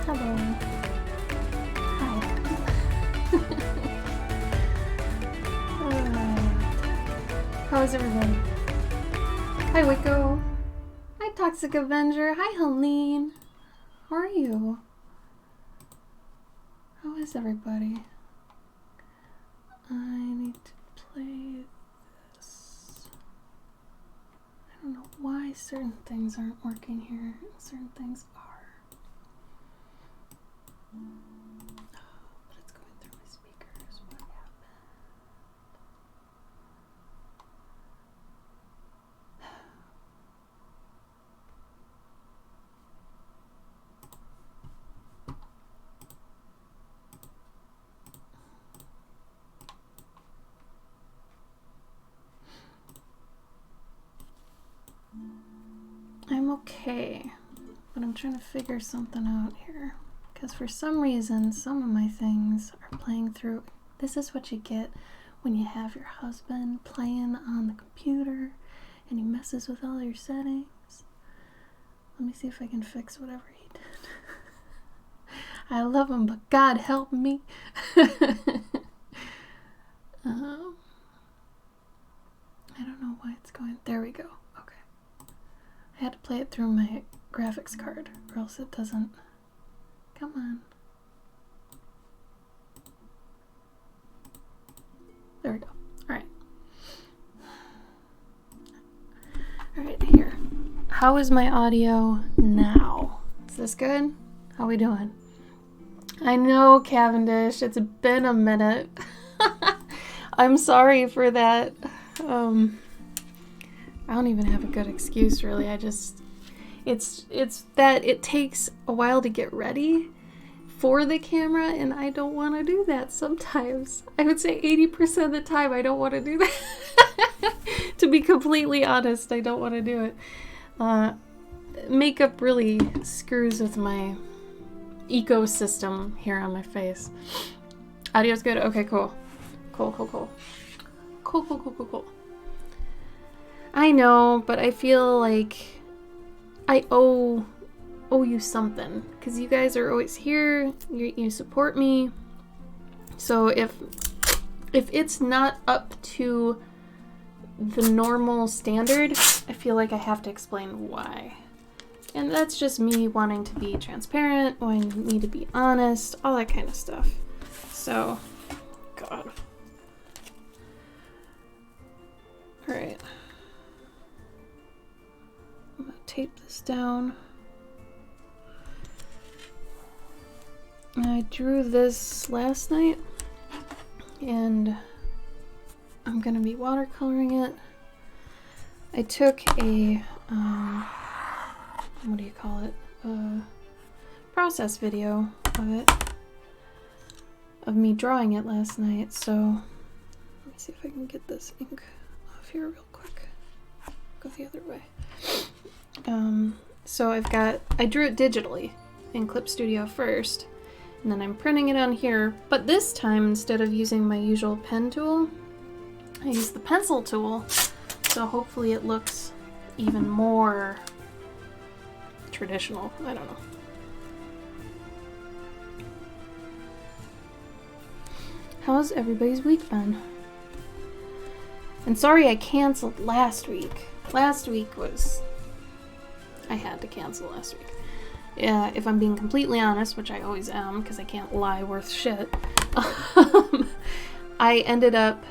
Hello. Hi. How's everybody? Hi, Wicco. Hi, Toxic Avenger. Hi, Helene. How are you? How is everybody? I need to play this. I don't know why certain things aren't working here and certain things are. But it's going through my speakers. What happened? I'm okay, but I'm trying to figure something out here. Because for some reason, some of my things are playing through. This is what you get when you have your husband playing on the computer and he messes with all your settings. Let me see if I can fix whatever he did. I love him, but God help me. I don't know why it's going. There we go. Okay. I had to play it through my graphics card or else it doesn't. Come on. There we go. Alright. Alright, here. How is my audio now? Is this good? How we doing? I know, Cavendish. It's been a minute. I'm sorry for that. I don't even have a good excuse, really. It's that it takes a while to get ready for the camera, and I don't want to do that sometimes. I would say 80% of the time I don't want to do that. To be completely honest, I don't want to do it. Makeup really screws with my ecosystem here on my face. Audio's good? Okay, cool. Cool. Cool. I know, but I feel like I owe you something, because you guys are always here, you support me. So if it's not up to the normal standard, I feel like I have to explain why. And that's just me wanting to be transparent, wanting me to be honest, all that kind of stuff. So, God. Alright. I'm gonna tape this down. I drew this last night, and I'm gonna be watercoloring it. I took a, what do you call it? Process video of it, of me drawing it last night, so let me see if I can get this ink off here real quick. Go the other way. So I drew it digitally in Clip Studio first, and then I'm printing it on here, but this time, instead of using my usual pen tool, I used the pencil tool, so hopefully it looks even more traditional. I don't know. How's everybody's week been? And sorry I canceled last week. Last week was... I had to cancel last week. Yeah, if I'm being completely honest, which I always am, because I can't lie worth shit, I ended up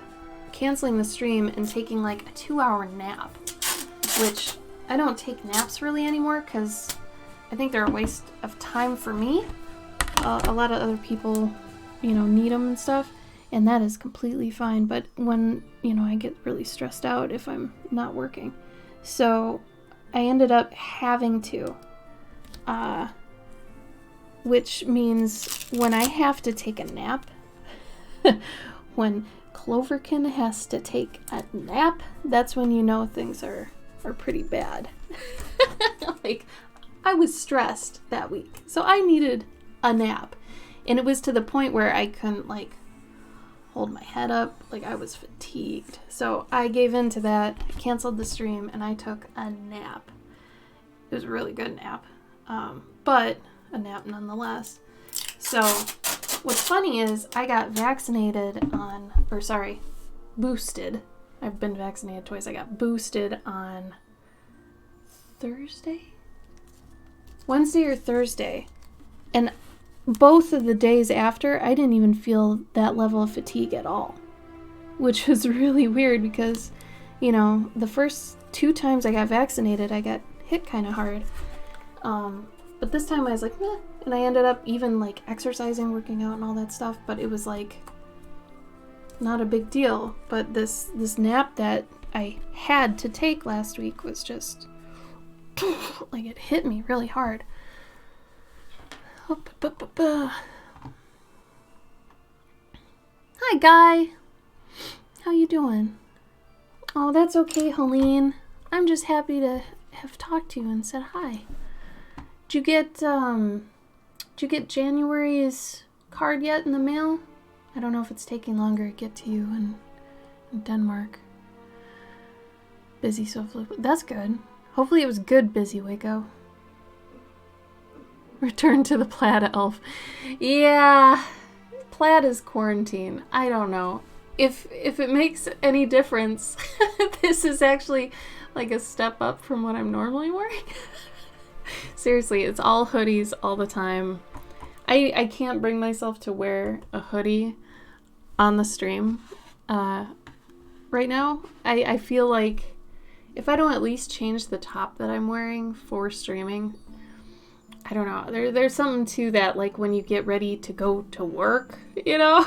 canceling the stream and taking like a 2-hour nap, which I don't take naps really anymore because I think they're a waste of time for me. A lot of other people, need them and stuff, and that is completely fine. But when, I get really stressed out if I'm not working. So I ended up having to which means when I have to take a nap, when Cloverkin has to take a nap, that's when you know things are pretty bad. Like, I was stressed that week, so I needed a nap. And it was to the point where I couldn't, like, hold my head up. Like, I was fatigued. So I gave in to that, canceled the stream, and I took a nap. It was a really good nap, but a nap nonetheless. So what's funny is I got boosted. I've been vaccinated twice. I got boosted on Wednesday or Thursday. And both of the days after, I didn't even feel that level of fatigue at all, which was really weird because, you know, the first 2 times I got vaccinated, I got hit kind of hard. But this time I was like, meh. And I ended up even like exercising, working out and all that stuff. But it was like not a big deal. But this nap that I had to take last week was just like, it hit me really hard. Hi, Guy. How you doing? Oh, that's okay, Helene. I'm just happy to have talked to you and said hi. Did you get January's card yet in the mail? I don't know if it's taking longer to get to you in Denmark. Busy so that's good. Hopefully it was good busy, Waco. Return to the plaid elf. Yeah, plaid is quarantine. I don't know. If it makes any difference, this is actually like a step up from what I'm normally wearing. Seriously, it's all hoodies all the time. I can't bring myself to wear a hoodie on the stream right now. I feel like if I don't at least change the top that I'm wearing for streaming, I don't know. There's something to that, like when you get ready to go to work, you know?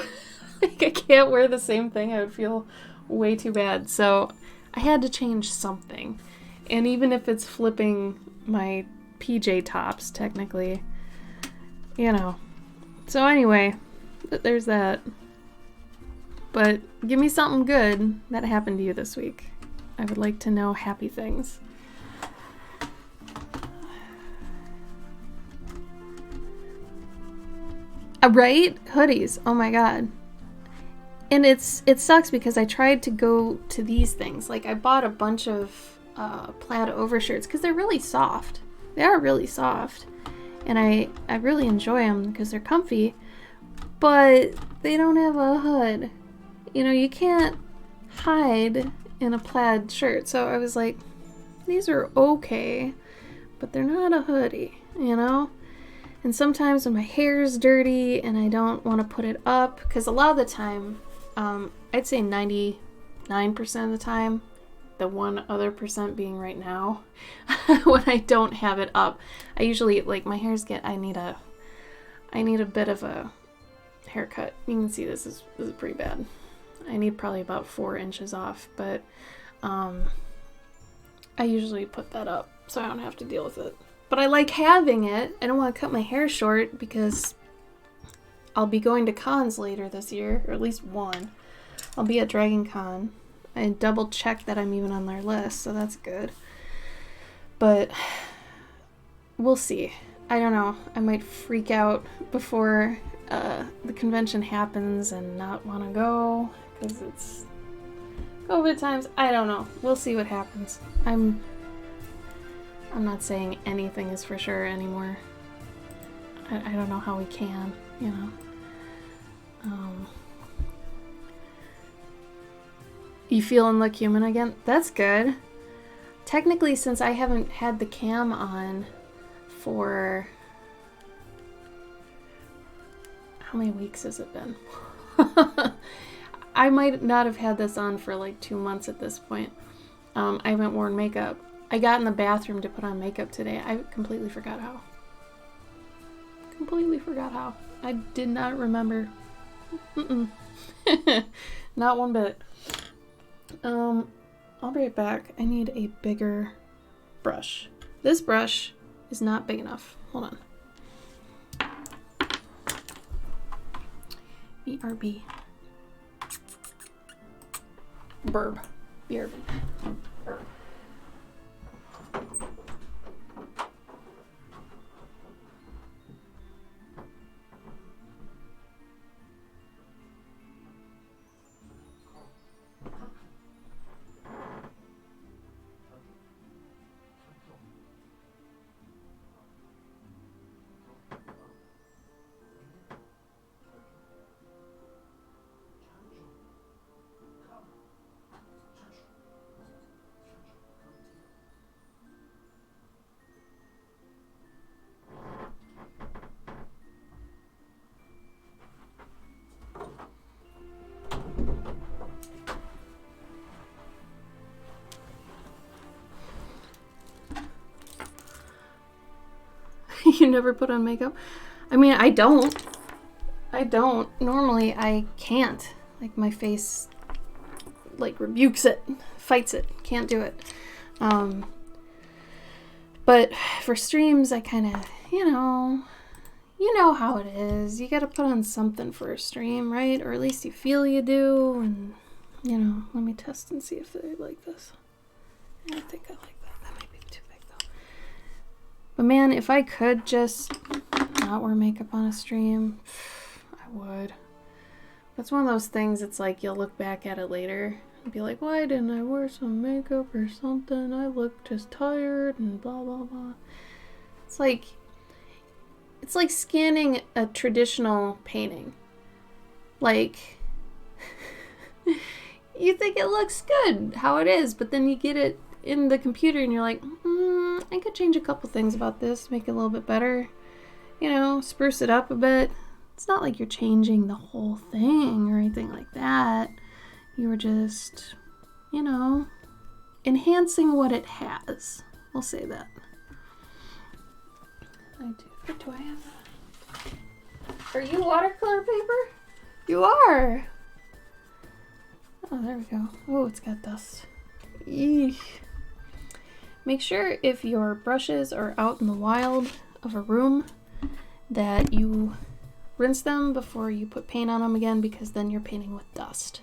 Like, I can't wear the same thing. I would feel way too bad. So I had to change something. And even if it's flipping my PJ tops, technically, you know. So anyway, there's that. But give me something good that happened to you this week. I would like to know happy things. Right? Hoodies. Oh my god. And it sucks because I tried to go to these things. Like, I bought a bunch of plaid overshirts because they're really soft. They are really soft. And I really enjoy them because they're comfy. But they don't have a hood. You know, you can't hide in a plaid shirt. So I was like, these are okay, but they're not a hoodie, you know? And sometimes when my hair is dirty and I don't want to put it up, because a lot of the time, I'd say 99% of the time, the one other percent being right now, when I don't have it up, I usually, like, my hairs I need a bit of a haircut. You can see this is pretty bad. I need probably about 4 inches off, but I usually put that up so I don't have to deal with it. But I like having it. I don't want to cut my hair short because I'll be going to cons later this year, or at least one. I'll be at Dragon Con. I double checked that I'm even on their list, so that's good. But we'll see. I don't know. I might freak out before the convention happens and not want to go because it's COVID times. I don't know. We'll see what happens. I'm not saying anything is for sure anymore. I don't know how we can, you know. You feeling like human again? That's good. Technically, since I haven't had the cam on for... How many weeks has it been? I might not have had this on for like 2 months at this point. I haven't worn makeup. I got in the bathroom to put on makeup today. I completely forgot how. I did not remember. Not one bit. I'll be right back. I need a bigger brush. This brush is not big enough. Hold on. BRB. Burb. BRB. Burb. You never put on makeup? I mean, I don't. Normally, I can't. Like, my face, like, rebukes it, fights it. Can't do it. But for streams, I kind of, you know how it is. You gotta put on something for a stream, right? Or at least you feel you do. And, you know, let me test and see if they like this. I think I like that. That might be too big, though. But man, if I could just not wear makeup on a stream, I would. That's one of those things, it's like you'll look back at it later and be like, why didn't I wear some makeup or something? I look just tired and blah, blah, blah. It's like scanning a traditional painting. Like, you think it looks good how it is, but then you get it in the computer and you're like, I could change a couple things about this, make it a little bit better, you know, spruce it up a bit. It's not like you're changing the whole thing or anything like that. You were just, you know, enhancing what it has. We'll say that. What do I have? Are you watercolor paper? You are. Oh, there we go. Oh, it's got dust. Eesh. Make sure if your brushes are out in the wild of a room that you rinse them before you put paint on them again, because then you're painting with dust.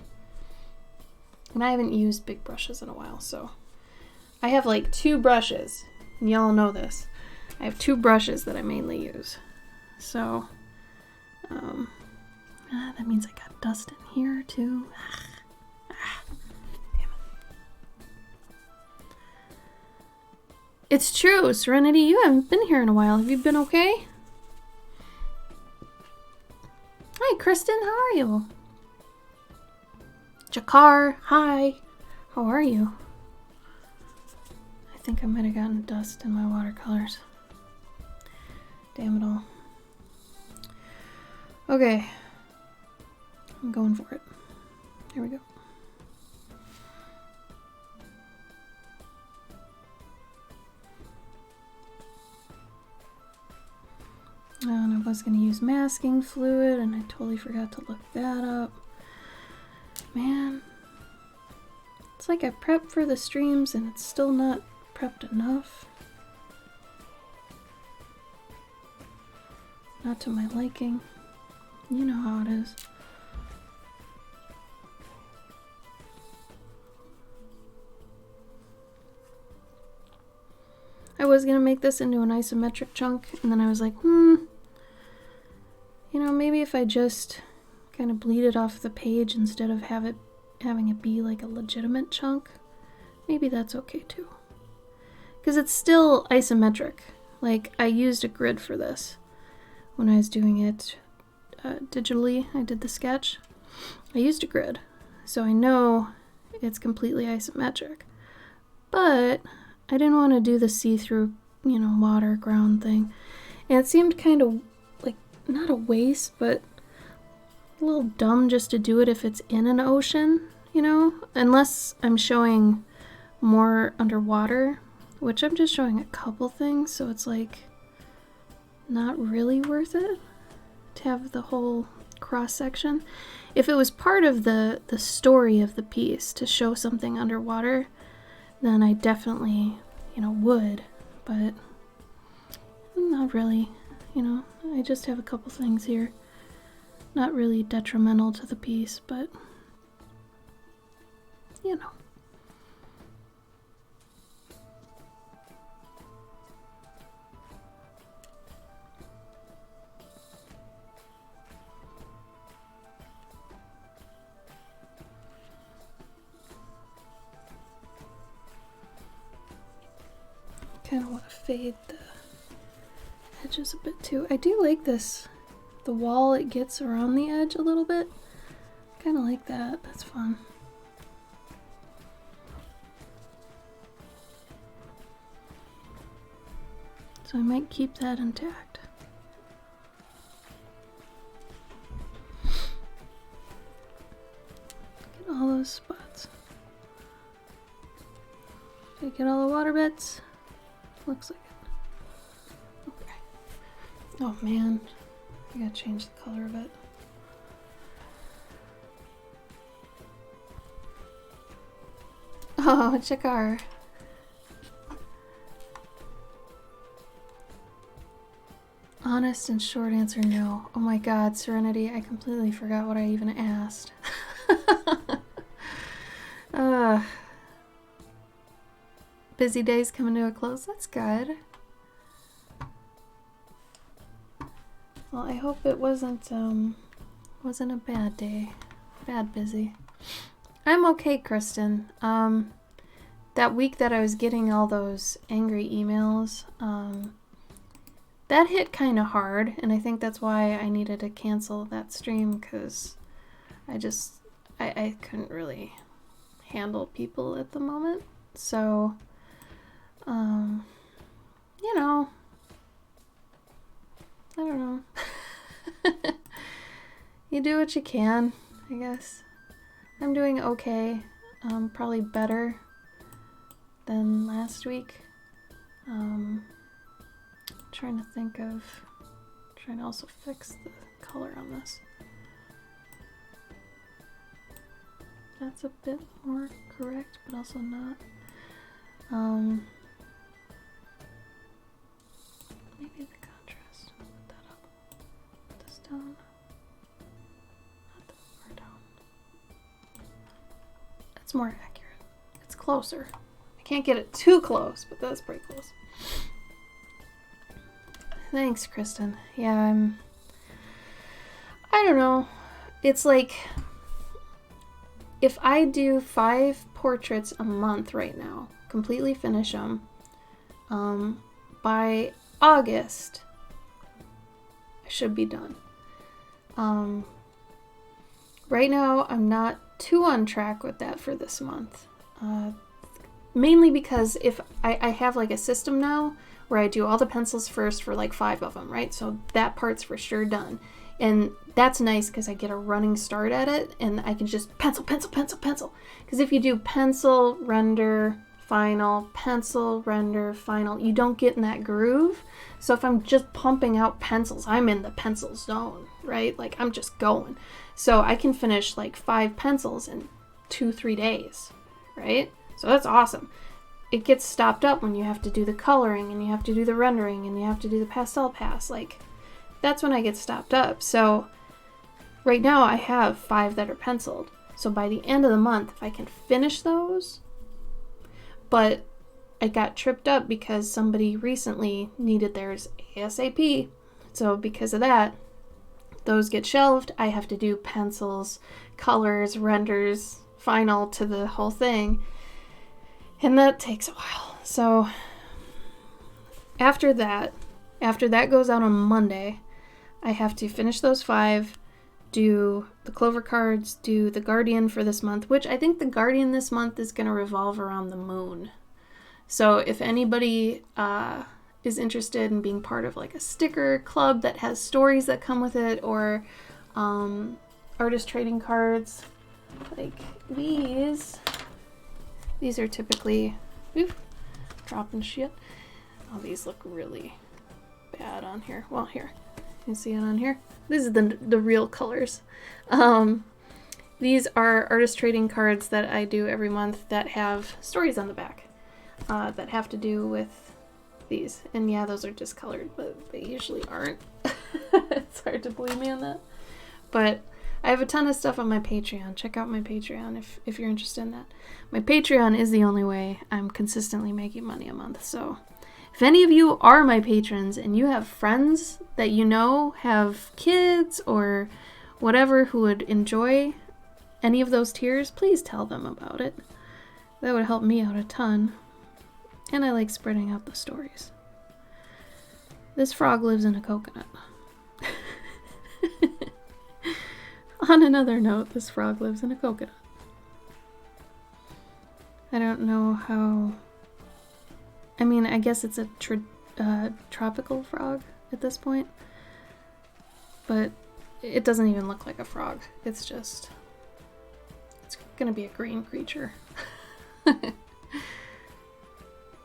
And I haven't used big brushes in a while, so I have like 2 brushes, and y'all know this. I have 2 brushes that I mainly use. So, that means I got dust in here too. Damn it. It's true, Serenity, you haven't been here in a while. Have you been okay? Hi, Kristen, how are you? Jakar, hi. How are you? I think I might have gotten dust in my watercolors. Damn it all. Okay. I'm going for it. Here we go. And I was going to use masking fluid, and I totally forgot to look that up. Man. It's like I prepped for the streams, and it's still not prepped enough. Not to my liking. You know how it is. I was going to make this into an isometric chunk, and then I was like, you know, maybe if I just kind of bleed it off the page instead of having it be like a legitimate chunk, maybe that's okay too. Because it's still isometric. Like, I used a grid for this when I was doing it digitally. I did the sketch. I used a grid, so I know it's completely isometric. But I didn't want to do the see-through, you know, water ground thing. And it seemed kind of like, not a waste, but a little dumb just to do it if it's in an ocean, you know? Unless I'm showing more underwater, which I'm just showing a couple things, so it's like not really worth it to have the whole cross-section. If it was part of the story of the piece to show something underwater, then I definitely, you know, would, but not really, you know. I just have a couple things here Not really detrimental to the piece, but you know. Kind of want to fade the edges a bit too. I do like this, the wall it gets around the edge a little bit. Kind of like that. That's fun. So I might keep that intact. Get all those spots. Did I get all the water bits? Looks like it. Okay. Oh man, I gotta change the color of it. Oh, Chakar. Honest and short answer, no. Oh my god, Serenity, I completely forgot what I even asked. Busy days coming to a close. That's good. Well, I hope it wasn't a bad day. Bad busy. I'm okay, Kristen. That week that I was getting all those angry emails, that hit kind of hard, and I think that's why I needed to cancel that stream, because I couldn't really handle people at the moment. So, you know, I don't know. You do what you can, I guess. I'm doing okay. Probably better than last week. Trying to think of, trying to also fix the color on this. That's a bit more correct, but also not. Maybe the contrast. Put that up. Put this down. Not that far down. That's more accurate. It's closer. I can't get it too close, but that's pretty close. Thanks, Kristen. Yeah, I don't know. It's like, if I do 5 portraits a month right now, completely finish them, by August, I should be done. Right now, I'm not too on track with that for this month. Mainly because if I have like a system now where I do all the pencils first for like 5 of them, right? So that part's for sure done. And that's nice because I get a running start at it and I can just pencil, pencil, pencil, pencil. Because if you do pencil, render, final, pencil, render, final, you don't get in that groove. So if I'm just pumping out pencils, I'm in the pencil zone, right? Like I'm just going. So I can finish like 5 pencils in 2-3 days, right? So that's awesome. It gets stopped up when you have to do the coloring and you have to do the rendering and you have to do the pastel pass. Like, that's when I get stopped up. So right now I have 5 that are penciled. So by the end of the month, if I can finish those, but I got tripped up because somebody recently needed theirs ASAP. So because of that, those get shelved. I have to do pencils, colors, renders, final to the whole thing. And that takes a while. So after that goes out on Monday, I have to finish those 5, do the Clover cards, do the Guardian for this month, which I think the Guardian this month is going to revolve around the moon. So if anybody is interested in being part of like a sticker club that has stories that come with it, or artist trading cards like these are typically, dropping shit. Oh, these look really bad on here. Well, here, you can see it on here. This is the real colors. These are artist trading cards that I do every month that have stories on the back that have to do with these. And yeah, those are discolored, but they usually aren't. It's hard to believe me on that. But I have a ton of stuff on my Patreon. Check out my Patreon if you're interested in that. My Patreon is the only way I'm consistently making money a month. So if any of you are my patrons and you have friends that you know have kids or whatever who would enjoy any of those tiers, please tell them about it. That would help me out a ton. And I like spreading out the stories. This frog lives in a coconut. On another note, this frog lives in a coconut. I don't know how... I mean, I guess it's a tropical frog at this point. But it doesn't even look like a frog. It's just... It's gonna be a green creature.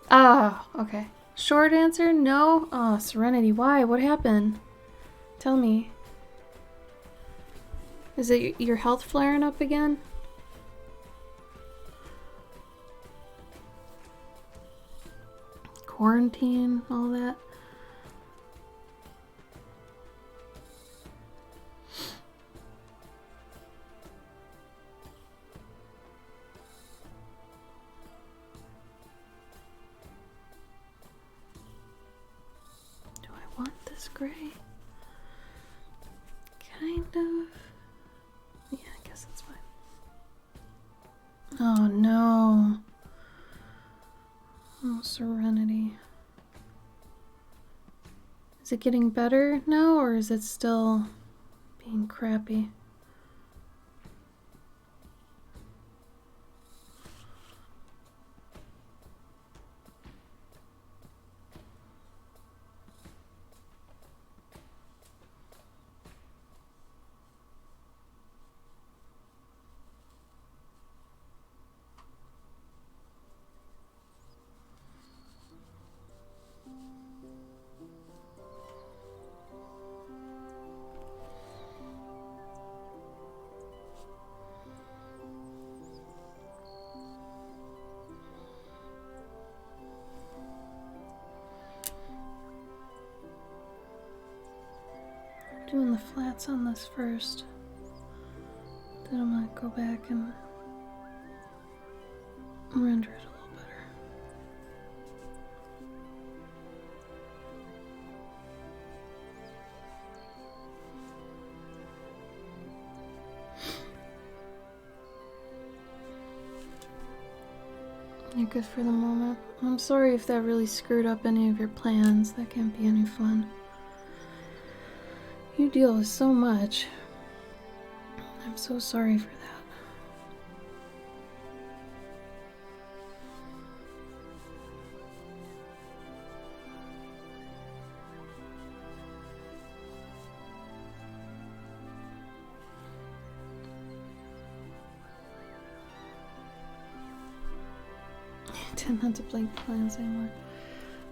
Ah, okay. Short answer, no? Oh, Serenity, why? What happened? Tell me. Is it your health flaring up again? Quarantine, all that? Do I want this gray? Kind of. Yeah, I guess that's fine. Oh no. Oh, Serenity. Is it getting better now, or is it still being crappy? Doing the flats on this first. Then I'm gonna go back and render it a little better. You're good for the moment. I'm sorry if that really screwed up any of your plans. That can't be any fun. You deal with so much. I'm so sorry for that. I tend not to blink plans anymore.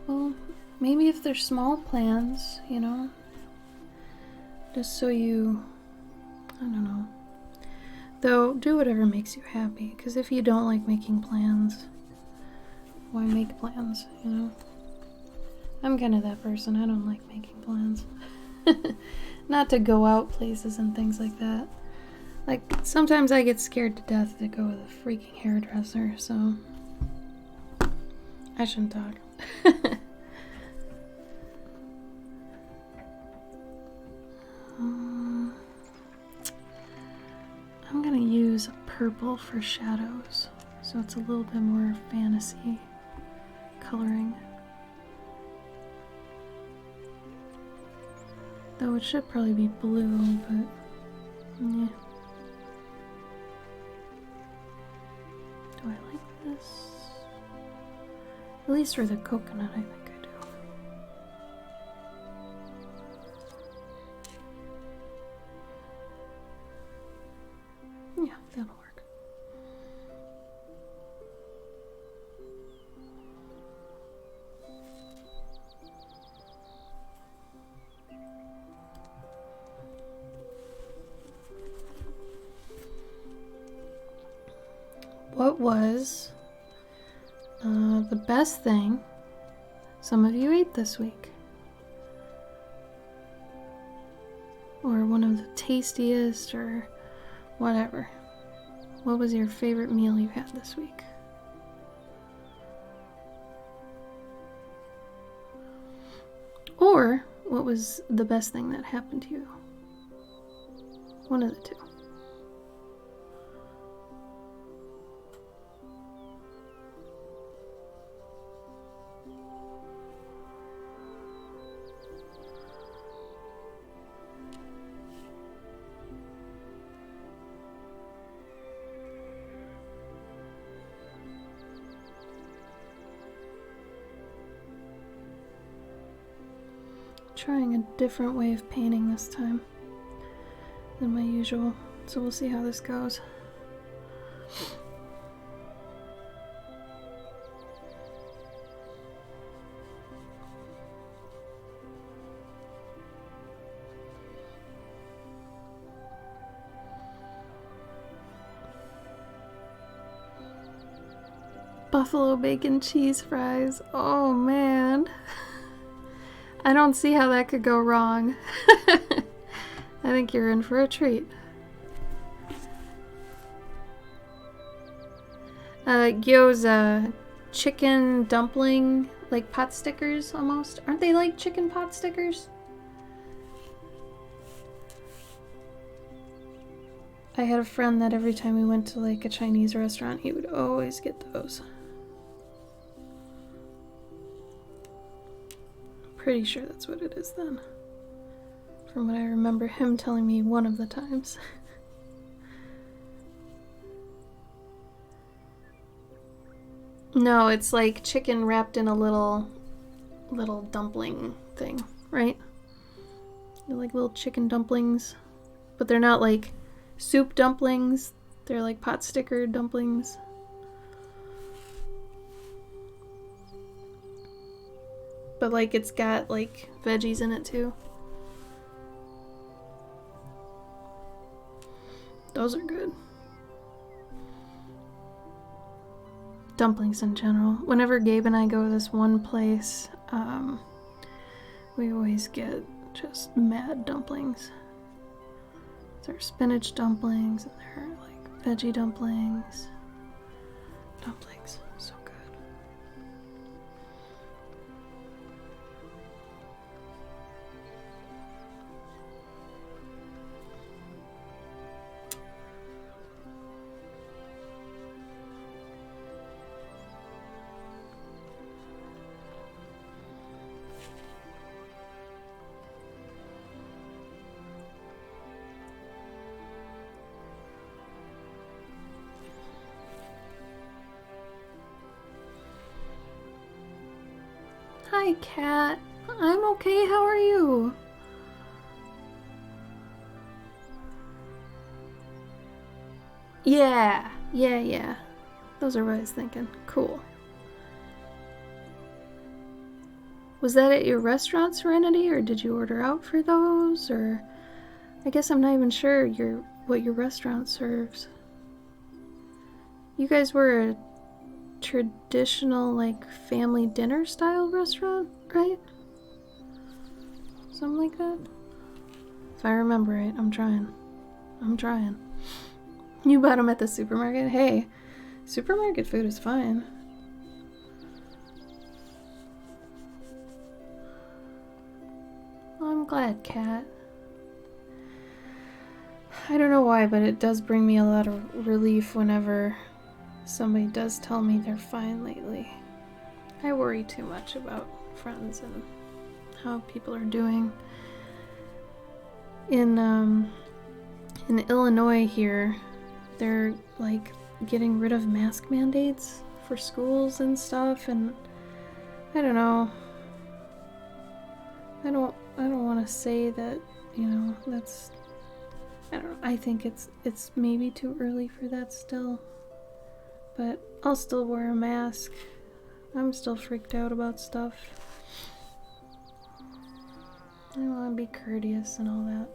Well, maybe if they're small plans, you know? Just so you, I don't know. Though, do whatever makes you happy, because if you don't like making plans, why make plans, you know? I'm kind of that person. I don't like making plans. Not to go out places and things like that. Like, sometimes I get scared to death to go with a freaking hairdresser, so I shouldn't talk. I'm gonna use purple for shadows, so it's a little bit more fantasy coloring. Though it should probably be blue, but yeah. Do I like this? At least for the coconut, I think I do. Yeah, that'll work. What was the best thing some of you ate this week? or one of the tastiest, or whatever. What was your favorite meal you had this week? Or what was the best thing that happened to you? One of the two. Trying a different way of painting this time than my usual, so we'll see how this goes. Buffalo bacon cheese fries. Oh man. I don't see how that could go wrong. I think you're in for a treat. Gyoza, chicken dumpling, like pot stickers almost. Aren't they like chicken pot stickers? I had a friend that every time we went to like a Chinese restaurant, he would always get those. Pretty sure that's what it is then, from what I remember him telling me one of the times. No, it's like chicken wrapped in a little dumpling thing, right? They're like little chicken dumplings, but they're not like soup dumplings. They're like pot sticker dumplings. But like it's got like veggies in it too. Those are good. Dumplings in general. Whenever Gabe and I go to this one place, we always get just mad dumplings. There are spinach dumplings and there are like veggie dumplings. Dumplings, so good. Hi, Cat. I'm okay. How are you? Yeah. Those are what I was thinking. Cool. Was that at your restaurant, Serenity, or did you order out for those? Or I guess I'm not even sure what your restaurant serves. You guys were a traditional like family dinner style restaurant, right? Something like that. If I remember right, I'm trying. You bought them at the supermarket? Hey, supermarket food is fine. I'm glad, Cat. I don't know why, but it does bring me a lot of relief whenever somebody does tell me they're fine lately. I worry too much about friends and how people are doing. In Illinois here, they're like getting rid of mask mandates for schools and stuff, and I don't know. I don't want to say that, you know, that's, I don't know. I think it's maybe too early for that still. But I'll still wear a mask. I'm still freaked out about stuff. I want to be courteous and all that.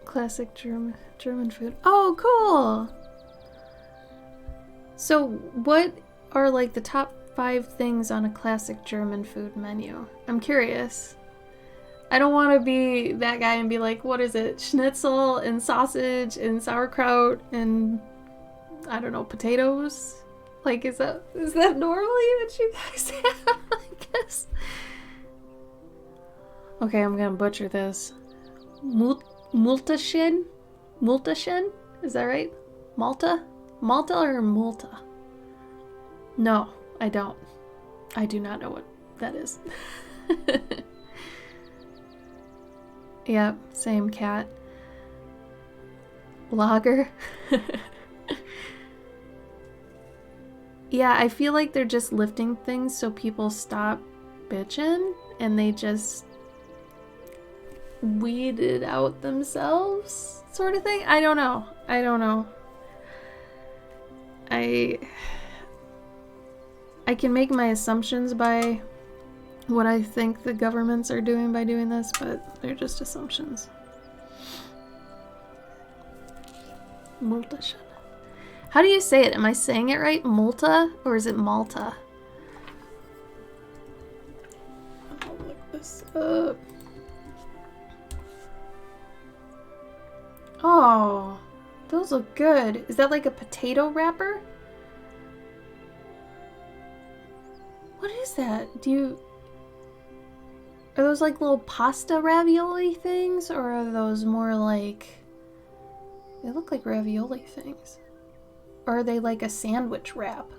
Classic German food. Oh, cool! So what are like the top 5 things on a classic German food menu. I'm curious. I don't want to be that guy and be like, what is it? Schnitzel and sausage and sauerkraut and, I don't know, potatoes? Like, is that normally what you guys have? I guess. Okay, I'm gonna butcher this. Multaschen? Multaschen? Is that right? Malta? Malta or Malta? No, I don't. I do not know what that is. Yep, same cat. Lager. Yeah, I feel like they're just lifting things so people stop bitching and they just weed it out themselves, sort of thing. I don't know. I can make my assumptions by what I think the governments are doing by doing this, but they're just assumptions. Malta. How do you say it? Am I saying it right? Malta? Or is it Malta? I'll look this up. Oh, those look good. Is that like a potato wrapper? What is that? Are those like little pasta ravioli things? Or are those more like... They look like ravioli things. Or are they like a sandwich wrap?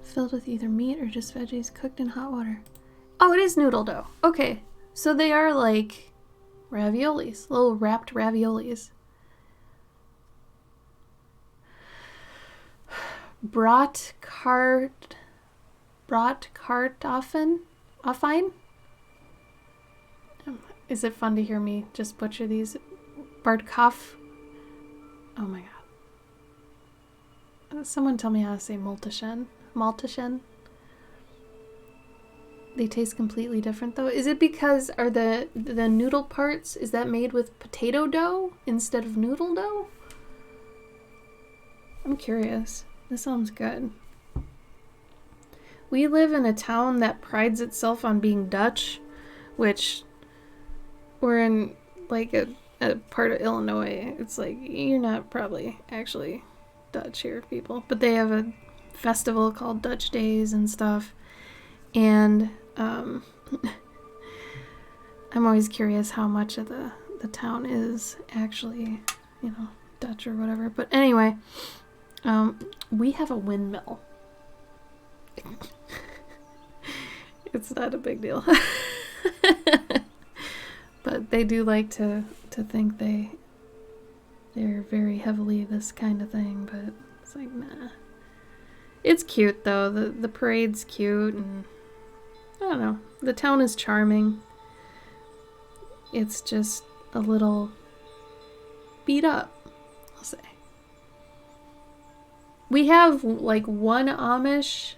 Filled with either meat or just veggies cooked in hot water. Oh, it is noodle dough. Okay, so they are like raviolis, little wrapped raviolis. Bratkartoffeln? Is it fun to hear me just butcher these? Bartkopf. Oh my god. Someone tell me how to say Maltaschen. Maltaschen. They taste completely different though. Is it because are the noodle parts, is that made with potato dough instead of noodle dough? I'm curious. This sounds good. We live in a town that prides itself on being Dutch, which we're in like a part of Illinois. It's like, you're not probably actually Dutch here, people. But they have a festival called Dutch Days and stuff. And I'm always curious how much of the town is actually, you know, Dutch or whatever. But anyway, we have a windmill. It's not a big deal. But they do like to think they're very heavily this kind of thing, but it's like, nah. It's cute though. The parade's cute, and I don't know. The town is charming. It's just a little beat up, I'll say. We have like one Amish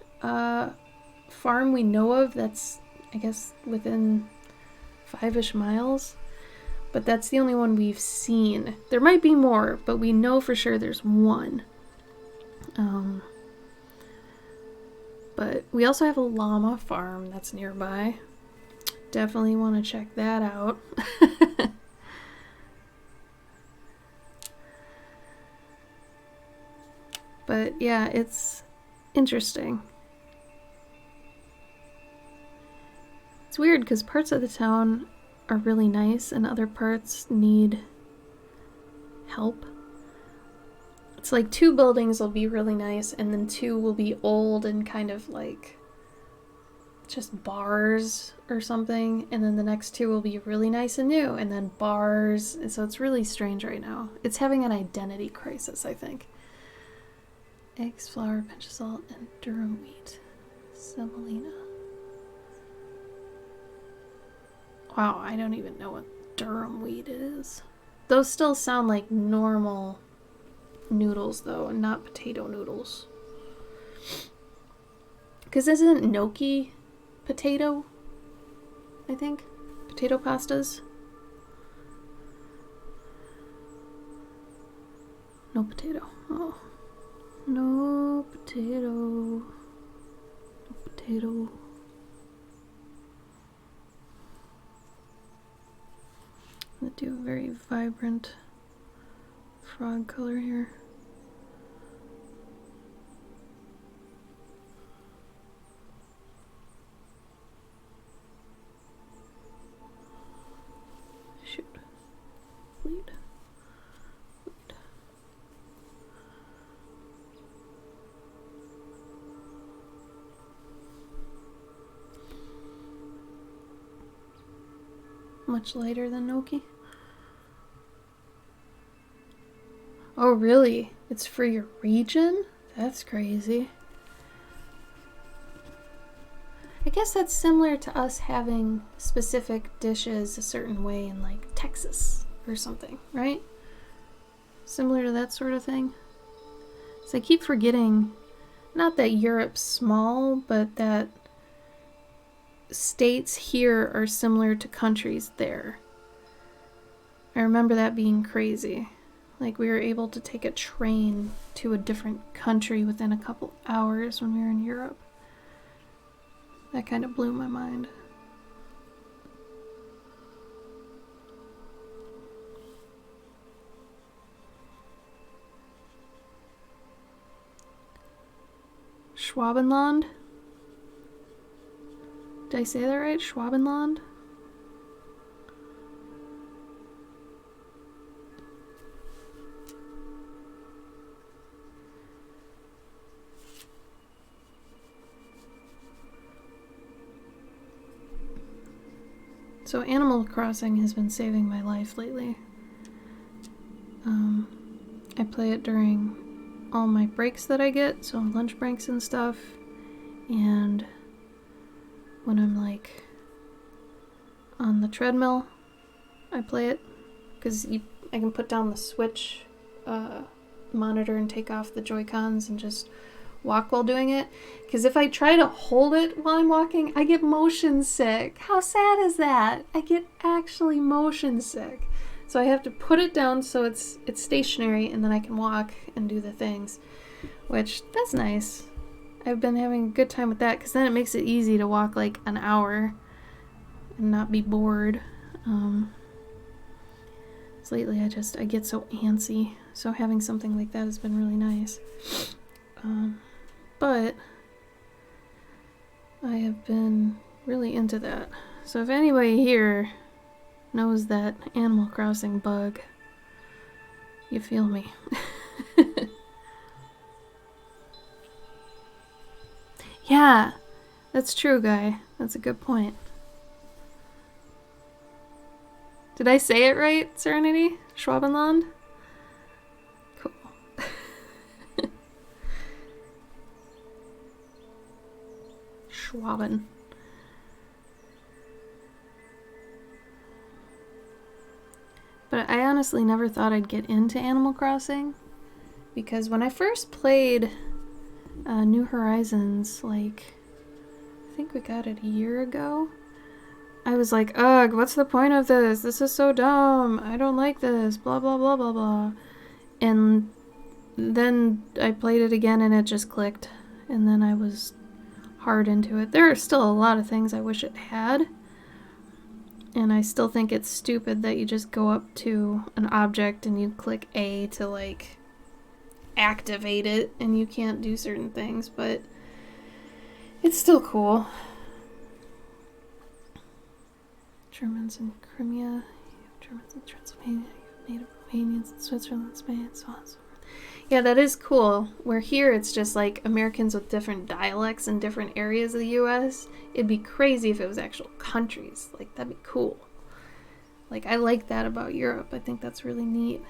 farm we know of that's, I guess, within 5-ish miles. But that's the only one we've seen. There might be more, but we know for sure there's one. But we also have a llama farm that's nearby. Definitely want to check that out. But yeah, it's interesting. It's weird because parts of the town are really nice and other parts need help. It's like 2 buildings will be really nice and then 2 will be old and kind of like just bars or something, and then the next 2 will be really nice and new and then bars. And so it's really strange right now. It's having an identity crisis, I think. Eggs, flour, pinch of salt, and durum wheat. Semolina. Wow, I don't even know what durum wheat is. Those still sound like normal noodles though, and not potato noodles. Because isn't gnocchi potato? I think. Potato pastas. No potato. Oh. No potato. No potato. I'm gonna do a very vibrant frog color here. Shoot. Lead. Much lighter than Noki. Oh, really? It's for your region? That's crazy. I guess that's similar to us having specific dishes a certain way in like Texas or something, right? Similar to that sort of thing. So I keep forgetting, not that Europe's small, but that states here are similar to countries there. I remember that being crazy. Like we were able to take a train to a different country within a couple hours when we were in Europe. That kind of blew my mind. Schwabenland? Did I say that right? Schwabenland? So Animal Crossing has been saving my life lately. I play it during all my breaks that I get, so lunch breaks and stuff, and when I'm like on the treadmill, I play it, because I can put down the Switch monitor and take off the Joy-Cons and just walk while doing it, because if I try to hold it while I'm walking, I get motion sick. How sad is that? I get actually motion sick. So I have to put it down so it's stationary, and then I can walk and do the things, which, that's nice. I've been having a good time with that, because then it makes it easy to walk like an hour and not be bored. So lately I get so antsy, so having something like that has been really nice. But I have been really into that. So if anybody here knows that Animal Crossing bug, you feel me. Yeah, that's true, Guy. That's a good point. Did I say it right, Serenity? Schwabenland? Cool. Schwaben. But I honestly never thought I'd get into Animal Crossing, because when I first played New Horizons, like, I think we got it a year ago, I was like, ugh, what's the point of this? This is so dumb. I don't like this. Blah, blah, blah, blah, blah. And then I played it again and it just clicked. And then I was hard into it. There are still a lot of things I wish it had. And I still think it's stupid that you just go up to an object and you click A to, like, activate it and you can't do certain things. But it's still cool. Germans in Crimea, Germans in Transylvania, Native Romanians in Switzerland, Spain, so on and so forth. Yeah, that is cool. Where here it's just like Americans with different dialects in different areas of the US. It'd be crazy if it was actual countries. Like, that'd be cool. Like, I like that about Europe. I think that's really neat.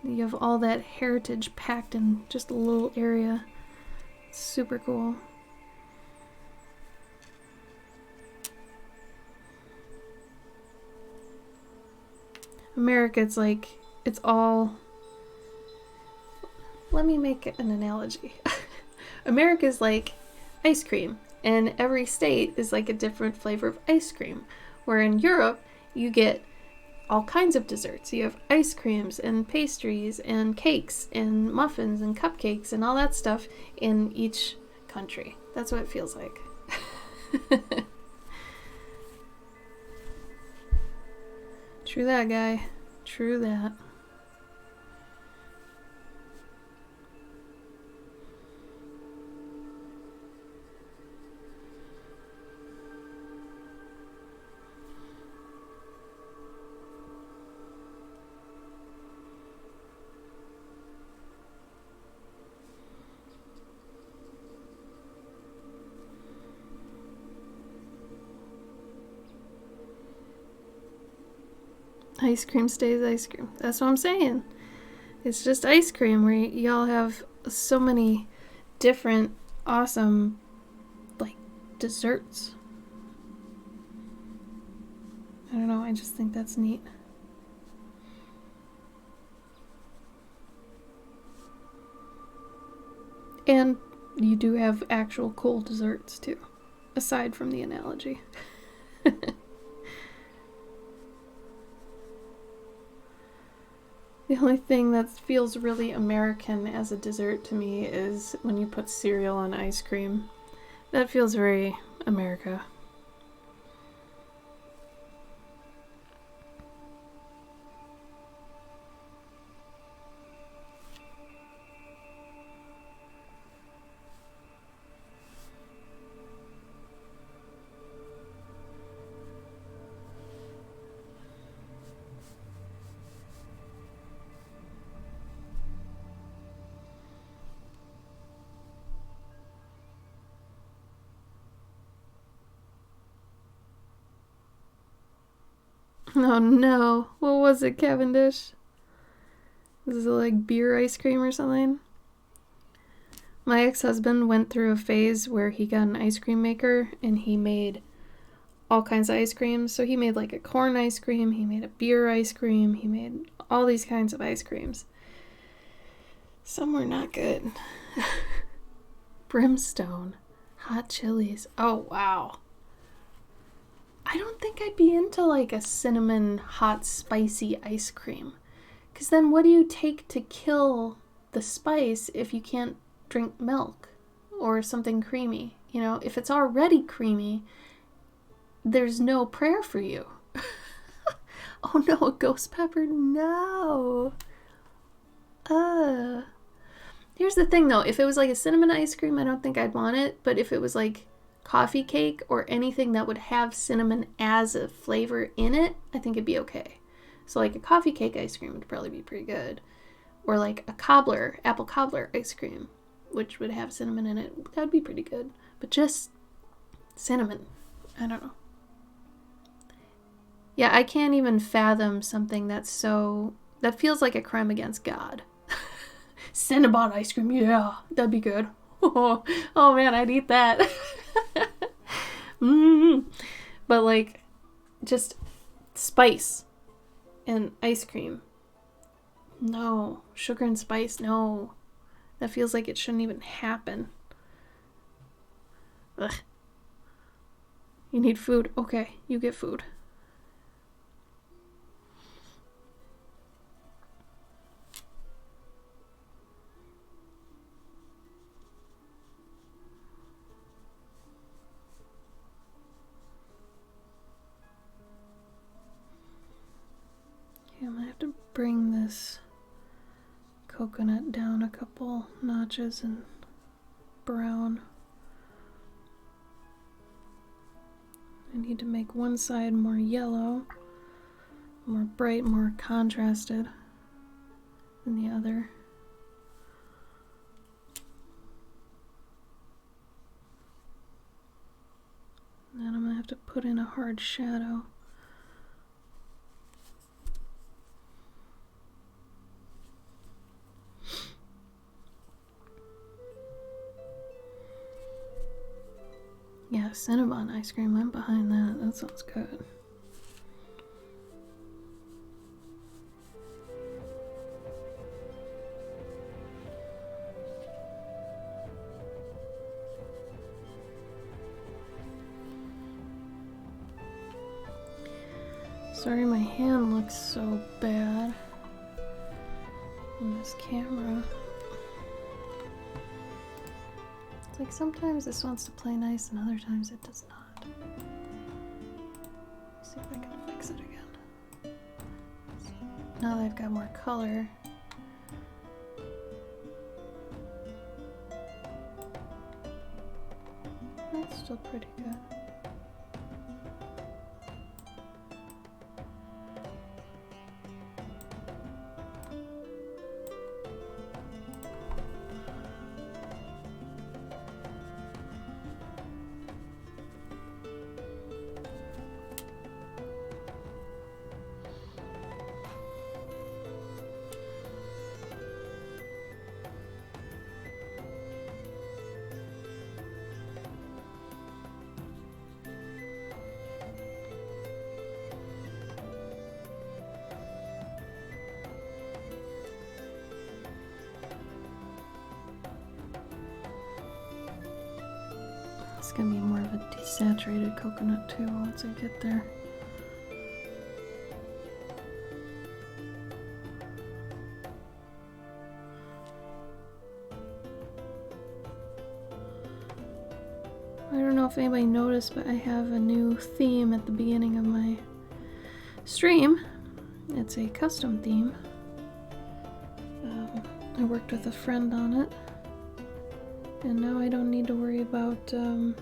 You have all that heritage packed in just a little area. It's super cool. America, it's like, it's all... Let me make an analogy. America's like ice cream. And every state is like a different flavor of ice cream. Where in Europe, you get all kinds of desserts. You have ice creams and pastries and cakes and muffins and cupcakes and all that stuff in each country. That's what it feels like. True that, guy. True that. Ice cream stays ice cream. That's what I'm saying. It's just ice cream where y'all have so many different awesome, like, desserts. I don't know, I just think that's neat. And you do have actual cool desserts too, aside from the analogy. The only thing that feels really American as a dessert to me is when you put cereal on ice cream. That feels very America. Oh no, what was it, Cavendish? Is it like beer ice cream or something? My ex-husband went through a phase where he got an ice cream maker and he made all kinds of ice creams. So he made like a corn ice cream, he made a beer ice cream, he made all these kinds of ice creams. Some were not good. Brimstone, hot chilies. Oh wow. I don't think I'd be into like a cinnamon hot spicy ice cream. Because then what do you take to kill the spice if you can't drink milk or something creamy? You know, if it's already creamy, there's no prayer for you. Oh no, a ghost pepper? No. Here's the thing though, if it was like a cinnamon ice cream, I don't think I'd want it. But if it was like coffee cake or anything that would have cinnamon as a flavor in it, I think it'd be okay. So like a coffee cake ice cream would probably be pretty good. Or like a cobbler, apple cobbler ice cream, which would have cinnamon in it. That'd be pretty good. But just cinnamon, I don't know. Yeah, I can't even fathom something that feels like a crime against God. Cinnabon ice cream, yeah, that'd be good. Oh man, I'd eat that. But like, just spice and ice cream. No. Sugar and spice, no. That feels like it shouldn't even happen. Ugh. You need food. Okay, you get food. Okay, I'm gonna have to bring this coconut down a couple notches in brown. I need to make one side more yellow, more bright, more contrasted than the other. And then I'm gonna have to put in a hard shadow. Yeah, Cinnabon ice cream, I'm behind that. That sounds good. Sorry my hand looks so bad on this camera. It's like sometimes this wants to play nice and other times it does not. Let's see if I can fix it again. Now that I've got more color. That's still pretty good. It's gonna be more of a desaturated coconut too once I get there. I don't know if anybody noticed, but I have a new theme at the beginning of my stream. It's a custom theme. I worked with a friend on it. And now I don't need to worry about the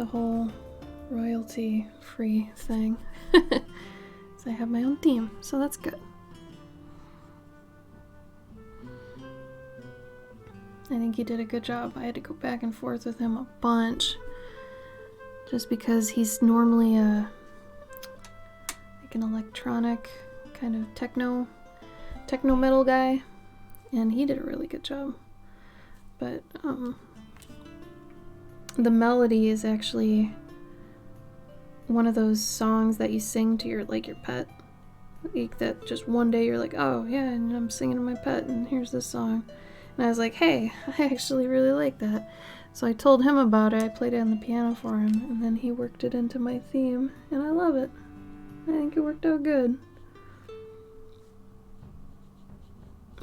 whole royalty-free thing. So I have my own theme, so that's good. I think he did a good job. I had to go back and forth with him a bunch. Just because he's normally like an electronic kind of techno metal guy. And he did a really good job. But the melody is actually one of those songs that you sing to your pet. Like that just one day you're like, oh yeah, and I'm singing to my pet and here's this song. And I was like, hey, I actually really like that. So I told him about it, I played it on the piano for him, and then he worked it into my theme, and I love it. I think it worked out good.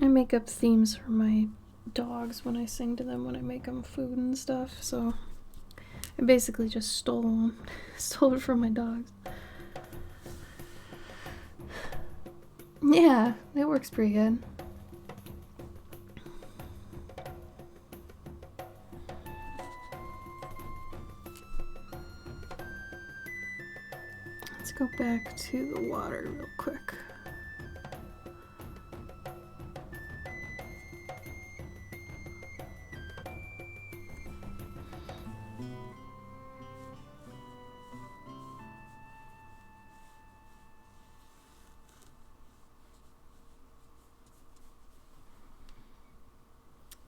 I make up themes for my dogs when I sing to them, when I make them food and stuff, so I basically just stole it from my dogs. Yeah, it works pretty good. Let's go back to the water real quick.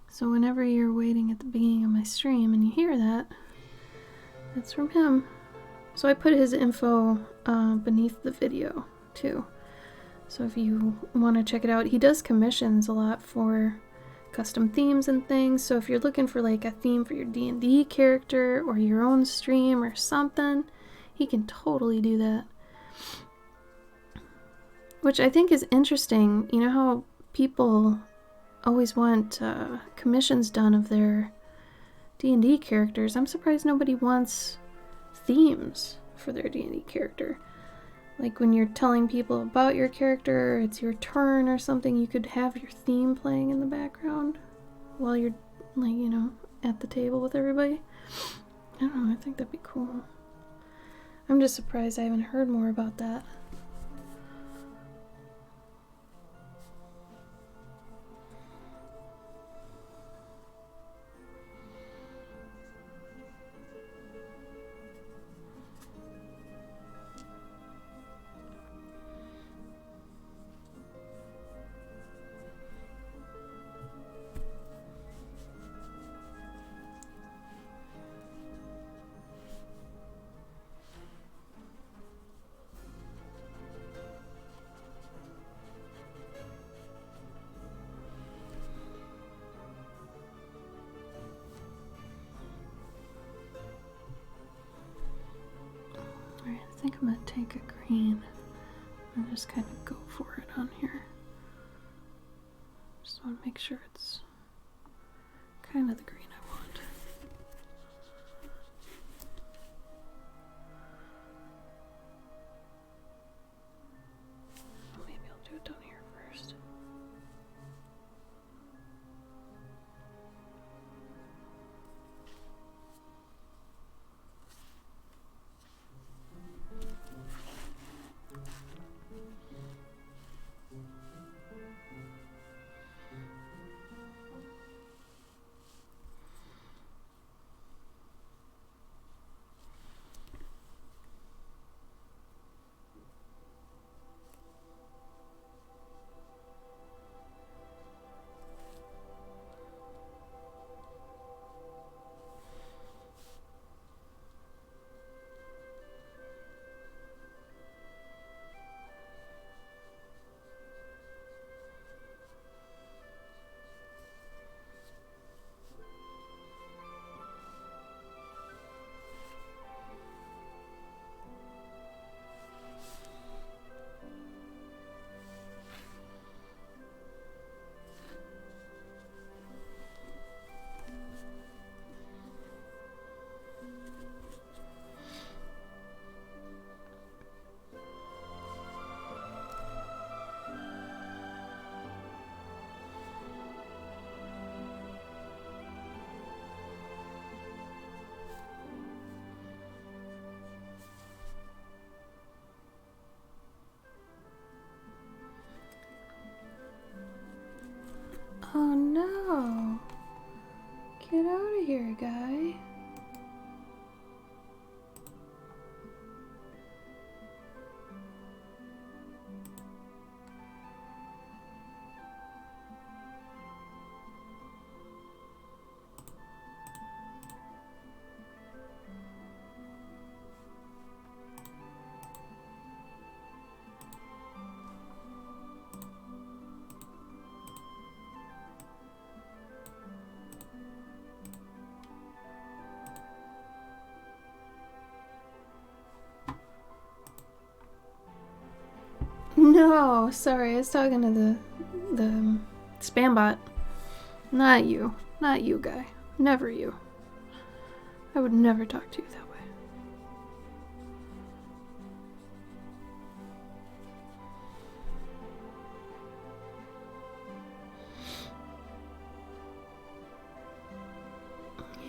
So whenever you're waiting at the beginning of my stream and you hear that, that's from him. So I put his info beneath the video too. So if you want to check it out, he does commissions a lot for custom themes and things. So if you're looking for like a theme for your D&D character or your own stream or something, he can totally do that. Which I think is interesting. You know how people always want commissions done of their D&D characters. I'm surprised nobody wants themes for their D&D character. Like when you're telling people about your character, it's your turn or something, you could have your theme playing in the background while you're, like, you know, at the table with everybody. I don't know, I think that'd be cool. I'm just surprised I haven't heard more about that. think I'm gonna take a green and just kind of go for it on here. Just want to make sure it's kind of the green I want. Maybe I'll do it down here first. Oh no! Get out of here, guy. No, sorry, I was talking to the spam bot. Not you. Not you, guy. Never you. I would never talk to you that way.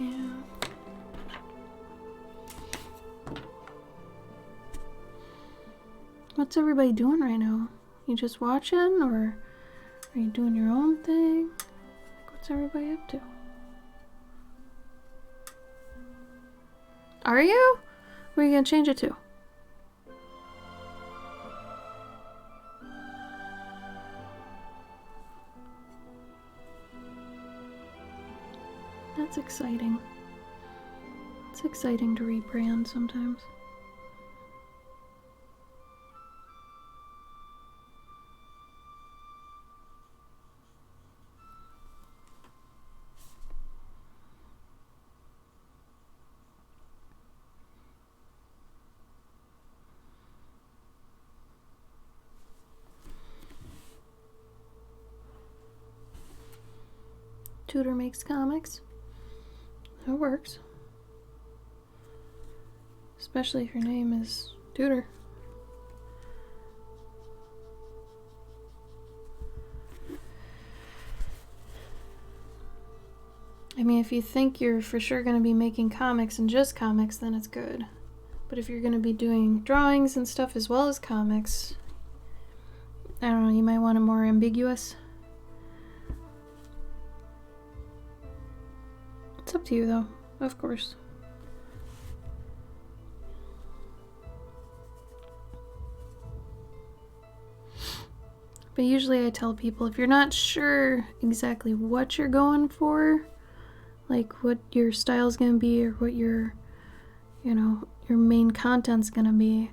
Yeah. What's everybody doing right now? You just watching, or are you doing your own thing? What's everybody up to? Are you? What are you gonna change it to? That's exciting. It's exciting to rebrand sometimes. Tutor makes comics. That works. Especially if your name is Tutor. I mean, if you think you're for sure going to be making comics and just comics, then it's good. But if you're going to be doing drawings and stuff as well as comics, I don't know, you might want it more ambiguous. It's up to you, though, of course. But usually I tell people, if you're not sure exactly what you're going for, like what your style's gonna be or what your, your main content's gonna be,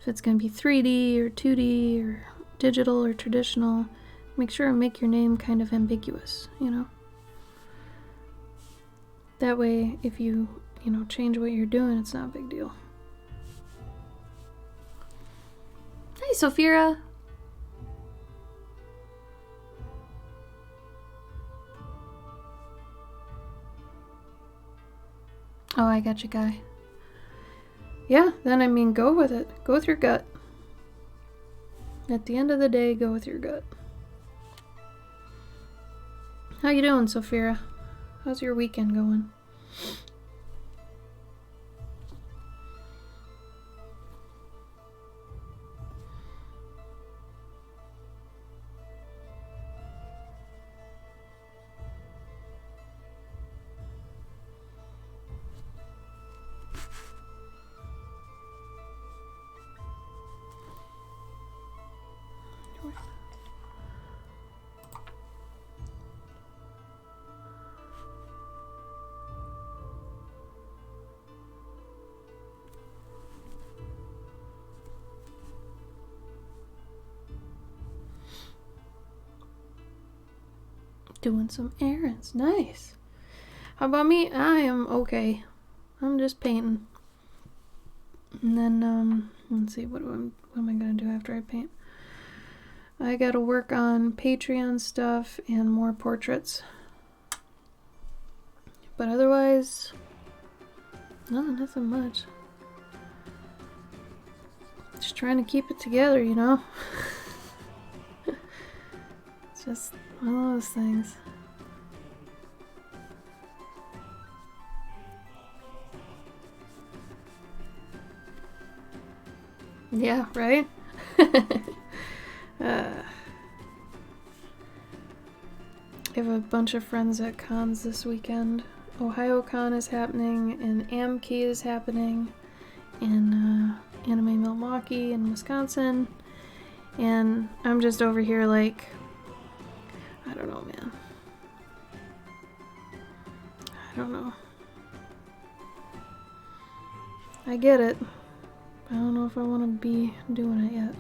if it's gonna be 3D or 2D or digital or traditional, make sure and make your name kind of ambiguous, That way, if you, change what you're doing, it's not a big deal. Sophia. Oh, I got you, guy. Yeah, then I mean, go with it. Go with your gut. At the end of the day, go with your gut. How you doing, Sophia? How's your weekend going? Doing some errands. Nice. How about me? I am okay. I'm just painting. And then, let's see, what am I gonna do after I paint? I gotta work on Patreon stuff and more portraits. But otherwise, no, nothing much. Just trying to keep it together, you know? It's just one of those things. Yeah, right? I have a bunch of friends at cons this weekend. OhioCon is happening, and AmKey is happening, and Anime Milwaukee in Wisconsin. And I'm just over here like, I don't know, man. I don't know. I get it. I don't know if I want to be doing it yet.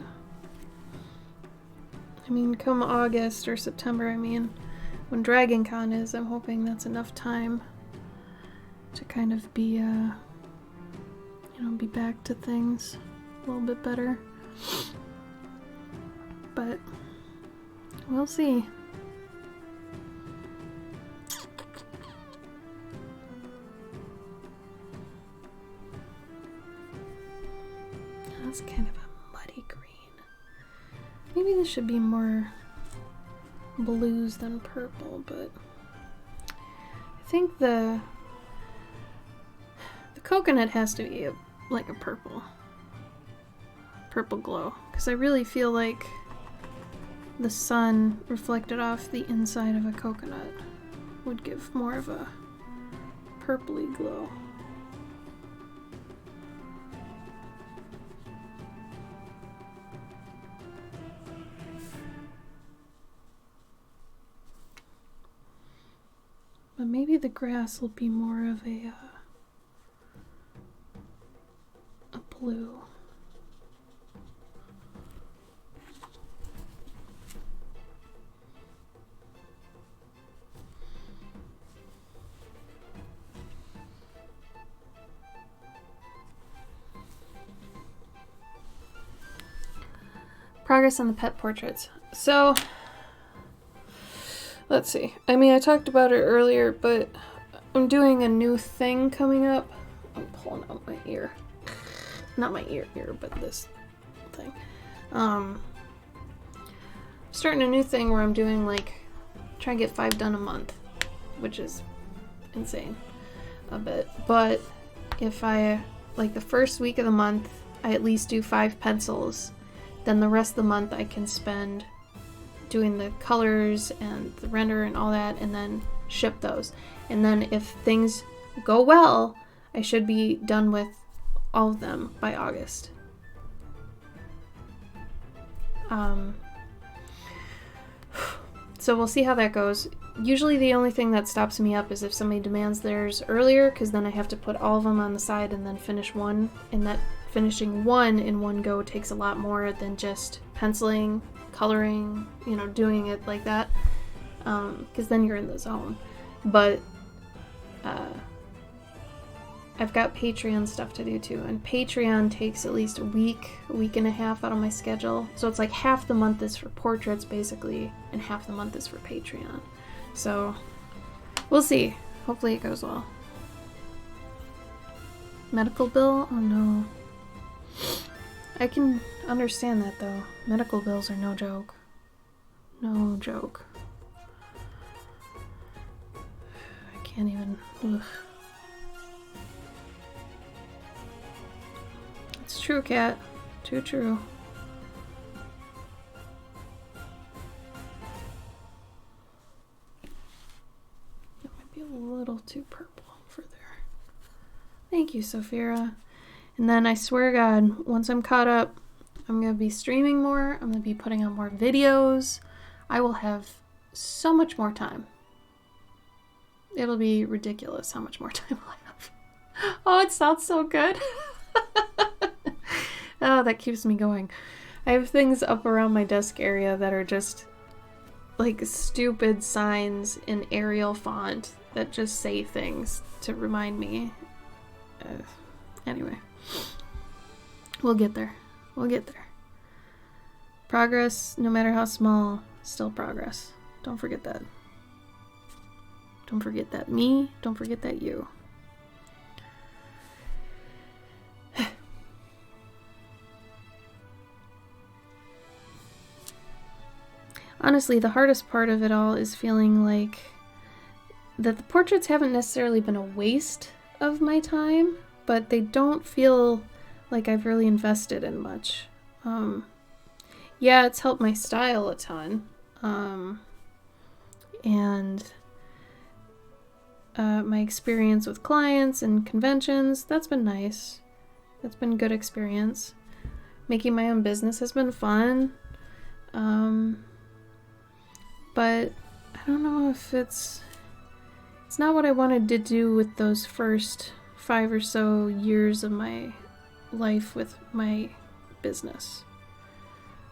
I mean, come August or September, when Dragon Con is, I'm hoping that's enough time to kind of be, be back to things a little bit better. But we'll see. That's kind of a muddy green. Maybe this should be more blues than purple, but I think the coconut has to be like a purple glow, because I really feel like the sun reflected off the inside of a coconut would give more of a purpley glow. But maybe the grass will be more of a blue. Progress on the pet portraits. So, let's see. I talked about it earlier, but I'm doing a new thing coming up. I'm pulling out my ear. Not my ear, but this thing. Starting a new thing where I'm doing trying to get 5 done a month, which is insane a bit. But if I, the first week of the month, I at least do 5 pencils, then the rest of the month I can spend doing the colors and the render and all that, and then ship those. And then if things go well, I should be done with all of them by August. So we'll see how that goes. Usually the only thing that stops me up is if somebody demands theirs earlier, because then I have to put all of them on the side and then finish one, and that finishing one in one go takes a lot more than just penciling, coloring, doing it like that, because then you're in the zone. But I've got Patreon stuff to do too, and Patreon takes at least a week and a half out of my schedule. So it's like half the month is for portraits basically, and half the month is for Patreon. So we'll see. Hopefully it goes well. Medical bill? Oh no. I can understand that though. Medical bills are no joke. No joke. I can't even. Ugh. It's true, Cat. Too true. That might be a little too purple for there. Thank you, Sophia. And then I swear to God, once I'm caught up, I'm going to be streaming more. I'm going to be putting out more videos. I will have so much more time. It'll be ridiculous how much more time I'll have. Oh, it sounds so good. Oh, that keeps me going. I have things up around my desk area that are just like stupid signs in Arial font that just say things to remind me. Anyway, we'll get there. We'll get there. Progress, no matter how small, still progress. Don't forget that. Don't forget that me. Don't forget that you. Honestly, the hardest part of it all is feeling like that the portraits haven't necessarily been a waste of my time, but they don't feel like I've really invested in much. Yeah, it's helped my style a ton. And my experience with clients and conventions, that's been nice. That's been a good experience. Making my own business has been fun. But I don't know if it's not what I wanted to do with those first 5 or so years of my life with my business.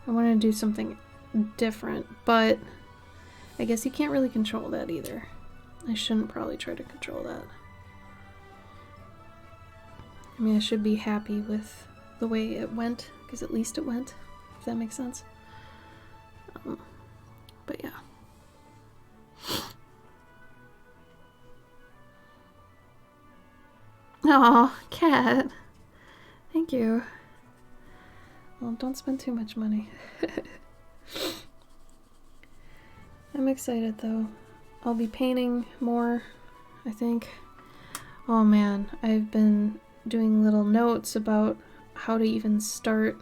I wanted to do something different, but I guess you can't really control that either. I shouldn't probably try to control that. I mean, I should be happy with the way it went, because at least it went, if that makes sense. But yeah. Oh, Cat. Thank you. Well, don't spend too much money. I'm excited though. I'll be painting more, I think. Oh man, I've been doing little notes about how to even start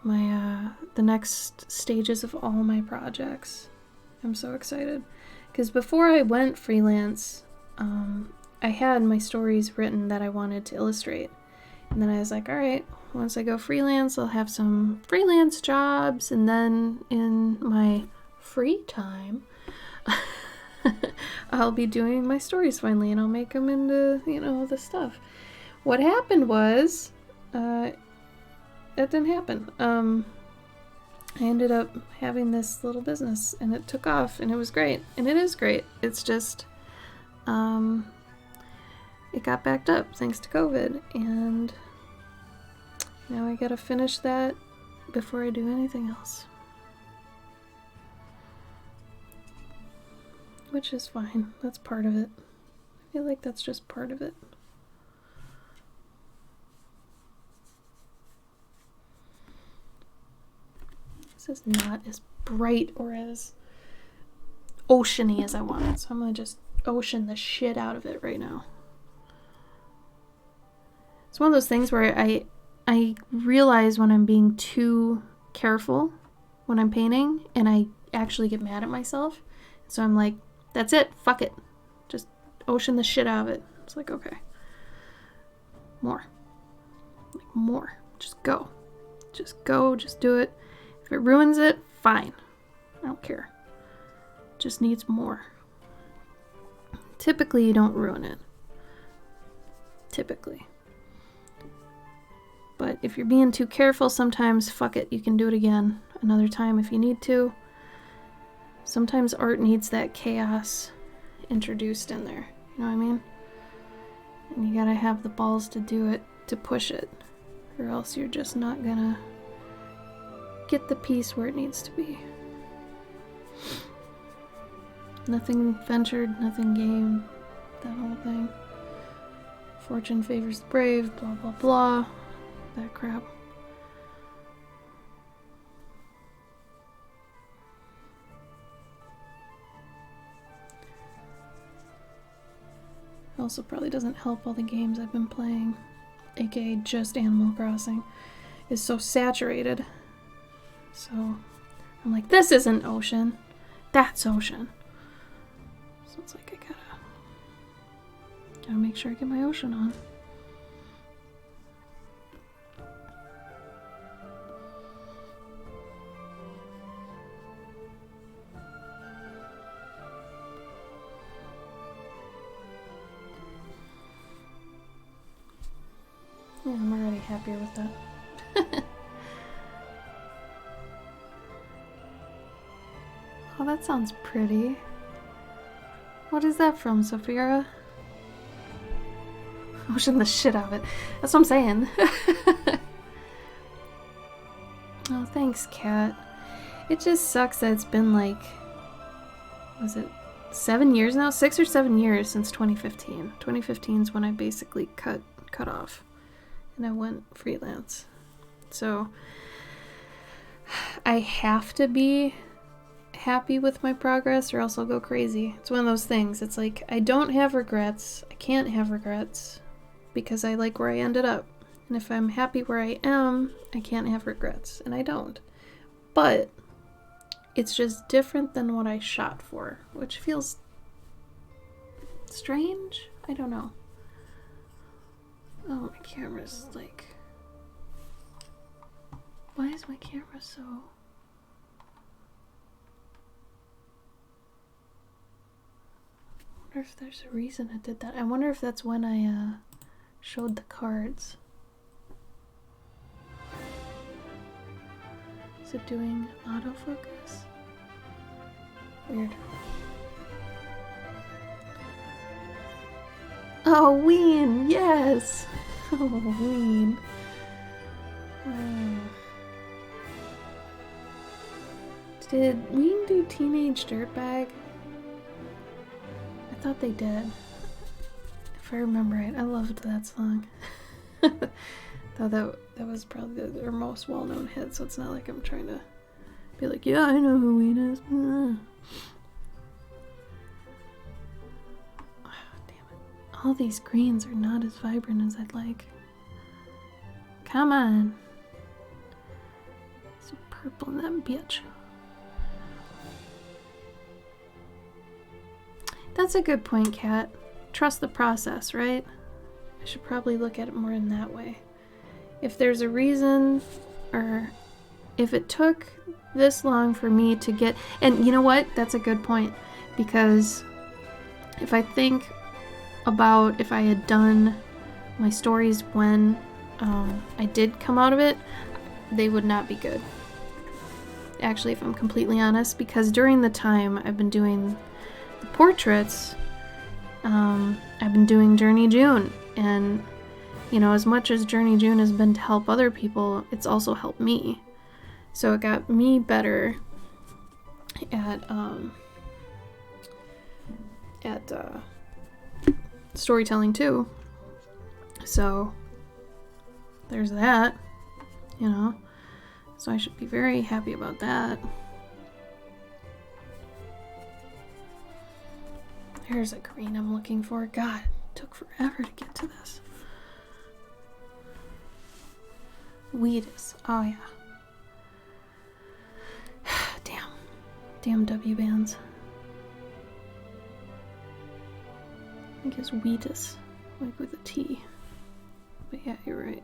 my the next stages of all my projects. I'm so excited. Because before I went freelance, I had my stories written that I wanted to illustrate. And then I was like, alright, once I go freelance, I'll have some freelance jobs, and then in my free time, I'll be doing my stories finally, and I'll make them into, you know, the stuff. What happened was, that didn't happen. I ended up having this little business, and it took off, and it was great. And it is great. It's just, it got backed up thanks to COVID, and now I gotta finish that before I do anything else. Which is fine. That's part of it. I feel like that's just part of it. This is not as bright or as oceany as I want it, so I'm gonna just ocean the shit out of it right now. It's one of those things where I realize when I'm being too careful when I'm painting, and I actually get mad at myself. So I'm like, that's it, fuck it. Just ocean the shit out of it. It's like, okay. More. Like, more. Just go. Just go, just do it. If it ruins it, fine. I don't care. Just needs more. Typically, you don't ruin it. Typically. But if you're being too careful, sometimes, fuck it, you can do it again another time if you need to. Sometimes art needs that chaos introduced in there. You know what I mean? And you gotta have the balls to do it, to push it, or else you're just not gonna get the piece where it needs to be. Nothing ventured, nothing gained, that whole thing. Fortune favors the brave, blah blah blah, that crap. Also probably doesn't help all the games I've been playing, aka just Animal Crossing, is so saturated. So I'm like, this isn't ocean, that's ocean. So it's like I gotta make sure I get my ocean on. Yeah, I'm already happier with that. Oh, that sounds pretty. What is that from, Sophia? Ocean the shit out of it. That's what I'm saying. Oh, thanks, Kat. It just sucks that it's been like, was it 7 years now? 6 or 7 years since 2015. 2015 is when I basically cut off. And I went freelance. So I have to be happy with my progress or else I'll go crazy. It's one of those things. It's like I don't have regrets. I can't have regrets because I like where I ended up. And if I'm happy where I am, I can't have regrets. And I don't. But it's just different than what I shot for, which feels strange. I don't know. Oh, my camera's like... Why is my camera so... I wonder if there's a reason I did that. I wonder if that's when I showed the cards. Is it doing autofocus? Weird. Oh, Ween! Yes! Oh, Ween. Did Ween do Teenage Dirtbag? I thought they did. If I remember right, I loved that song. Thought that was probably their most well-known hit, so it's not like I'm trying to be like, yeah, I know who Ween is. All these greens are not as vibrant as I'd like. Come on. Some purple in that bitch. That's a good point, Kat. Trust the process, right? I should probably look at it more in that way. If there's a reason, or if it took this long for me to get... And you know what? That's a good point. Because if I think about if I had done my stories when I did come out of it, they would not be good. Actually, if I'm completely honest, because during the time I've been doing the portraits, I've been doing Journey June, and you know, as much as Journey June has been to help other people, it's also helped me. So it got me better at storytelling too. So there's that, you know. So I should be very happy about that. There's a green I'm looking for. God, it took forever to get to this. Weedus. Oh yeah. Damn W bands. I think it's Weedus, like with a T. But yeah, you're right.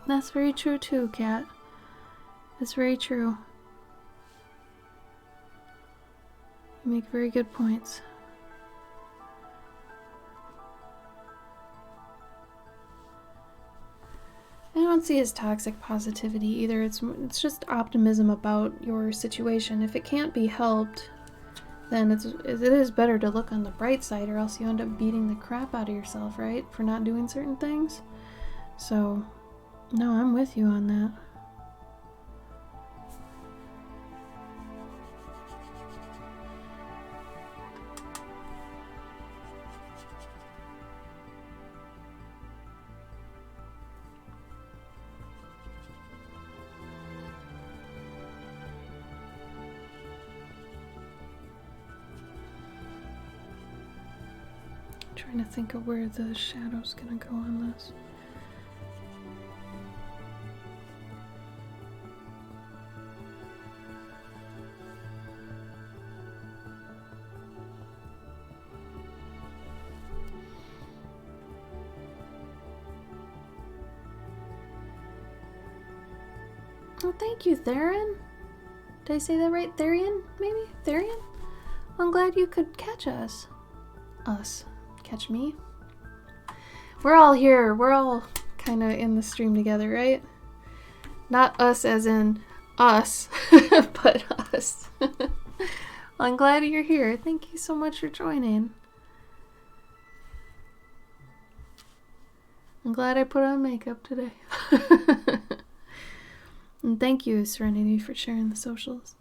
That's very true too, Kat. That's very true. You make very good points. I don't see it as toxic positivity either. It's just optimism about your situation. If it can't be helped, then it is better to look on the bright side, or else you end up beating the crap out of yourself, right? For not doing certain things. So, no, I'm with you on that. Trying to think of where the shadow's gonna go on this. Oh, thank you, Theron. Did I say that right? Therian? Maybe? Therian? I'm glad you could catch us. Us. Catch me? We're all here. We're all kind of in the stream together, right? Not us as in us, but us. I'm glad you're here. Thank you so much for joining. I'm glad I put on makeup today. And thank you, Serenity, for sharing the socials.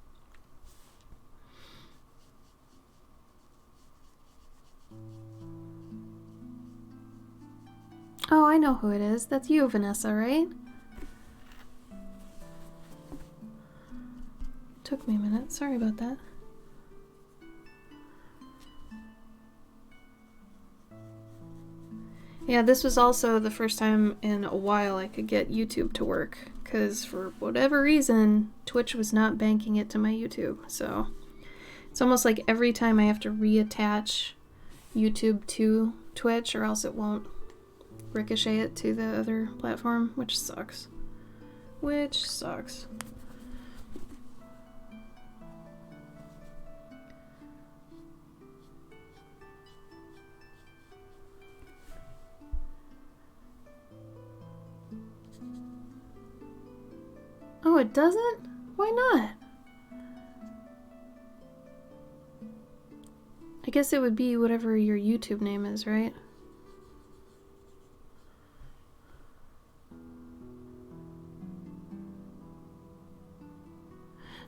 Oh, I know who it is. That's you, Vanessa, right? Took me a minute. Sorry about that. Yeah, this was also the first time in a while I could get YouTube to work, because for whatever reason, Twitch was not banking it to my YouTube. So it's almost like every time I have to reattach YouTube to Twitch, or else it won't ricochet it to the other platform, which sucks. Which sucks. Oh, it doesn't? Why not? I guess it would be whatever your YouTube name is, right?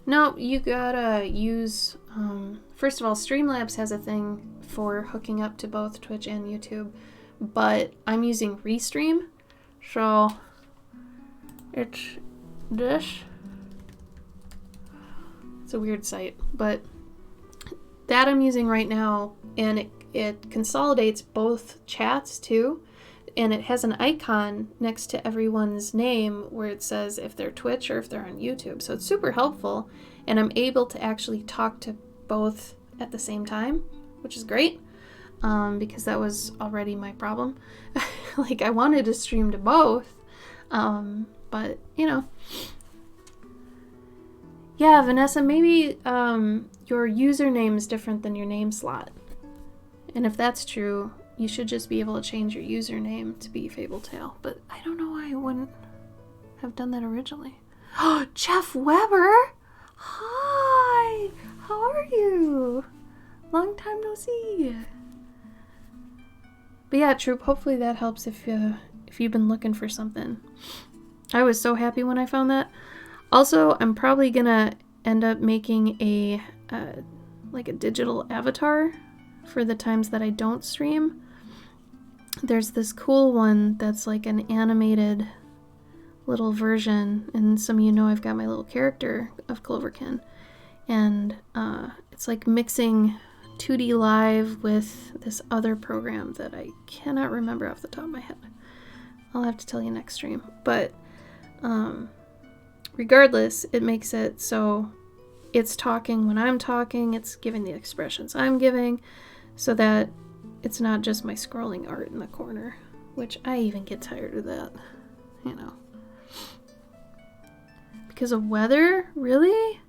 No, you gotta use, first of all, Streamlabs has a thing for hooking up to both Twitch and YouTube, but I'm using Restream, so it's this. It's a weird site, but that I'm using right now, and it consolidates both chats too, and it has an icon next to everyone's name where it says if they're Twitch or if they're on YouTube. So it's super helpful, and I'm able to actually talk to both at the same time, which is great, because that was already my problem. Like, I wanted to stream to both, but, you know. Yeah, Vanessa, maybe your username is different than your name slot. And if that's true, you should just be able to change your username to be Fabletail. But I don't know why I wouldn't have done that originally. Oh, Jeff Weber! Hi! How are you? Long time no see. But yeah, Troop, hopefully that helps if you've been looking for something. I was so happy when I found that. Also, I'm probably gonna end up making a like a digital avatar for the times that I don't stream. There's this cool one that's like an animated little version, and some of you know I've got my little character of Cloverkin, and it's like mixing 2D Live with this other program that I cannot remember off the top of my head. I'll have to tell you next stream, but regardless, it makes it so it's talking when I'm talking, it's giving the expressions I'm giving, so that it's not just my scrolling art in the corner, which I even get tired of that, you know. Because of weather? Really?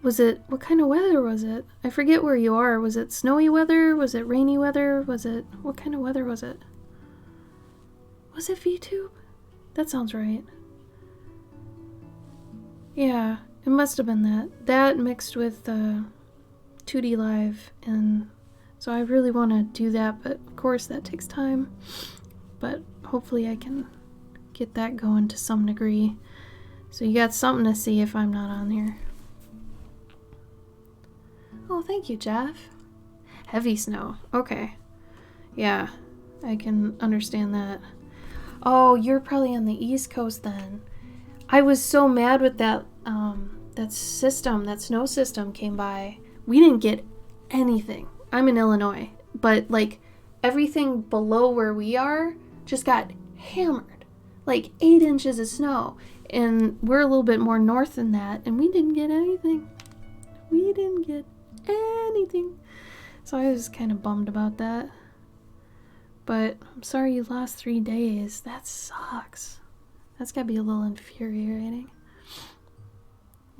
What kind of weather was it? I forget where you are. Was it snowy weather? Was it rainy weather? What kind of weather was it? Was it VTube? That sounds right. Yeah, it must have been that. That mixed with 2D Live, and so I really want to do that, but of course that takes time. But hopefully I can get that going to some degree. So you got something to see if I'm not on here. Oh, thank you, Jeff. Heavy snow. Okay. Yeah, I can understand that. Oh, you're probably on the East Coast then. I was so mad with that that snow system came by. We didn't get anything. I'm in Illinois, but like everything below where we are just got hammered. Like 8 inches of snow. And we're a little bit more north than that, and we didn't get anything. We didn't get anything. So I was kind of bummed about that. But I'm sorry you lost 3 days. That sucks. That's gotta be a little infuriating.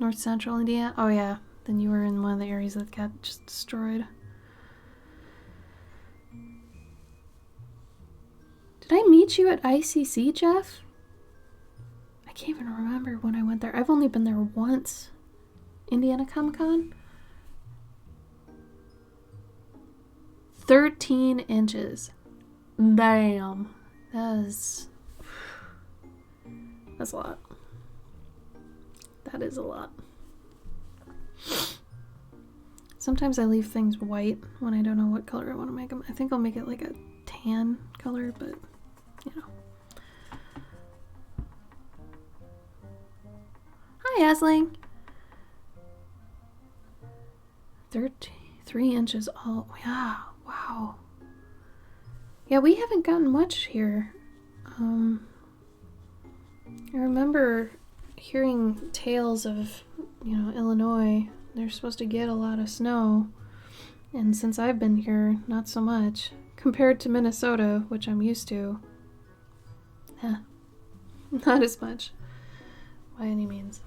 North Central Indiana? Oh yeah. Then you were in one of the areas that got just destroyed. Did I meet you at ICC, Jeff? I can't even remember when I went there. I've only been there once. Indiana Comic Con? 13 inches. Damn. That's a lot. That is a lot. Sometimes I leave things white when I don't know what color I want to make them. I think I'll make it like a tan color, but you know. Hi, Asling. 33 inches all. Yeah, wow. Yeah, we haven't gotten much here. I remember hearing tales of, Illinois. They're supposed to get a lot of snow. And since I've been here, not so much. Compared to Minnesota, which I'm used to. Not as much. By any means.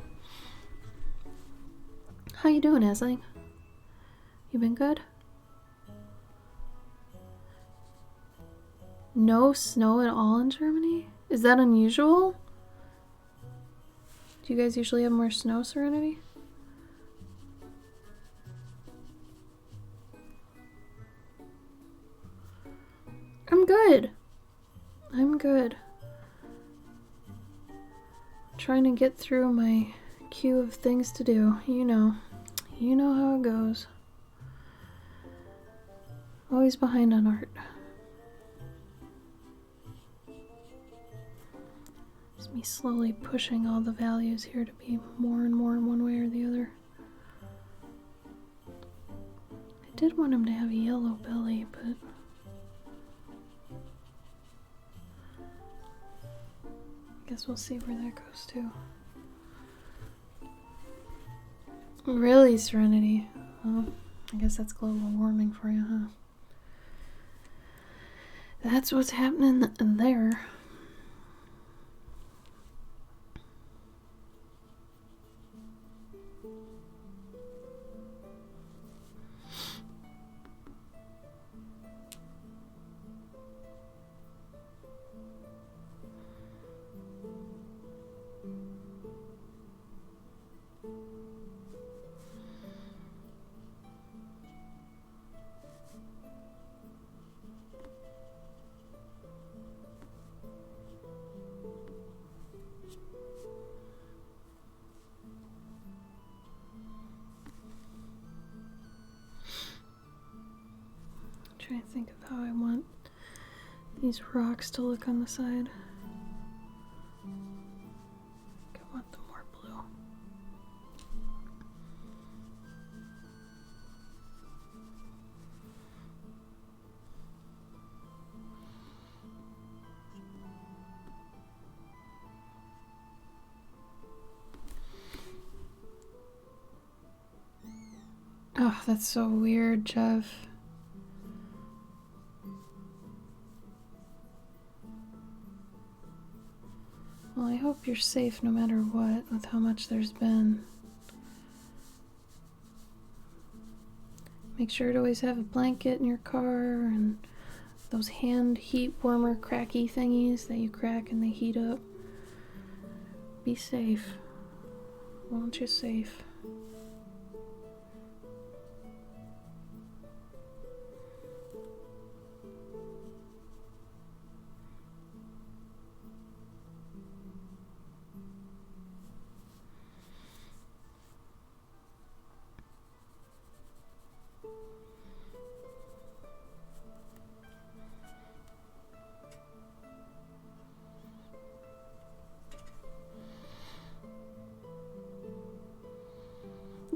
How you doing, Asling? You been good? No snow at all in Germany? Is that unusual? Do you guys usually have more snow, Serenity? I'm good. I'm good. Trying to get through my queue of things to do. You know how it goes. Always behind on art. It's me slowly pushing all the values here to be more and more in one way or the other. I did want him to have a yellow belly, but I guess we'll see where that goes too. Really, Serenity? Oh, I guess that's global warming for you, huh? That's what's happening there. Trying to think of how I want these rocks to look on the side. I want them more blue. Oh, that's so weird, Jeff. Well, I hope Hope you're safe no matter what with how much there's been. Make sure to always have a blanket in your car and those hand heat warmer cracky thingies that you crack and they heat up. Be safe. Won't you safe?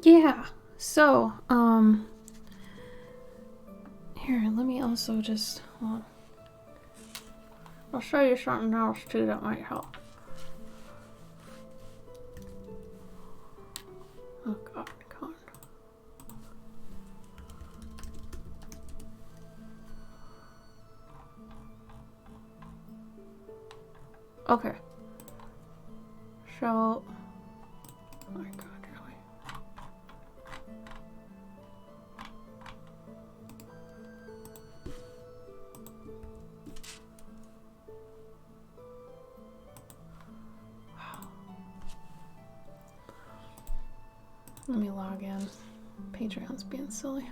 Yeah, so, here, let me also just, hold on. I'll show you something else too that might help. Oh God, come on. Okay. So, oh my God. Let me log in. Patreon's being silly.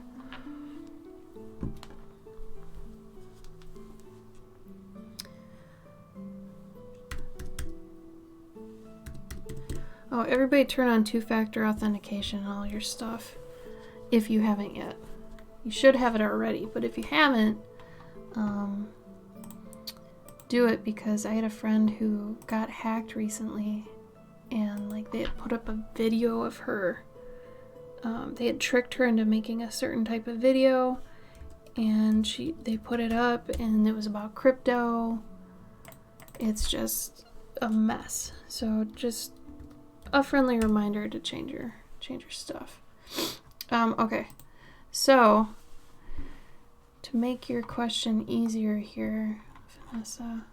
Oh, everybody turn on two-factor authentication on all your stuff if you haven't yet. You should have it already, but if you haven't, do it, because I had a friend who got hacked recently and like they had put up a video of her. They had tricked her into making a certain type of video, and they put it up, and it was about crypto. It's just a mess. So just a friendly reminder to change your stuff. Okay, so to make your question easier here, Vanessa,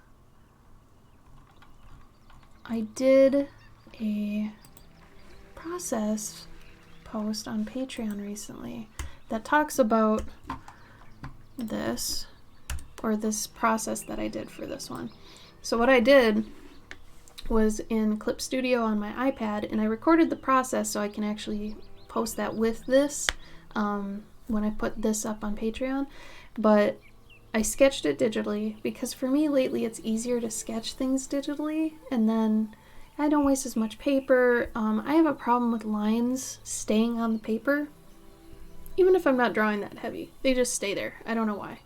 I did a process post on Patreon recently that talks about this, or this process that I did for this one. So what I did was in Clip Studio on my iPad, and I recorded the process so I can actually post that with this when I put this up on Patreon. But I sketched it digitally because for me lately it's easier to sketch things digitally, and then I don't waste as much paper. I have a problem with lines staying on the paper, even if I'm not drawing that heavy. They just stay there. I don't know why,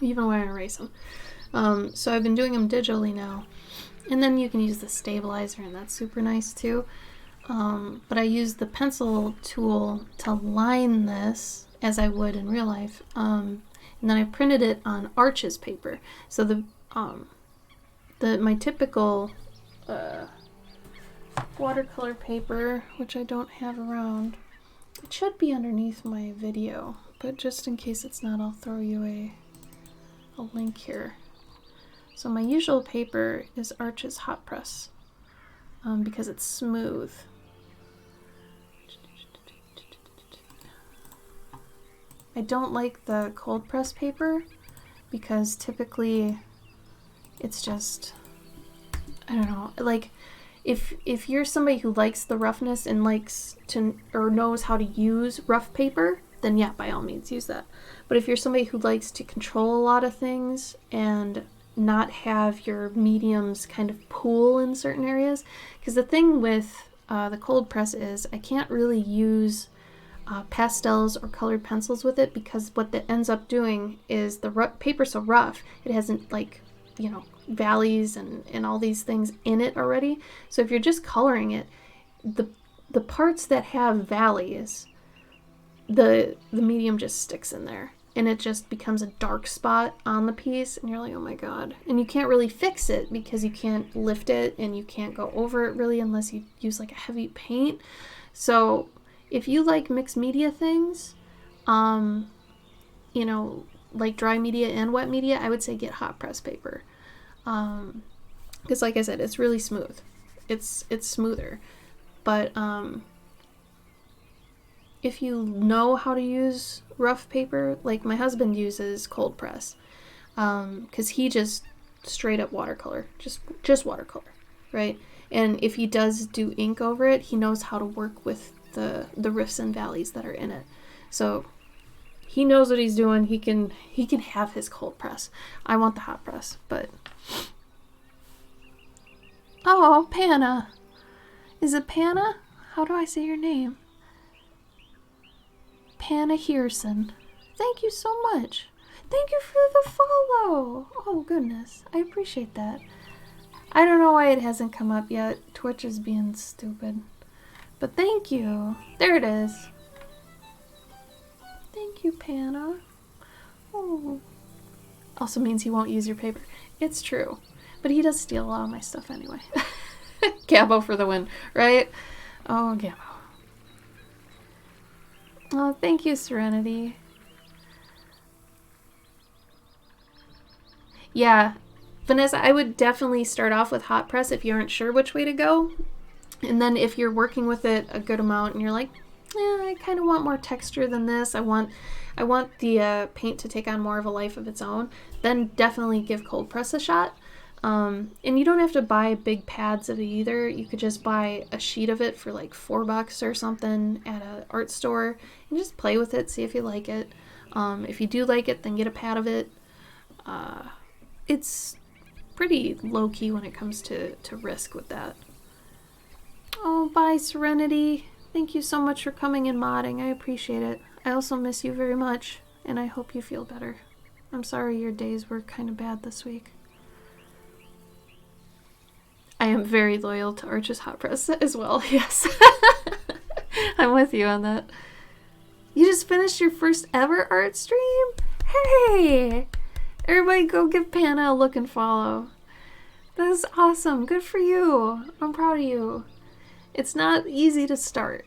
even when I erase them. So I've been doing them digitally now. And then you can use the stabilizer, and that's super nice too. But I used the pencil tool to line this as I would in real life. And then I printed it on Arches paper. So my typical watercolor paper, which I don't have around, it should be underneath my video, but just in case it's not, I'll throw you a link here. So my usual paper is Arches hot press because it's smooth. I don't like the cold press paper because typically it's just, I don't know, like if you're somebody who likes the roughness and likes to, or knows how to use rough paper, then yeah, by all means use that. But if you're somebody who likes to control a lot of things and not have your mediums kind of pool in certain areas, because the thing with the cold press is I can't really use pastels or colored pencils with it, because what that ends up doing is the paper's so rough, it hasn't, like, you know, valleys and all these things in it already. So if you're just coloring it, the parts that have valleys, the medium just sticks in there, and it just becomes a dark spot on the piece, and you're like, oh my god. And you can't really fix it because you can't lift it and you can't go over it really unless you use like a heavy paint. So if you like mixed media things, you know, like dry media and wet media, I would say get hot press paper. Because like I said, it's really smooth. It's smoother. But if you know how to use rough paper, like my husband uses cold press, because he just straight up watercolor, just watercolor, right? And if he does do ink over it, he knows how to work with the rifts and valleys that are in it. So he knows what he's doing. He can have his cold press. I want the hot press, but oh, Panna. Is it Panna? How do I say your name? Panna Hearson. Thank you so much. Thank you for the follow. Oh, goodness. I appreciate that. I don't know why it hasn't come up yet. Twitch is being stupid. But thank you. There it is. Thank you, Panna. Oh. Also means he won't use your paper. It's true. But he does steal a lot of my stuff anyway. Gabbo for the win, right? Oh, Gabbo. Oh, thank you, Serenity. Yeah, Vanessa, I would definitely start off with hot press if you aren't sure which way to go. And then if you're working with it a good amount and you're like, yeah, I kind of want more texture than this. I want the paint to take on more of a life of its own. Then definitely give cold press a shot. And you don't have to buy big pads of it either. You could just buy a sheet of it for like $4 or something at an art store and just play with it, see if you like it. If you do like it, then get a pad of it. It's pretty low-key when it comes to risk with that. Oh, bye, Serenity. Thank you so much for coming and modding. I appreciate it. I also miss you very much, and I hope you feel better. I'm sorry your days were kind of bad this week. I am very loyal to Arch's Hot Press as well, yes. I'm with you on that. You just finished your first ever art stream? Hey! Everybody go give Panna a look and follow. That is awesome. Good for you. I'm proud of you. It's not easy to start.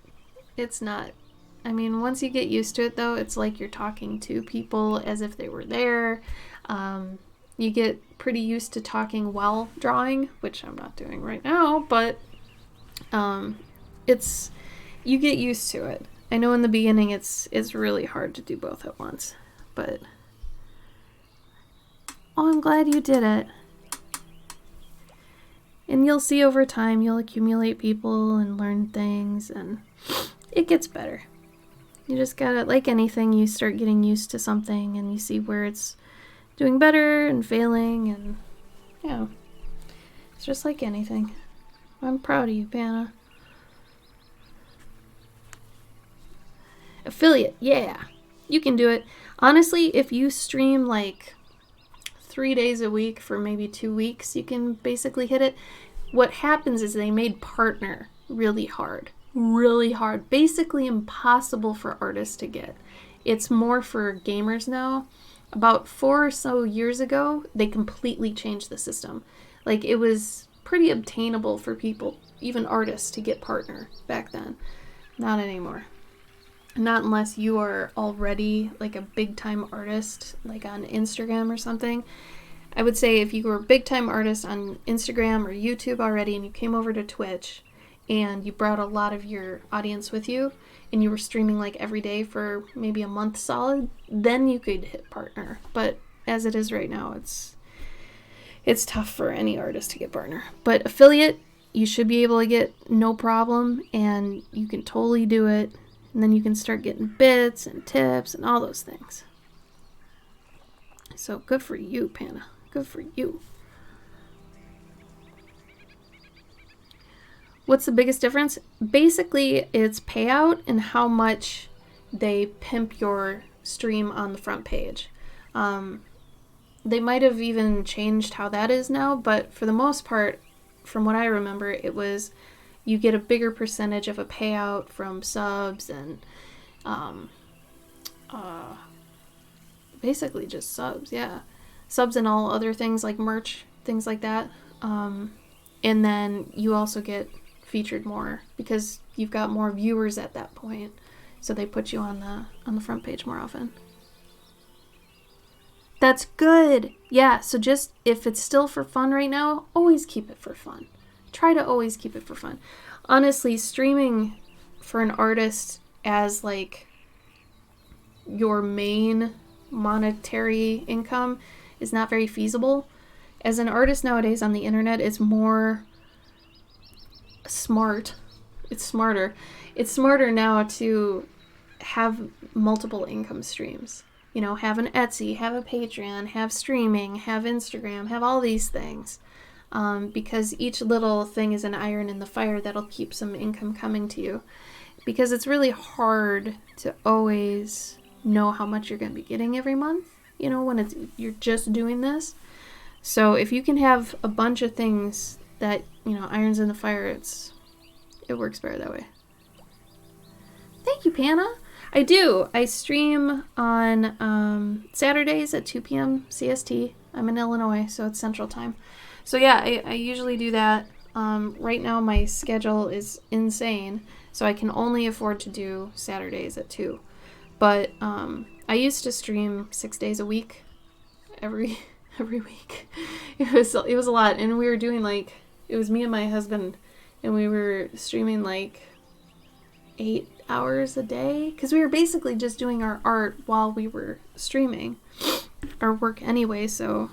It's not. I mean, once you get used to it, though, it's like you're talking to people as if they were there. You get pretty used to talking while drawing, which I'm not doing right now, but you get used to it. I know in the beginning it's really hard to do both at once, but oh, I'm glad you did it. And you'll see over time, you'll accumulate people and learn things, and it gets better. You just gotta, like anything, you start getting used to something and you see where it's doing better and failing, and yeah, it's just like anything. I'm proud of you, Panna. Affiliate, yeah, you can do it. Honestly, if you stream like 3 days a week for maybe 2 weeks, you can basically hit it. What happens is they made partner really hard, basically impossible for artists to get. It's more for gamers now. About 4 or so years ago, they completely changed the system. Like, it was pretty obtainable for people, even artists, to get partner back then. Not anymore. Not unless you are already like a big time artist, like on Instagram or something. I would say if you were a big time artist on Instagram or YouTube already and you came over to Twitch and you brought a lot of your audience with you and you were streaming like every day for maybe a month solid, then you could hit partner. But as it is right now, it's tough for any artist to get partner. But affiliate, you should be able to get no problem, and you can totally do it. And then you can start getting bits and tips and all those things. So good for you, Panna. Good for you. What's the biggest difference? Basically, it's payout and how much they pimp your stream on the front page. They might have even changed how that is now, but for the most part, from what I remember, it was you get a bigger percentage of a payout from subs and basically just subs, yeah. Subs and all other things like merch, things like that. And then you also get featured more because you've got more viewers at that point. So they put you on the front page more often. That's good. Yeah, so just if it's still for fun right now, always keep it for fun. Try to always keep it for fun. Honestly, streaming for an artist as like your main monetary income is not very feasible. As an artist nowadays on the internet, it's more smart. It's smarter. It's smarter now to have multiple income streams. You know, have an Etsy, have a Patreon, have streaming, have Instagram, have all these things. Because each little thing is an iron in the fire that'll keep some income coming to you. Because it's really hard to always know how much you're going to be getting every month, you know, when you're just doing this. So if you can have a bunch of things that, you know, irons in the fire, it works better that way. Thank you, Panna. I do. I stream on Saturdays at 2 p.m. CST. I'm in Illinois, so it's Central Time. So yeah, I usually do that. Right now my schedule is insane, so I can only afford to do Saturdays at 2. But I used to stream 6 days a week, every week. It was a lot, and we were doing like, it was me and my husband, and we were streaming like 8 hours a day, because we were basically just doing our art while we were streaming our work anyway. So,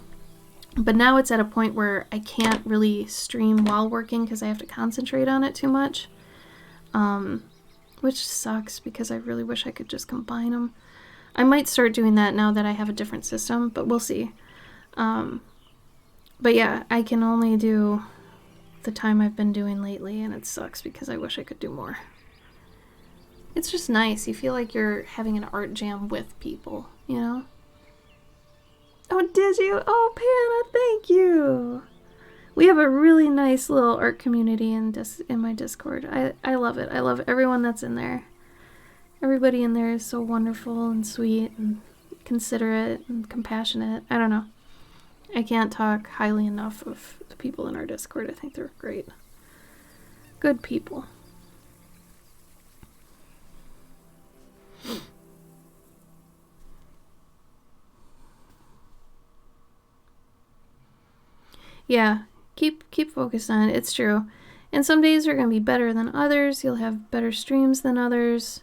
but now it's at a point where I can't really stream while working because I have to concentrate on it too much, which sucks because I really wish I could just combine them. I might start doing that now that I have a different system, but we'll see. But yeah, I can only do the time I've been doing lately, and it sucks because I wish I could do more. It's just nice. You feel like you're having an art jam with people, you know? Oh, did you? Oh, Panna, thank you. We have a really nice little art community in my Discord. I love it. I love everyone that's in there. Everybody in there is so wonderful and sweet and considerate and compassionate. I don't know. I can't talk highly enough of the people in our Discord. I think they're great. Good people. Yeah, keep focused on it. It's true. And some days are going to be better than others. You'll have better streams than others.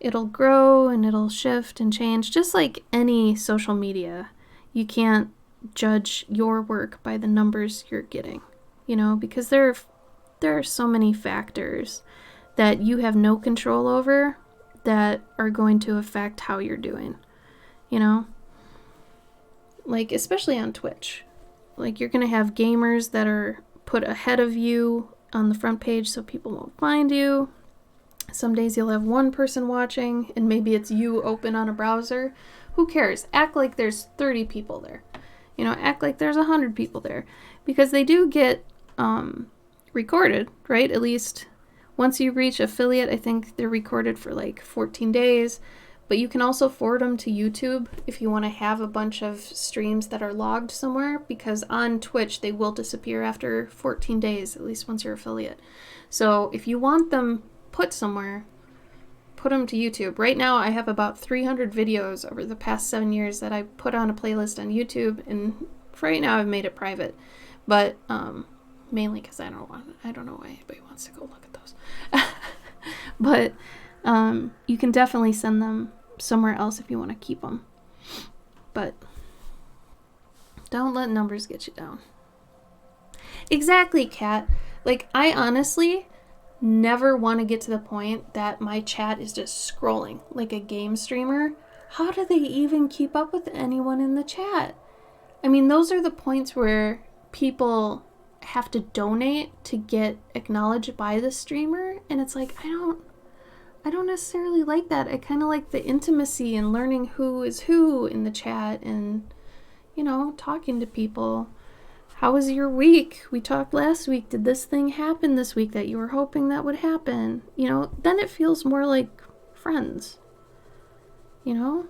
It'll grow and it'll shift and change. Just like any social media, you can't judge your work by the numbers you're getting, you know, because there are so many factors that you have no control over that are going to affect how you're doing, you know? Like, especially on Twitch. Like, you're going to have gamers that are put ahead of you on the front page so people won't find you. Some days you'll have one person watching, and maybe it's you open on a browser. Who cares? Act like there's 30 people there. You know, act like there's 100 people there. Because they do get recorded, right? At least once you reach affiliate, I think they're recorded for like 14 days. But you can also forward them to YouTube if you want to have a bunch of streams that are logged somewhere, because on Twitch they will disappear after 14 days, at least once you're affiliate. So if you want them put somewhere, put them to YouTube. Right now I have about 300 videos over the past 7 years that I put on a playlist on YouTube, and for right now I've made it private. But mainly because I don't know why anybody wants to go look at those. But you can definitely send them somewhere else if you want to keep them. But don't let numbers get you down. Exactly, Kat. Like, I honestly never want to get to the point that my chat is just scrolling like a game streamer. How do they even keep up with anyone in the chat? I mean, those are the points where people have to donate to get acknowledged by the streamer, and it's like, I don't necessarily like that. I kind of like the intimacy and learning who is who in the chat and, you know, talking to people. How was your week? We talked last week. Did this thing happen this week that you were hoping that would happen? You know, then it feels more like friends. You know?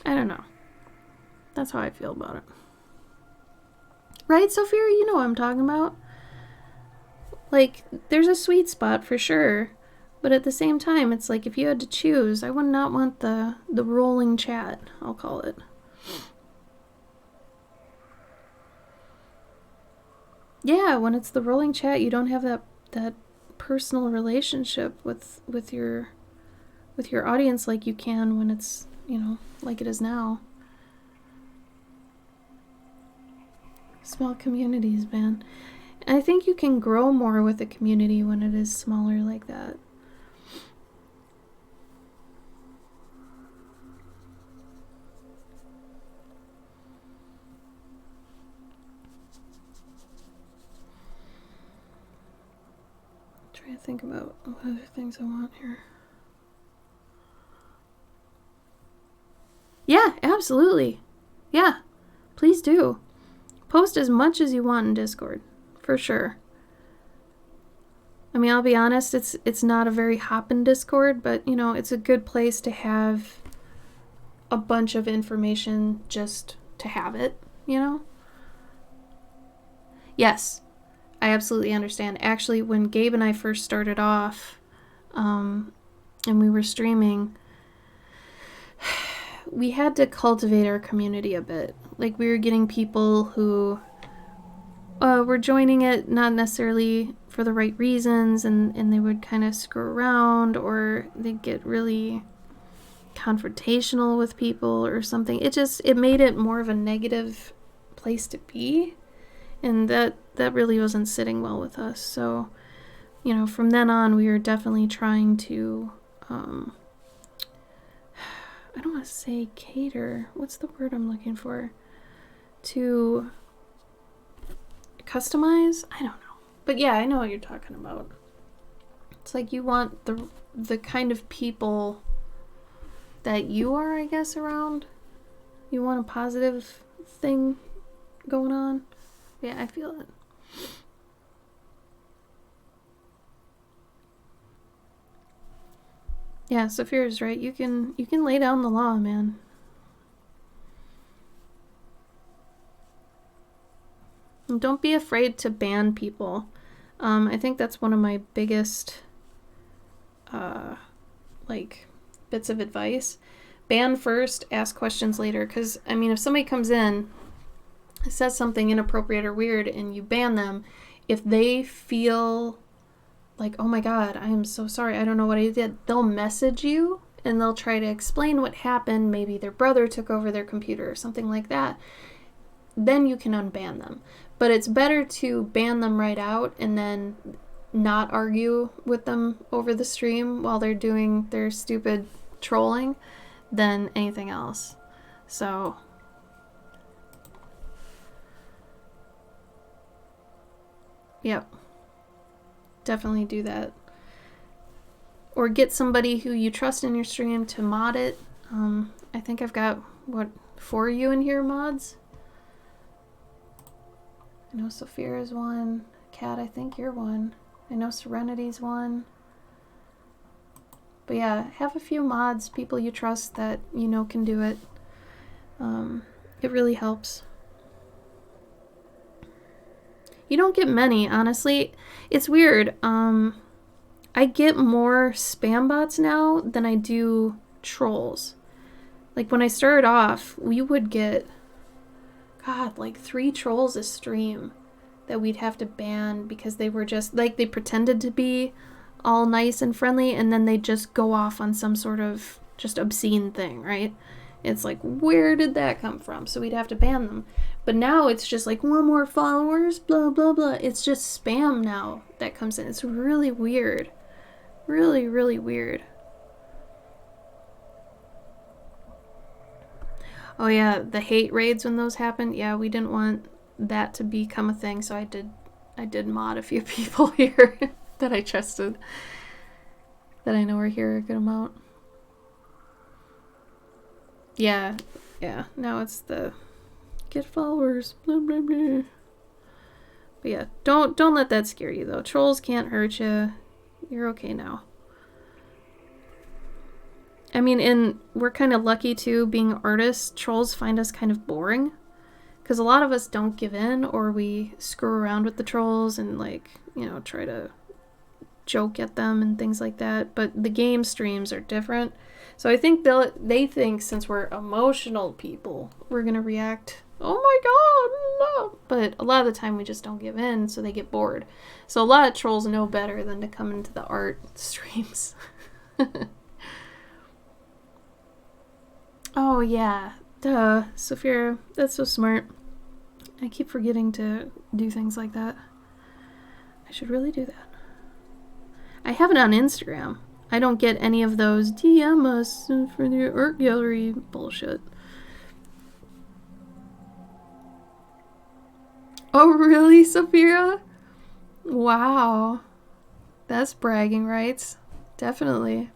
I don't know. That's how I feel about it. Right, Sophia? You know what I'm talking about. Like, there's a sweet spot for sure. But at the same time, it's like if you had to choose, I would not want the rolling chat, I'll call it. Yeah, when it's the rolling chat, you don't have that personal relationship with your audience like you can when it's, like it is now. Small communities, man. I think you can grow more with a community when it is smaller like that. Trying to think about what other things I want here. Yeah, absolutely. Yeah, please do. Post as much as you want in Discord, for sure. I mean, I'll be honest, it's not a very hoppin' Discord, but, it's a good place to have a bunch of information just to have it, Yes, I absolutely understand. Actually, when Gabe and I first started off, and we were streaming, we had to cultivate our community a bit. Like, we were getting people who were joining it not necessarily for the right reasons, and they would kind of screw around, or they'd get really confrontational with people or something. It made it more of a negative place to be, and that really wasn't sitting well with us. So, from then on, we were definitely trying to I don't want to say cater. What's the word I'm looking for? To customize? I don't know. But yeah, I know what you're talking about. It's like you want the kind of people that you are, I guess, around. You want a positive thing going on. Yeah, I feel it. Yeah, Saphira's right. You can lay down the law, man. And don't be afraid to ban people. I think that's one of my biggest bits of advice. Ban first, ask questions later. Because, I mean, if somebody comes in, says something inappropriate or weird, and you ban them, if they feel like, oh my god, I am so sorry, I don't know what I did, they'll message you and they'll try to explain what happened. Maybe their brother took over their computer or something like that. Then you can unban them. But it's better to ban them right out and then not argue with them over the stream while they're doing their stupid trolling than anything else. So yep. Definitely do that. Or get somebody who you trust in your stream to mod it. I think I've got, 4 you in here mods? I know Saphira's one. Kat, I think you're one. I know Serenity's one. But yeah, have a few mods, people you trust that can do it. It really helps. You don't get many, honestly. It's weird. I get more spam bots now than I do trolls. Like, when I started off, we would get, 3 trolls a stream that we'd have to ban because they were just, they pretended to be all nice and friendly, and then they just go off on some sort of just obscene thing, right? It's like, where did that come from? So we'd have to ban them. But now it's just like, 1 more followers, blah, blah, blah. It's just spam now that comes in. It's really weird. Really, really weird. Oh yeah, the hate raids when those happened. Yeah, we didn't want that to become a thing, so I did mod a few people here that I trusted, that I know are here a good amount. Yeah. Now it's the get followers, blah blah blah. But yeah, don't let that scare you though. Trolls can't hurt you. You're okay now. I mean, and we're kind of lucky too, being artists. Trolls find us kind of boring, because a lot of us don't give in, or we screw around with the trolls and try to joke at them and things like that. But the game streams are different. So I think they think since we're emotional people, we're going to react oh my god, no. But a lot of the time we just don't give in, so they get bored. So a lot of trolls know better than to come into the art streams. Oh yeah, duh, Sophia, that's so smart. I keep forgetting to do things like that. I should really do that. I have it on Instagram. I don't get any of those DM us for the art gallery bullshit. Oh really, Sophia? Wow. That's bragging rights. Definitely.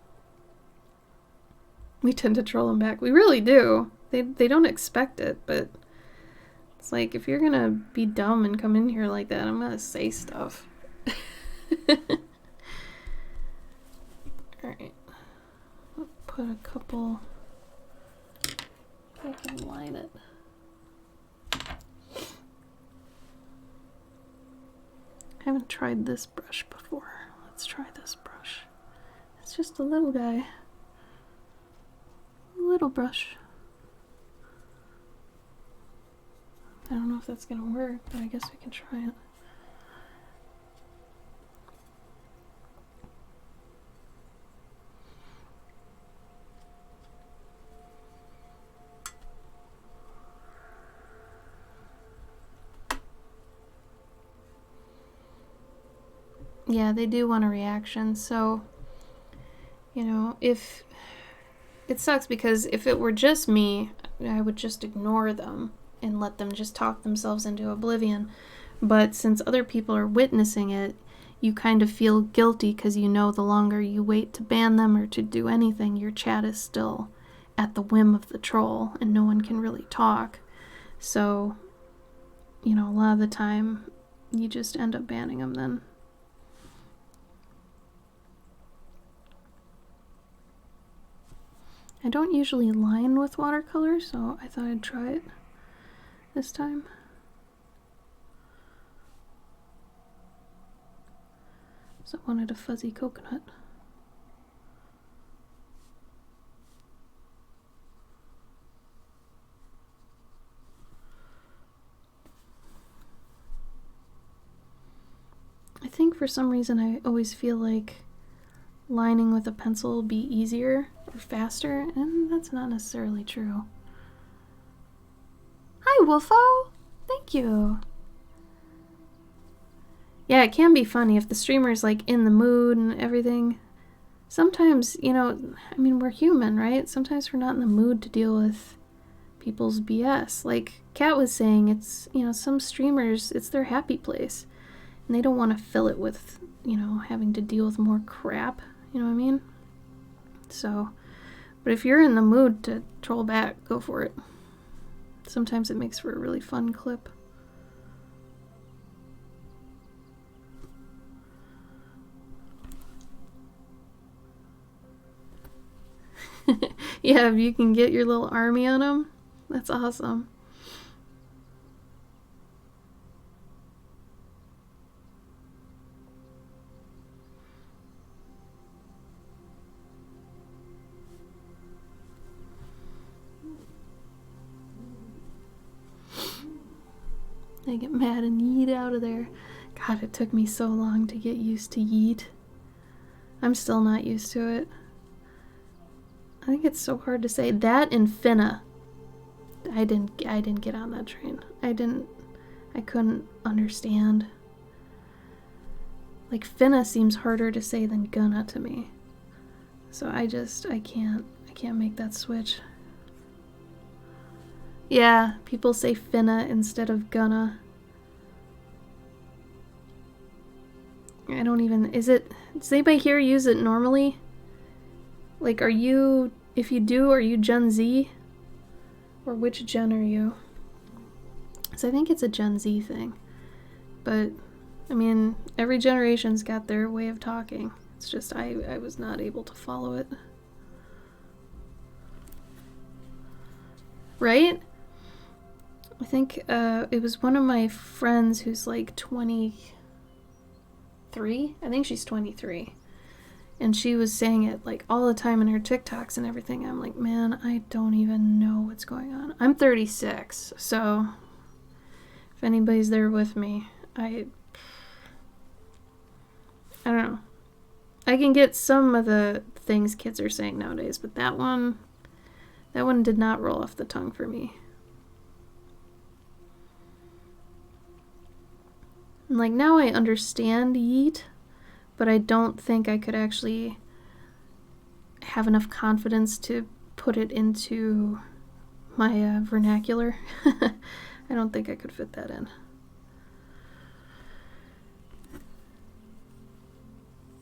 We tend to troll them back. We really do. They don't expect it, but it's like, if you're gonna be dumb and come in here like that, I'm gonna say stuff. Alright. I'll put a couple... I can line it. I haven't tried this brush before. Let's try this brush. It's just a little guy. A little brush. I don't know if that's gonna work, but I guess we can try it. Yeah, they do want a reaction, so, you know, if... It sucks because if it were just me, I would just ignore them and let them just talk themselves into oblivion. But since other people are witnessing it, you kind of feel guilty because you know the longer you wait to ban them or to do anything, your chat is still at the whim of the troll and no one can really talk. So, you know, a lot of the time you just end up banning them then. I don't usually line with watercolor, so I thought I'd try it this time. So I wanted a fuzzy coconut. I think for some reason I always feel like lining with a pencil will be easier or faster, and that's not necessarily true. Hi, Wolfo! Thank you! Yeah, it can be funny if the streamer's like in the mood and everything. Sometimes, you know, I mean, we're human, right? Sometimes we're not in the mood to deal with people's BS. Like Kat was saying, it's, you know, some streamers, it's their happy place. And they don't want to fill it with, you know, having to deal with more crap. You know what I mean? So, but if you're in the mood to troll back, go for it. Sometimes it makes for a really fun clip. Yeah, if you can get your little army on them, that's awesome. They get mad and yeet out of there. God, it took me so long to get used to yeet. I'm still not used to it. I think it's so hard to say. That and finna. I didn't get on that train. I couldn't understand. Like finna seems harder to say than gonna to me. So I can't make that switch. Yeah, people say finna instead of gonna. I don't even, does anybody here use it normally? Like, if you do, are you Gen Z? Or which gen are you? So I think it's a Gen Z thing. But, I mean, every generation's got their way of talking. It's just, I was not able to follow it. Right? I think it was one of my friends who's like 23. I think she's 23. And she was saying it like all the time in her TikToks and everything. I'm like, man, I don't even know what's going on. I'm 36, so if anybody's there with me, I don't know. I can get some of the things kids are saying nowadays, but that one did not roll off the tongue for me. And like now I understand yeet, but I don't think I could actually have enough confidence to put it into my vernacular. I don't think I could fit that in.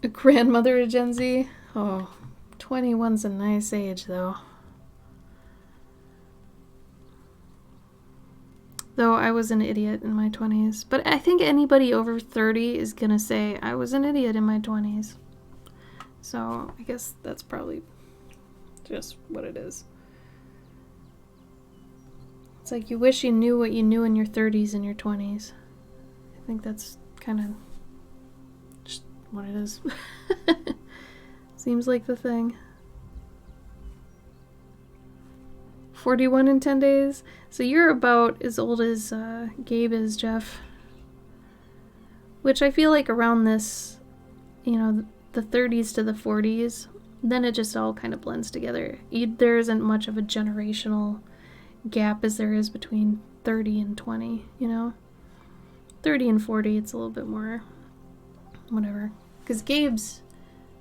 A grandmother of Gen Z? Oh, 21's a nice age, though. Though I was an idiot in my 20s. But I think anybody over 30 is gonna say, I was an idiot in my 20s. So I guess that's probably just what it is. It's like you wish you knew what you knew in your 30s and your 20s. I think that's kind of just what it is. Seems like the thing. 41 in 10 days. So you're about as old as Gabe is, Jeff. Which I feel like around this, you know, the 30s to the 40s, then it just all kind of blends together. There isn't much of a generational gap as there is between 30 and 20, you know? 30 and 40, it's a little bit more whatever. Because Gabe's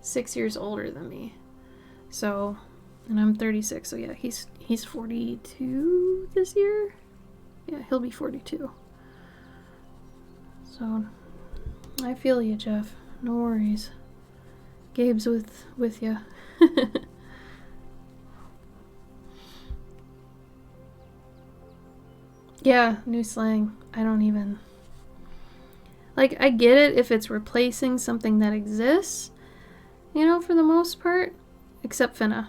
6 years older than me. So, and I'm 36, so yeah, he's 42 this year? Yeah, he'll be 42. So, I feel you, Jeff. No worries. Gabe's with you. Yeah, new slang. I don't even... Like, I get it if it's replacing something that exists, you know, for the most part. Except finna.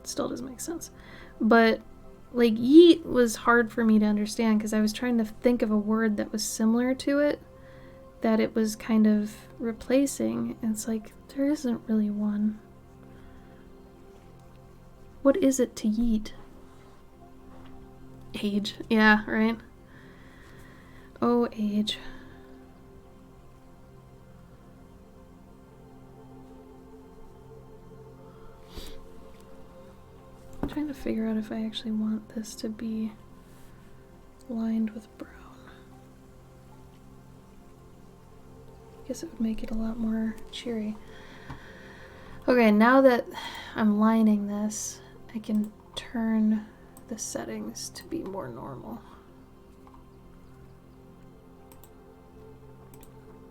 It still doesn't make sense. But, like, yeet was hard for me to understand because I was trying to think of a word that was similar to it, that it was kind of replacing. And it's like, there isn't really one. What is it to yeet? Age. Yeah, right? Oh, age. I'm trying to figure out if I actually want this to be lined with brown. I guess it would make it a lot more cheery. Okay, now that I'm lining this, I can turn the settings to be more normal.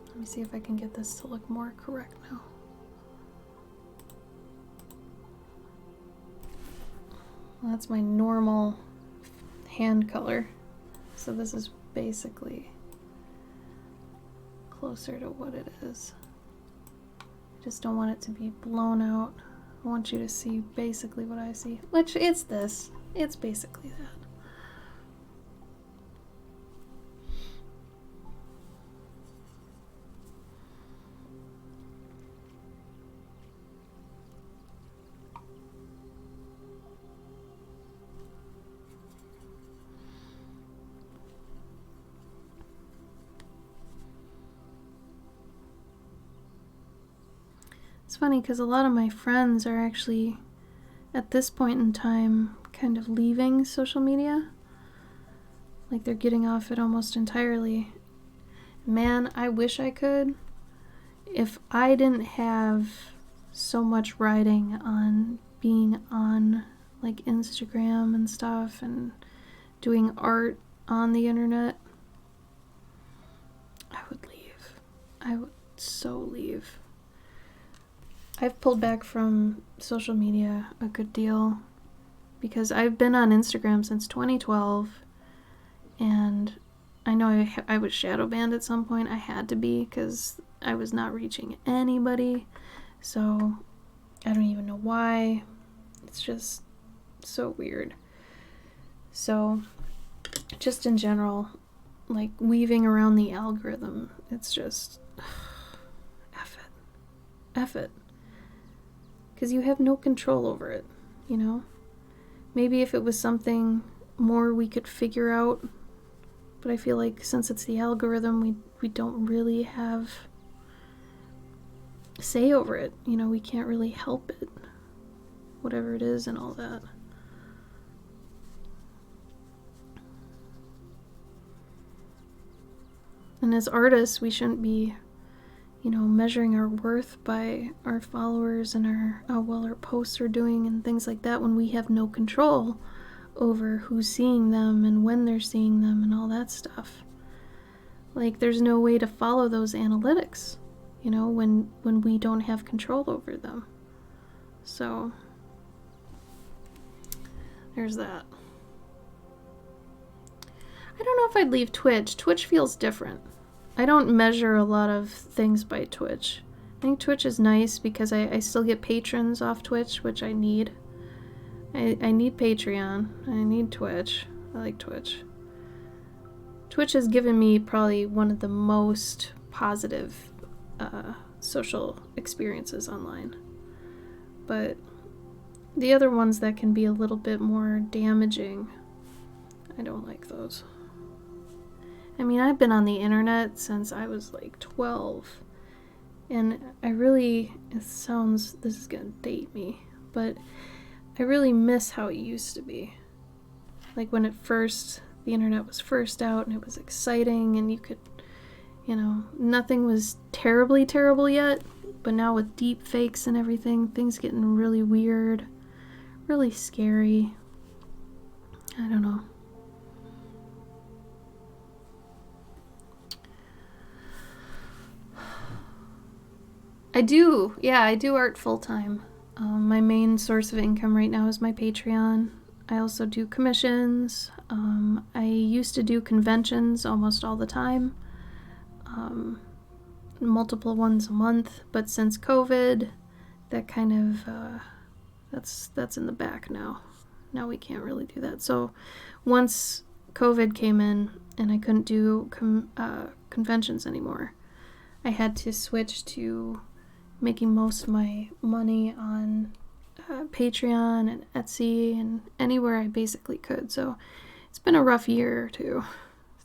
Let me see if I can get this to look more correct now. Well, that's my normal hand color. So this is basically closer to what it is. I just don't want it to be blown out. I want you to see basically what I see, which it's this. It's basically that. It's funny because a lot of my friends are actually, at this point in time, kind of leaving social media. Like they're getting off it almost entirely. Man, I wish I could. If I didn't have so much writing on being on like Instagram and stuff and doing art on the internet, I would leave. I would so leave. I've pulled back from social media a good deal because I've been on Instagram since 2012, and I know I was shadow banned at some point. I had to be because I was not reaching anybody, so I don't even know why. It's just so weird. So just in general, like weaving around the algorithm, it's just F it. because you have no control over it, you know? Maybe if it was something more we could figure out, but I feel like since it's the algorithm, we don't really have say over it. You know, we can't really help it, whatever it is and all that. And as artists, we shouldn't be, you know, measuring our worth by our followers and how well our posts are doing and things like that when we have no control over who's seeing them and when they're seeing them and all that stuff. Like, there's no way to follow those analytics, you know, when we don't have control over them. So, there's that. I don't know if I'd leave Twitch. Twitch feels different. I don't measure a lot of things by Twitch. I think Twitch is nice because I still get patrons off Twitch, which I need. I need Patreon. I need Twitch. I like Twitch. Twitch has given me probably one of the most positive social experiences online. But the other ones that can be a little bit more damaging, I don't like those. I mean, I've been on the internet since I was like 12. And this is gonna date me, but I really miss how it used to be. Like when the internet was first out and it was exciting and you could, you know, nothing was terribly terrible yet, but now with deep fakes and everything, things getting really weird, really scary. I don't know. I do art full-time. My main source of income right now is my Patreon. I also do commissions. I used to do conventions almost all the time. Multiple ones a month, but since COVID, that kind of, that's in the back now. Now we can't really do that. So once COVID came in and I couldn't do conventions anymore, I had to switch to making most of my money on Patreon and Etsy and anywhere I basically could. So it's been a rough year or two.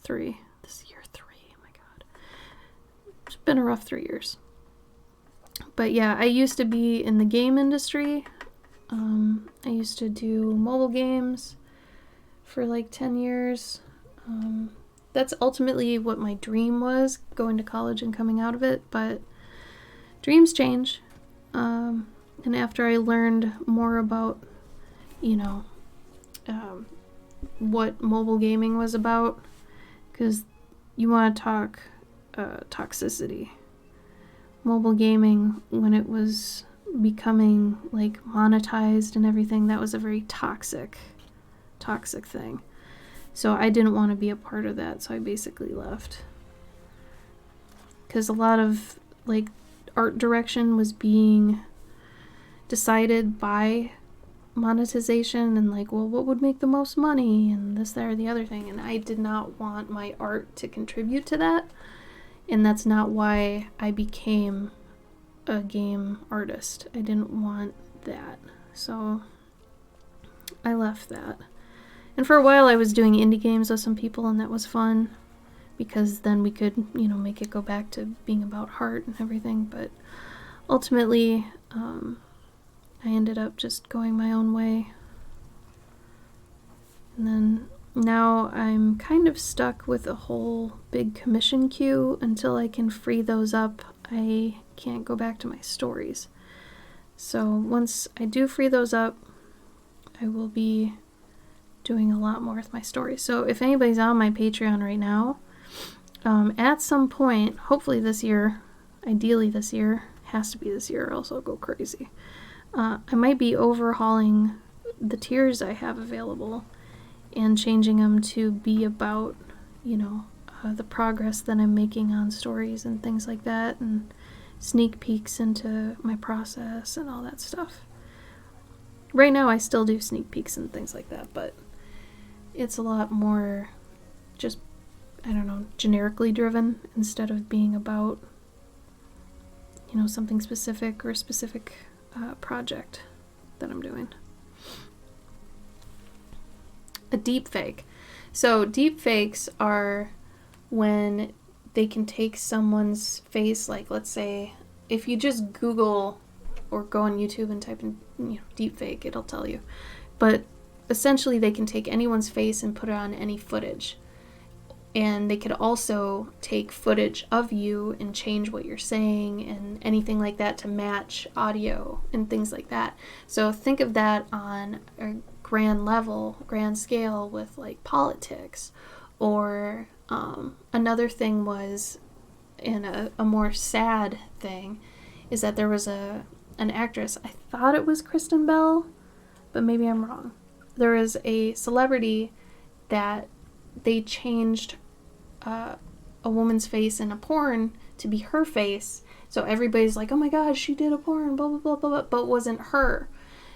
This year 3, oh my god. It's been a rough 3 years. But yeah, I used to be in the game industry. I used to do mobile games for like 10 years. That's ultimately what my dream was, going to college and coming out of it, but dreams change. And after I learned more about, you know, what mobile gaming was about, because you want to talk toxicity. Mobile gaming, when it was becoming like monetized and everything, that was a very toxic thing. So I didn't want to be a part of that, so I basically left. Because a lot of like art direction was being decided by monetization and like, well, what would make the most money and this, that, or the other thing. And I did not want my art to contribute to that. And that's not why I became a game artist. I didn't want that. So I left that. And for a while I was doing indie games with some people, and that was fun because then we could, you know, make it go back to being about heart and everything. But ultimately, I ended up just going my own way. And then now I'm kind of stuck with a whole big commission queue. Until I can free those up, I can't go back to my stories. So once I do free those up, I will be doing a lot more with my stories. So if anybody's on my Patreon right now, at some point, hopefully this year, ideally this year, has to be this year or else I'll go crazy. I might be overhauling the tiers I have available and changing them to be about, you know, the progress that I'm making on stories and things like that, and sneak peeks into my process and all that stuff. Right now I still do sneak peeks and things like that, but it's a lot more just, I don't know, generically driven instead of being about, you know, something specific or a specific project that I'm doing. A deep fake. So deep fakes are when they can take someone's face, like let's say if you just Google or go on YouTube and type in deep fake, it'll tell you. But essentially they can take anyone's face and put it on any footage. And they could also take footage of you and change what you're saying and anything like that to match audio and things like that. So think of that on a grand level, grand scale with like politics. Or another thing was, in a more sad thing, is that there was an actress, I thought it was Kristen Bell, but maybe I'm wrong. There was a celebrity that they changed a woman's face in a porn to be her face. So everybody's like, oh my god, she did a porn, blah, blah, blah, blah, blah, but it wasn't her.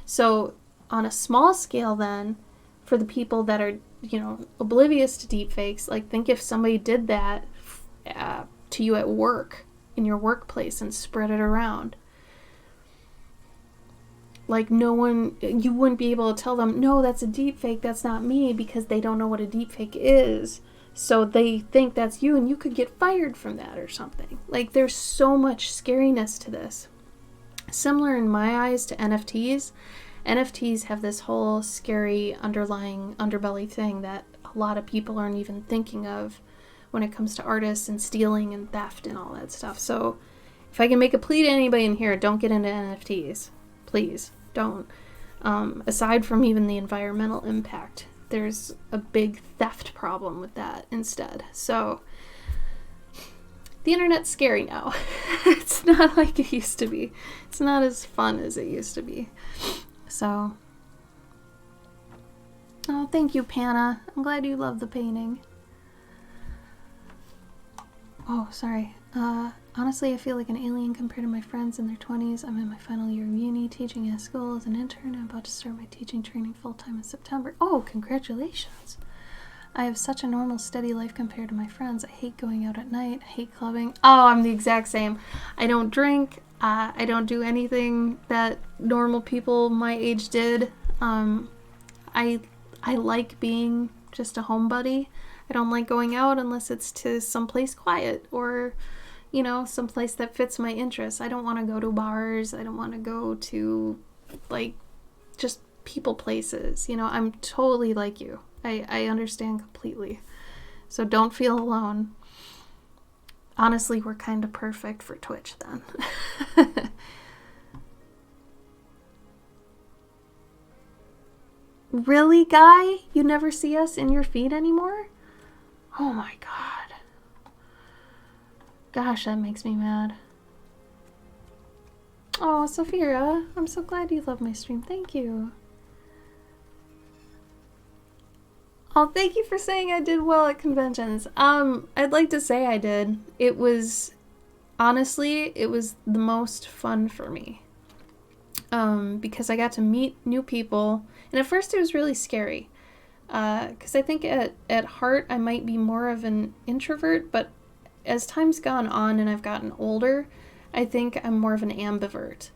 So on a small scale then, for the people that are, oblivious to deepfakes, like think if somebody did that to you at work, in your workplace, and spread it around. Like you wouldn't be able to tell them, no, that's a deepfake, that's not me, because they don't know what a deepfake is. So they think that's you, and you could get fired from that or something. Like there's so much scariness to this. Similar in my eyes to NFTs. NFTs have this whole scary underlying underbelly thing that a lot of people aren't even thinking of when it comes to artists and stealing and theft and all that stuff. So if I can make a plea to anybody in here, don't get into NFTs. Please, don't. Aside from even the environmental impact, there's a big theft problem with that instead. So the internet's scary now. It's not like it used to be. It's not as fun as it used to be. So, oh, thank you, Panna. I'm glad you love the painting. Oh, sorry. Honestly, I feel like an alien compared to my friends in their 20s. I'm in my final year of uni, teaching at school as an intern. I'm about to start my teaching training full-time in September. Oh, congratulations. I have such a normal, steady life compared to my friends. I hate going out at night. I hate clubbing. Oh, I'm the exact same. I don't drink. I don't do anything that normal people my age did. I like being just a homebody. I don't like going out unless it's to someplace quiet or, someplace that fits my interests. I don't want to go to bars. I don't want to go to, just people places. I'm totally like you. I understand completely. So don't feel alone. Honestly, we're kind of perfect for Twitch then. Really, Guy? You never see us in your feed anymore? Oh my god. Gosh, that makes me mad. Oh, Sophia, I'm so glad you love my stream. Thank you. Oh, thank you for saying I did well at conventions. I'd like to say I did. It was the most fun for me. Because I got to meet new people. And at first it was really scary. Because I think at heart I might be more of an introvert, but as time's gone on and I've gotten older, I think I'm more of an ambivert.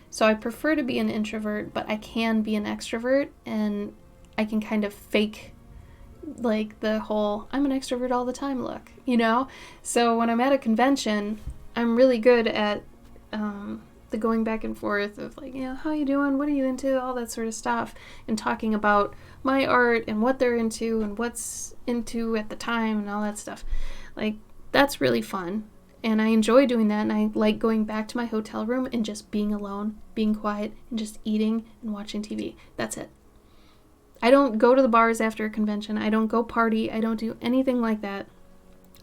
So I prefer to be an introvert, but I can be an extrovert, and I can kind of fake the whole I'm an extrovert all the time look, So when I'm at a convention, I'm really good at the going back and forth of how you doing, what are you into, all that sort of stuff, and talking about my art and what they're into and what's into at the time and all that stuff. That's really fun, and I enjoy doing that, and I like going back to my hotel room and just being alone, being quiet, and just eating and watching TV. That's it. I don't go to the bars after a convention. I don't go party. I don't do anything like that.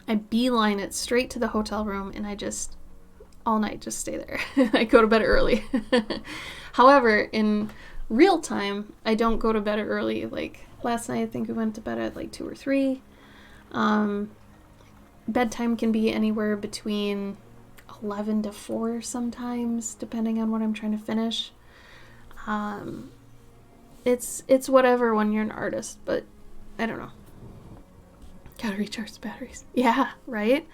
I beeline it straight to the hotel room, and I just all night just stay there. I go to bed early. However, in real time, I don't go to bed early. Last night, I think we went to bed at 2 or 3. Bedtime can be anywhere between 11 to 4 sometimes, depending on what I'm trying to finish. It's whatever when you're an artist, but I don't know. Gotta recharge the batteries. Yeah, right?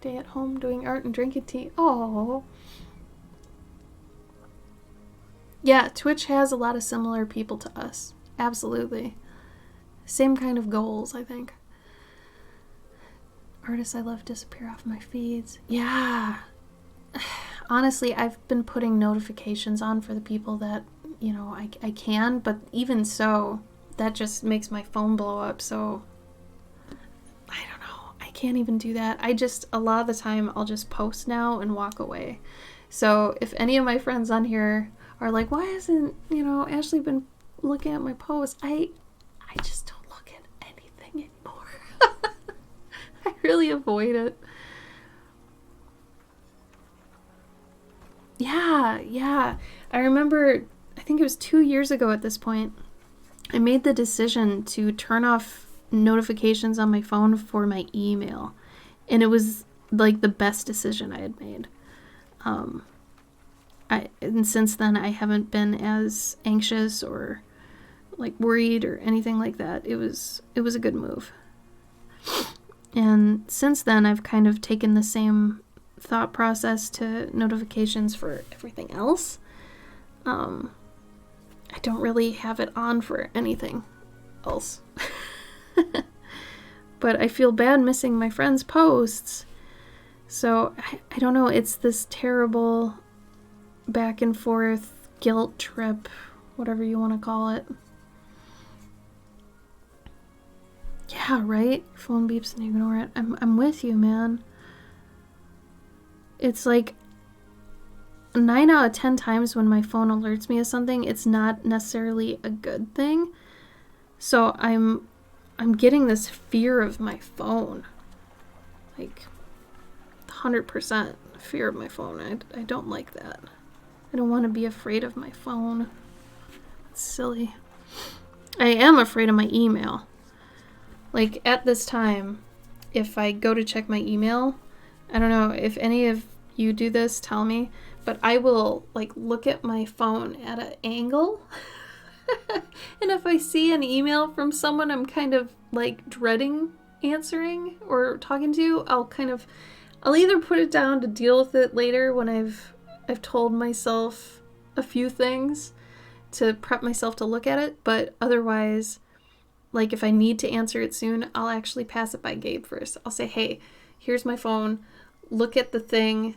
Day at home doing art and drinking tea. Oh. Yeah, Twitch has a lot of similar people to us. Absolutely. Same kind of goals, I think. Artists I love disappear off my feeds. Yeah. Honestly, I've been putting notifications on for the people that, you know, I can, but even so, that just makes my phone blow up, so I don't know. I can't even do that. A lot of the time, I'll just post now and walk away. So if any of my friends on here are like, why hasn't, you know, Ashley been looking at my posts? I just don't look at anything anymore. I really avoid it. Yeah. I remember, I think it was 2 years ago at this point, I made the decision to turn off notifications on my phone for my email. And it was like the best decision I had made. And since then, I haven't been as anxious or like worried or anything like that. It was a good move. And since then, I've kind of taken the same thought process to notifications for everything else. I don't really have it on for anything else. But I feel bad missing my friends' posts. So I don't know, it's this terrible back and forth guilt trip, whatever you want to call it. Yeah, right? Your phone beeps and you ignore it. I'm with you, man. It's like 9 out of 10 times when my phone alerts me of something, it's not necessarily a good thing. So I'm getting this fear of my phone. Like 100% fear of my phone. I don't like that. I don't want to be afraid of my phone. It's silly. I am afraid of my email. Like at this time, if I go to check my email, I don't know if any of you do this, tell me, but I will like look at my phone at an angle. And if I see an email from someone I'm kind of like dreading answering or talking to, I'll either put it down to deal with it later when I've told myself a few things to prep myself to look at it, but otherwise, like if I need to answer it soon, I'll actually pass it by Gabe first. I'll say, hey, here's my phone, look at the thing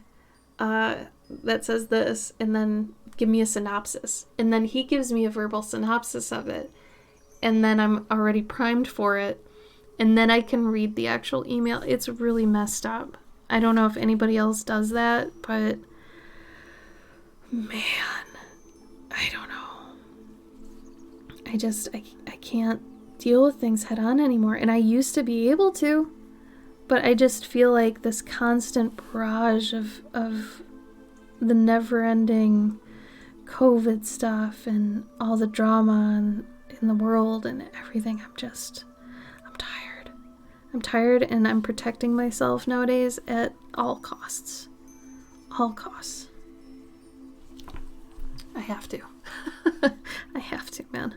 that says this, and then give me a synopsis. And then he gives me a verbal synopsis of it, and then I'm already primed for it, and then I can read the actual email. It's really messed up. I don't know if anybody else does that, but man, I don't know. I can't deal with things head on anymore, and I used to be able to, but I just feel like this constant barrage of the never-ending COVID stuff and all the drama in the world and everything. I'm tired. I'm tired, and I'm protecting myself nowadays at all costs. All costs. I have to. I have to, man.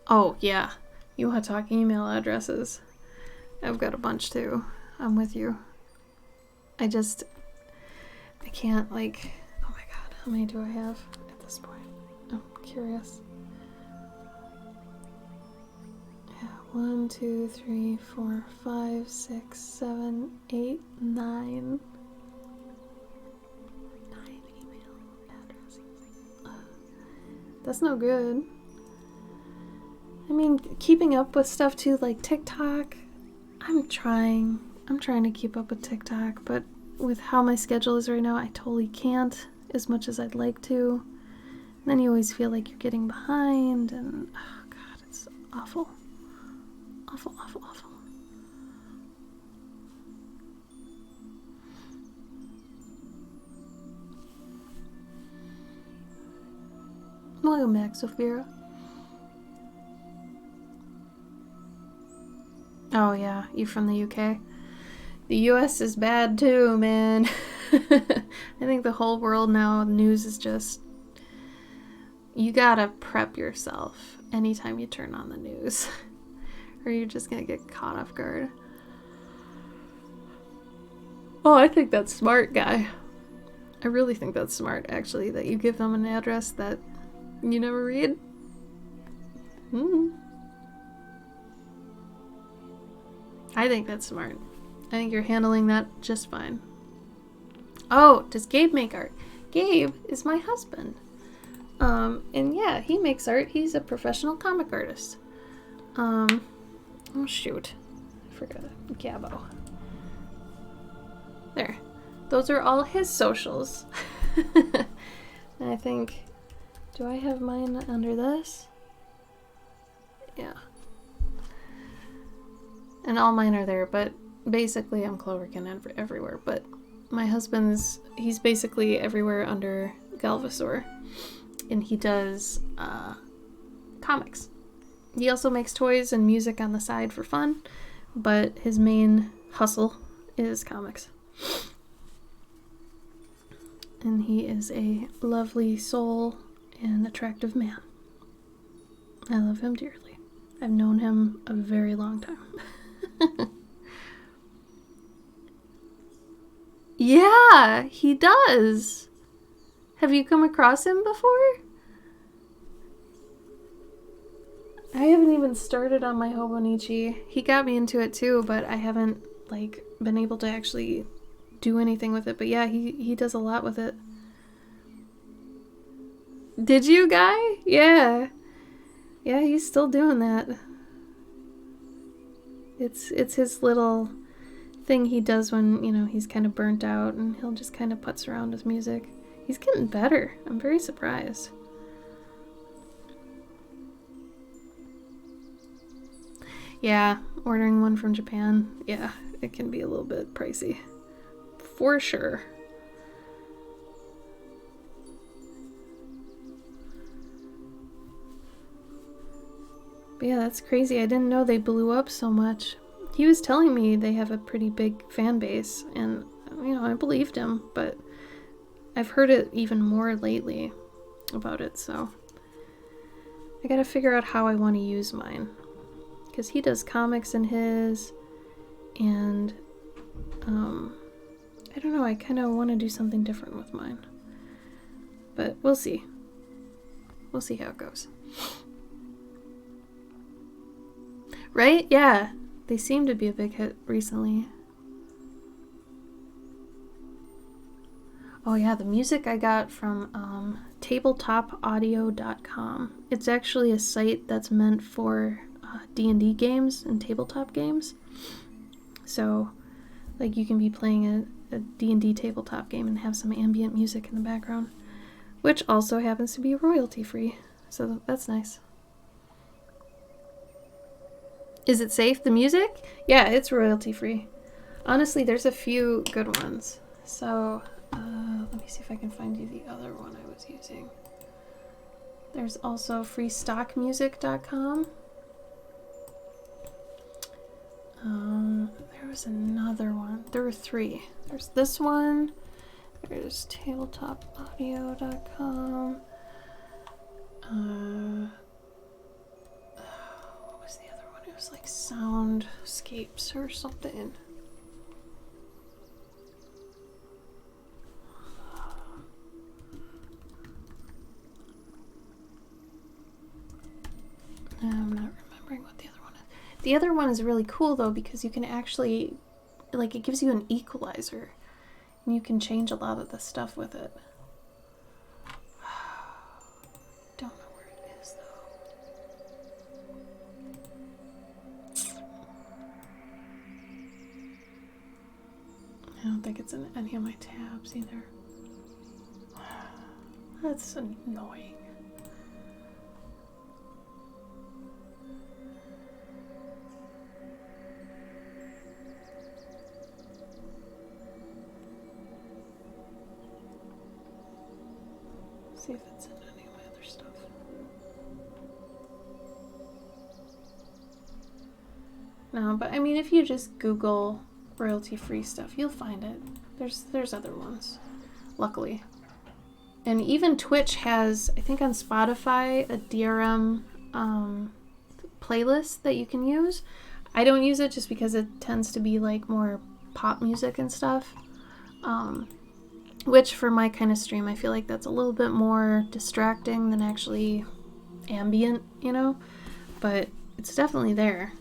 Oh, yeah. You want to talk email addresses? I've got a bunch too. I'm with you. I can't, like, oh my god, how many do I have at this point? I'm curious. Yeah, 1, 2, 3, 4, 5, 6, 7, 8, 9. 9 email addresses. That's no good. I mean, keeping up with stuff too, like TikTok. I'm trying to keep up with TikTok, but with how my schedule is right now, I totally can't as much as I'd like to. And then you always feel like you're getting behind, and oh god, it's awful. Awful, awful, awful. Welcome back, Sophia. Oh yeah, you from the UK? The US is bad too, man. I think the whole world now, news is just... You gotta prep yourself. anytime you turn on the news, or you're just gonna get caught off guard. Oh, I think that's smart, guy. I really think that's smart, actually, that you give them an address that you never read. I think that's smart. I think you're handling that just fine. Oh, does Gabe make art? Gabe is my husband. And yeah, he makes art. He's a professional comic artist. Oh shoot. I forgot it. Gabo. There. Those are all his socials. And I think, do I have mine under this? Yeah. And all mine are there, but basically I'm Cloverkin everywhere. But my husband's, he's basically everywhere under Galvasaur. And he does comics. He also makes toys and music on the side for fun, but his main hustle is comics. And he is a lovely soul and attractive man. I love him dearly. I've known him a very long time. Yeah, he does. Have you come across him before? I haven't even started on my Hobonichi. He got me into it too, but I haven't like been able to actually do anything with it. But yeah, he does a lot with it. Did you, Guy? Yeah. Yeah, he's still doing that. It's his little thing he does when, you know, he's kind of burnt out, and he'll just kind of putz around with music. He's getting better. I'm very surprised. Yeah, ordering one from Japan, yeah, it can be a little bit pricey. For sure. But yeah, that's crazy. I didn't know they blew up so much. He was telling me they have a pretty big fan base, and, you know, I believed him, but I've heard it even more lately about it, so I gotta figure out how I want to use mine. Because he does comics in his, and I don't know, I kind of want to do something different with mine. But we'll see. We'll see how it goes. Right? Yeah. They seem to be a big hit recently. Oh yeah, the music I got from tabletopaudio.com. It's actually a site that's meant for D&D games and tabletop games. So, like, you can be playing a D&D tabletop game and have some ambient music in the background, which also happens to be royalty free. So that's nice. Is it safe, the music? Yeah, it's royalty free. Honestly, there's a few good ones. So, let me see if I can find you the other one I was using. There's also freestockmusic.com. There was another one. There were three. There's this one. There's tabletopaudio.com. What was the other one? It was like Soundscapes or something. I'm not remembering what the other one is. The other one is really cool though, because you can actually, like, it gives you an equalizer and you can change a lot of the stuff with it. Don't know where it is though. I don't think it's in any of my tabs either. That's annoying. See if it's in any of my other stuff. No, but I mean, if you just Google royalty-free stuff, you'll find it. There's other ones, luckily. And even Twitch has, I think on Spotify, a DRM playlist that you can use. I don't use it just because it tends to be like more pop music and stuff. Which for my kind of stream, I feel like that's a little bit more distracting than actually ambient, you know? But it's definitely there.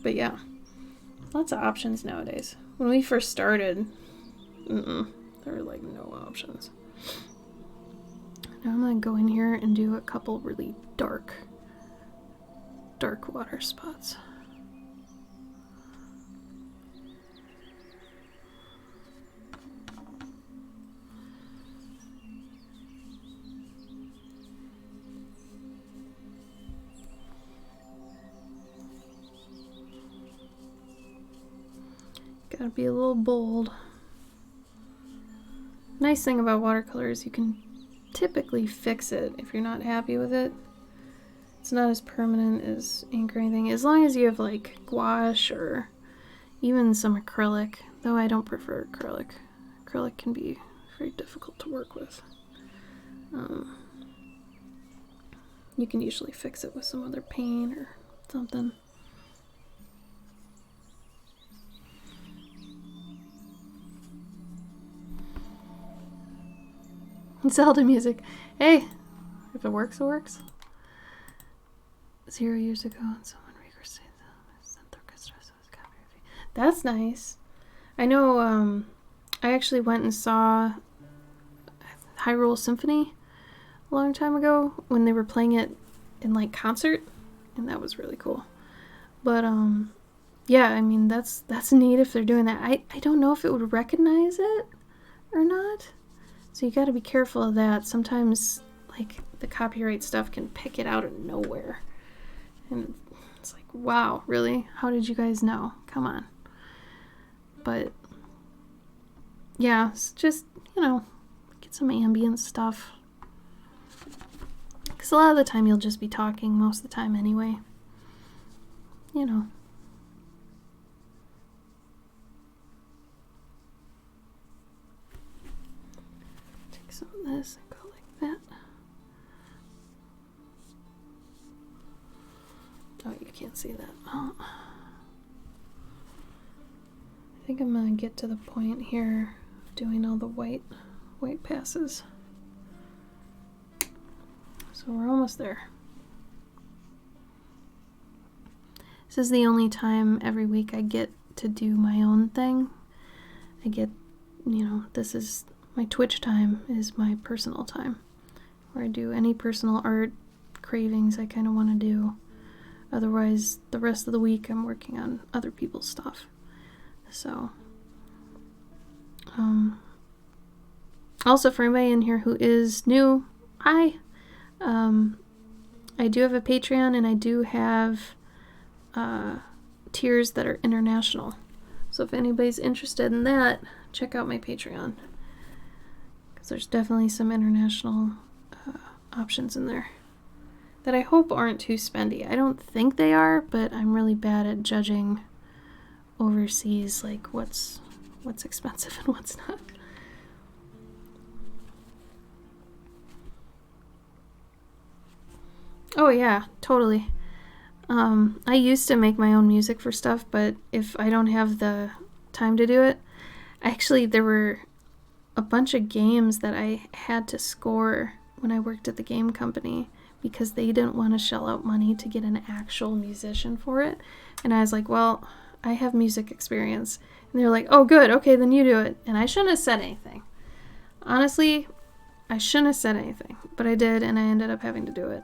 But yeah, lots of options nowadays. When we first started, there were like no options. Now I'm gonna go in here and do a couple really dark water spots. Gotta be a little bold. Nice thing about watercolor is you can typically fix it if you're not happy with it. It's not as permanent as ink or anything, as long as you have like gouache or even some acrylic, though I don't prefer acrylic. Acrylic can be very difficult to work with. You can usually fix it with some other paint or something. Zelda music. Hey, if it works, it works. 0 years ago, and someone requested the orchestra, so it's copyright. That's nice. I know. I actually went and saw Hyrule Symphony a long time ago when they were playing it in like concert, and that was really cool. But yeah, I mean that's neat if they're doing that. I don't know if it would recognize it or not. So you got to be careful of that. Sometimes, like, the copyright stuff can pick it out of nowhere. And it's like, wow, really? How did you guys know? Come on. But, yeah, it's just, you know, get some ambient stuff. Because a lot of the time you'll just be talking most of the time anyway. You know. Some of this and go like that. Oh, you can't see that. Oh. I think I'm gonna get to the point here of doing all the white passes. So we're almost there. This is the only time every week I get to do my own thing. I get, you know, this is my Twitch time is my personal time, where I do any personal art cravings I kind of want to do. Otherwise, the rest of the week I'm working on other people's stuff. So, also for anybody in here who is new, hi. I do have a Patreon and I do have tiers that are international. So if anybody's interested in that, check out my Patreon. There's definitely some international options in there that I hope aren't too spendy. I don't think they are, but I'm really bad at judging overseas, like what's expensive and what's not. Oh yeah, totally. I used to make my own music for stuff, but if I don't have the time to do it, actually there were a bunch of games that I had to score when I worked at the game company because they didn't want to shell out money to get an actual musician for it. And I was like, well, I have music experience. And they're like, oh, good. Okay, then you do it. And I shouldn't have said anything. Honestly, I shouldn't have said anything. But I did, and I ended up having to do it.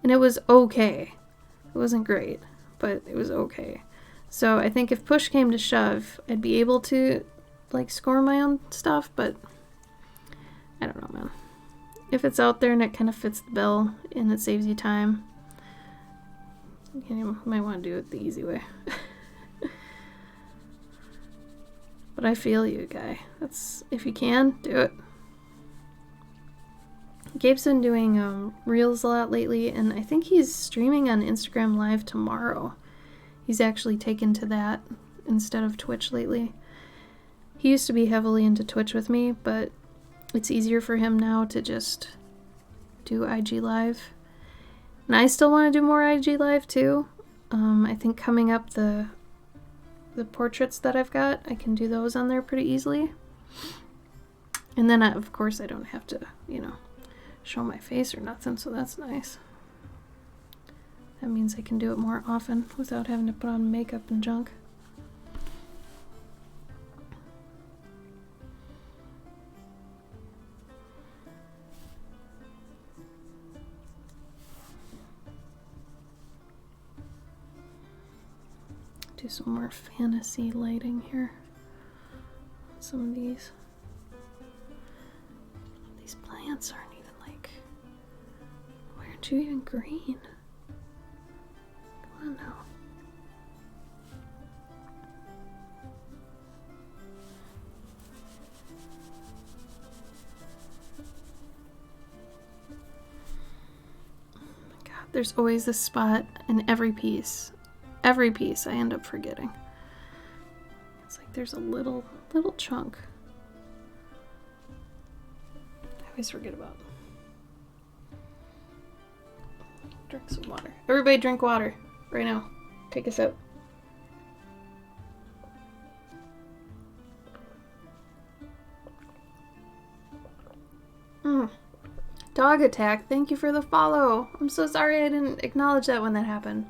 And it was okay. It wasn't great, but it was okay. So I think if push came to shove, I'd be able to like score my own stuff, but I don't know, man. If it's out there and it kind of fits the bill and it saves you time, you might want to do it the easy way. But I feel you, guy. That's, if you can, do it. Gabe's been doing reels a lot lately, and I think he's streaming on Instagram Live tomorrow. He's actually taken to that instead of Twitch lately. He used to be heavily into Twitch with me, but it's easier for him now to just do IG Live. And I still want to do more IG Live too. I think coming up the portraits that I've got, I can do those on there pretty easily. And then, of course, I don't have to, you know, show my face or nothing, so that's nice. That means I can do it more often without having to put on makeup and junk. Do some more fantasy lighting here. Some of these. These plants aren't even like. Why aren't you even green? Come on now. Oh my God, there's always this spot in every piece. Every piece I end up forgetting. It's like there's a little chunk I always forget about. Drink some water. Everybody drink water right now. Take a sip. Dog attack. Thank you for the follow. I'm so sorry I didn't acknowledge that when that happened.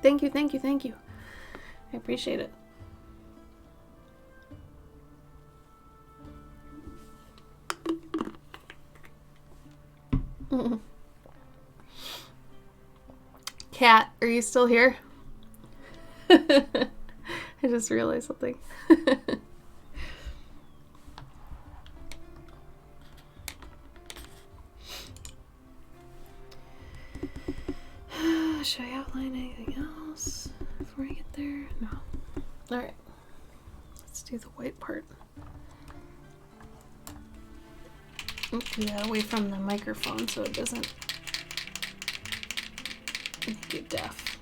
Thank you, thank you, thank you. I appreciate it. Cat, are you still here? I just realized something. Should I outline anything else before I get there? No. Alright. Let's do the white part. Do that away from the microphone so it doesn't make you deaf.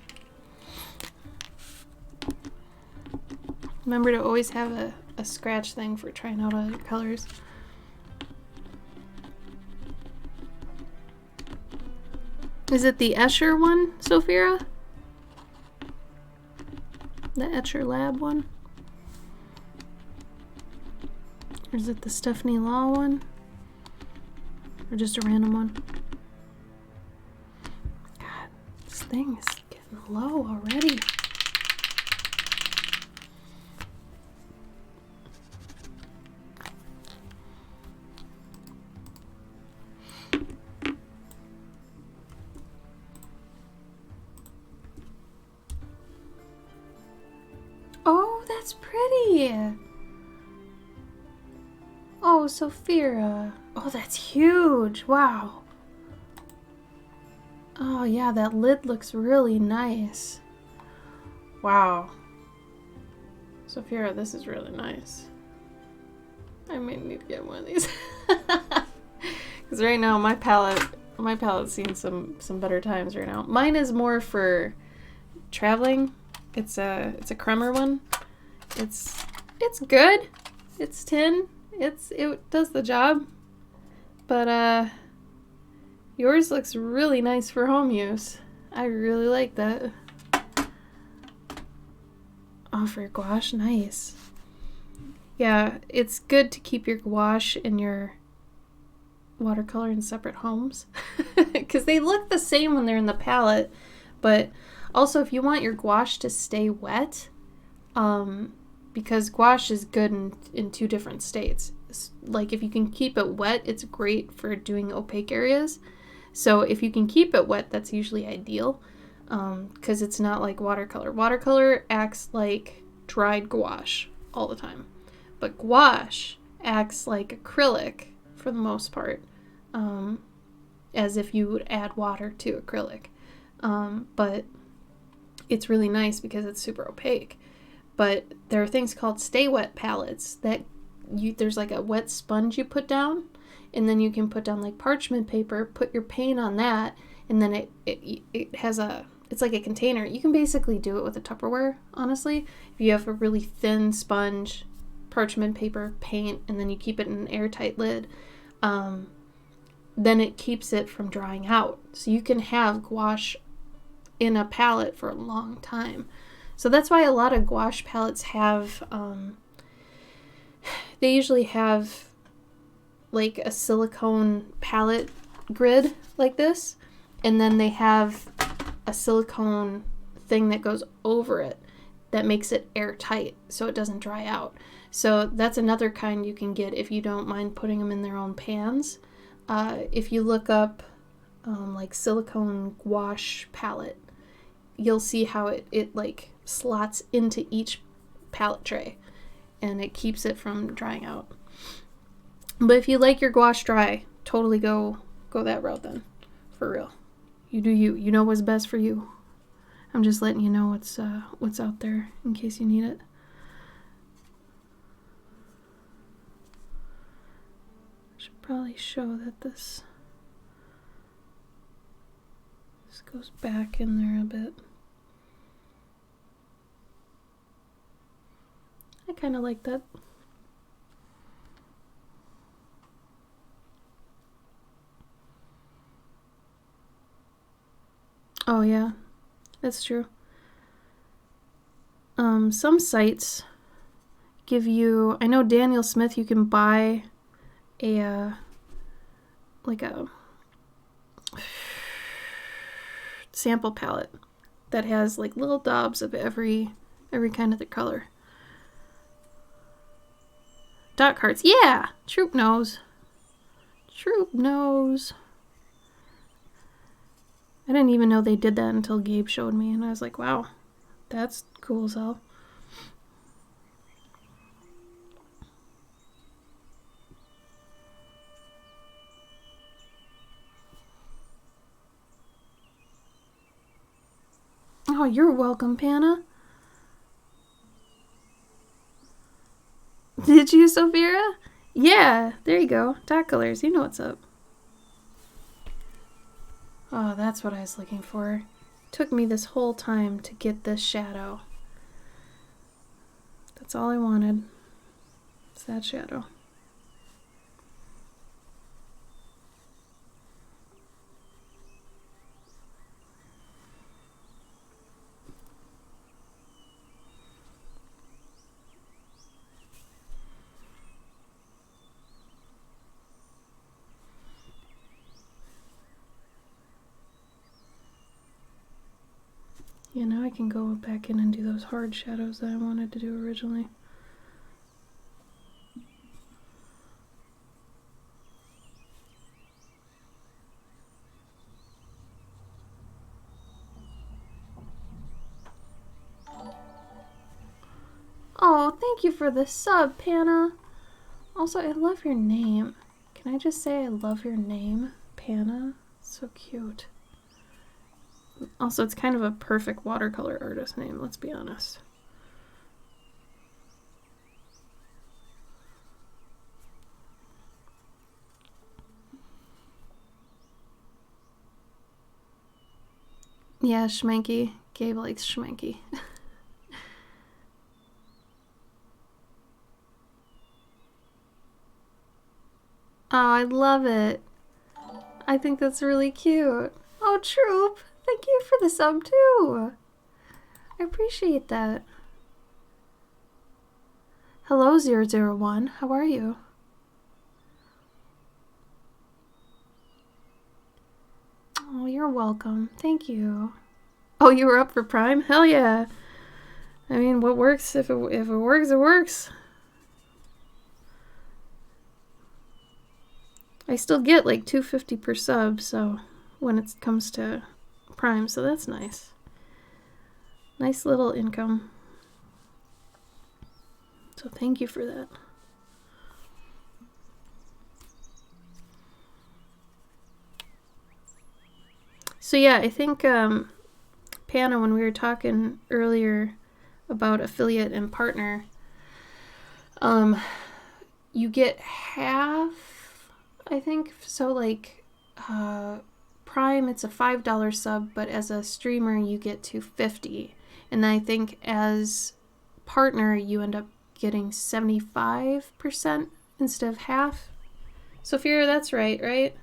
Remember to always have a scratch thing for trying out other colors. Is it the Escher one, Sophia? The Escher Lab one? Or is it the Stephanie Law one? Or just a random one? God, this thing is getting low already. Oh, that's pretty. Oh, Sophia. Oh, that's huge. Wow. Oh, yeah, that lid looks really nice. Wow. Sophia, this is really nice. I may need to get one of these. Because right now, my palette's seen some better times right now. Mine is more for traveling. It's a Kremer one. It's good. It's tin. It does the job. But yours looks really nice for home use. I really like that. Oh, for your gouache, nice. Yeah, it's good to keep your gouache and your watercolor in separate homes because they look the same when they're in the palette, but also if you want your gouache to stay wet, because gouache is good in two different states. Like if you can keep it wet, it's great for doing opaque areas. So if you can keep it wet, that's usually ideal, because it's not like watercolor. Watercolor acts like dried gouache all the time, but gouache acts like acrylic for the most part, as if you would add water to acrylic. But it's really nice because it's super opaque. But there are things called stay wet palettes that there's like a wet sponge you put down, and then you can put down like parchment paper, put your paint on that, and then it has it's like a container. You can basically do it with a Tupperware, honestly. If you have a really thin sponge, parchment paper, paint, and then you keep it in an airtight lid, then it keeps it from drying out. So you can have gouache in a palette for a long time. So that's why a lot of gouache palettes have, they usually have like a silicone palette grid like this, and then they have a silicone thing that goes over it that makes it airtight so it doesn't dry out. So that's another kind you can get if you don't mind putting them in their own pans. If you look up like silicone gouache palette, you'll see how it like slots into each palette tray and it keeps it from drying out. But if you like your gouache dry, totally go that route then. For real. You do you. You know what's best for you. I'm just letting you know what's out there in case you need it. Should probably show that this goes back in there a bit. I kind of like that. Oh yeah, that's true. Some sites give you, I know Daniel Smith, you can buy a like a sample palette that has like little daubs of every kind of the color. Dot cards, yeah, Troop knows. I didn't even know they did that until Gabe showed me, and I was like, wow, that's cool as hell. Oh, you're welcome, Panna. Did you, Sophia? Yeah, there you go. Dot colors, you know what's up. Oh, that's what I was looking for. Took me this whole time to get this shadow. That's all I wanted. It's that shadow. Yeah, now I can go back in and do those hard shadows that I wanted to do originally. Oh, thank you for the sub, Panna. Also, I love your name. Can I just say I love your name, Panna? So cute. Also, it's kind of a perfect watercolor artist name, let's be honest. Yeah, Schmanky. Gabe likes Schmanky. Oh, I love it. I think that's really cute. Oh, Troop, thank you for the sub too. I appreciate that. Hello, 001. How are you? Oh, you're welcome. Thank you. Oh, you were up for Prime? Hell yeah. I mean, what works? If it works, it works. I still get like $2.50 per sub, so when it comes to Prime, so that's nice. Nice little income. So thank you for that. So yeah, I think Panna, when we were talking earlier about affiliate and partner, you get half, I think. So like Prime, it's a $5 sub, but as a streamer you get $2.50, and then I think as partner you end up getting 75% instead of half. Sophia, that's right?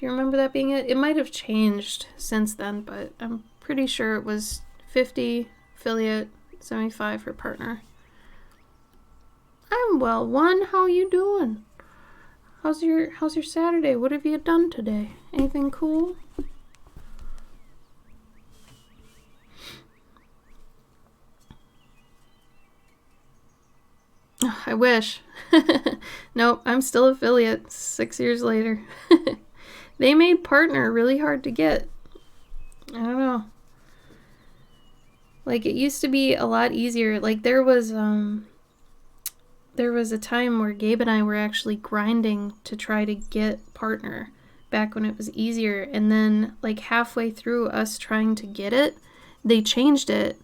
Do you remember that being it? It might have changed since then, but I'm pretty sure it was 50 affiliate, 75 for partner. I'm well, One. How you doing? How's your Saturday? What have you done today? Anything cool? Oh, I wish. Nope, I'm still affiliate 6 years later. They made partner really hard to get. I don't know. Like, it used to be a lot easier. Like, there was a time where Gabe and I were actually grinding to try to get partner back when it was easier. And then, like, halfway through us trying to get it, they changed it.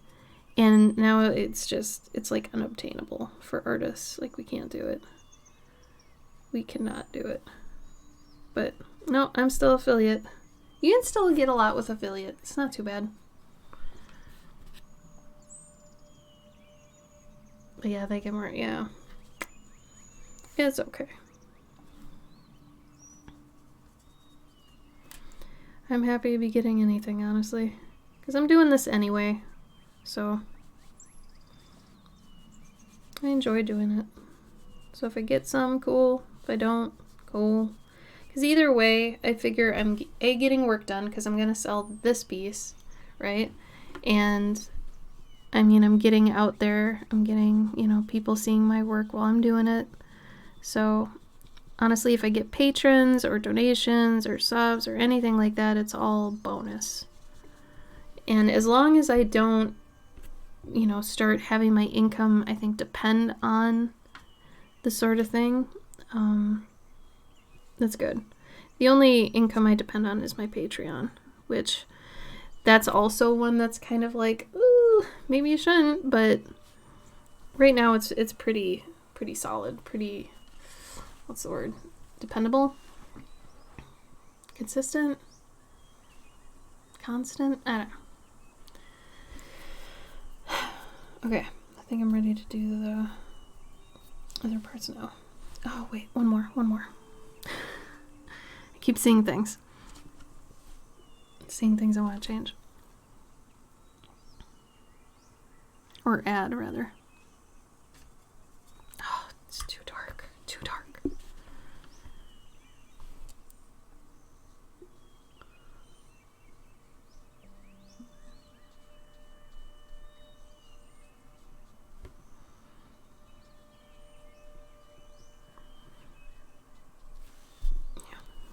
And now it's like unobtainable for artists. Like, we can't do it. We cannot do it. But, no, I'm still affiliate. You can still get a lot with affiliate. It's not too bad. But yeah, they get more, yeah. It's okay. I'm happy to be getting anything, honestly. Because I'm doing this anyway. So, I enjoy doing it. So if I get some, cool. If I don't, cool. Because either way, I figure I'm getting work done because I'm going to sell this piece, right? And, I mean, I'm getting out there. I'm getting, people seeing my work while I'm doing it. So, honestly, if I get patrons or donations or subs or anything like that, it's all bonus. And as long as I don't, start having my income, I think, depend on the sort of thing, that's good. The only income I depend on is my Patreon, which that's also one that's kind of like, ooh, maybe you shouldn't, but right now it's pretty solid, pretty, what's the word, dependable, consistent, constant, I don't know. Okay, I think I'm ready to do the other parts now. Oh, wait, one more. I keep seeing things. Seeing things I want to change. Or add, rather. Oh, it's too dark. Too dark.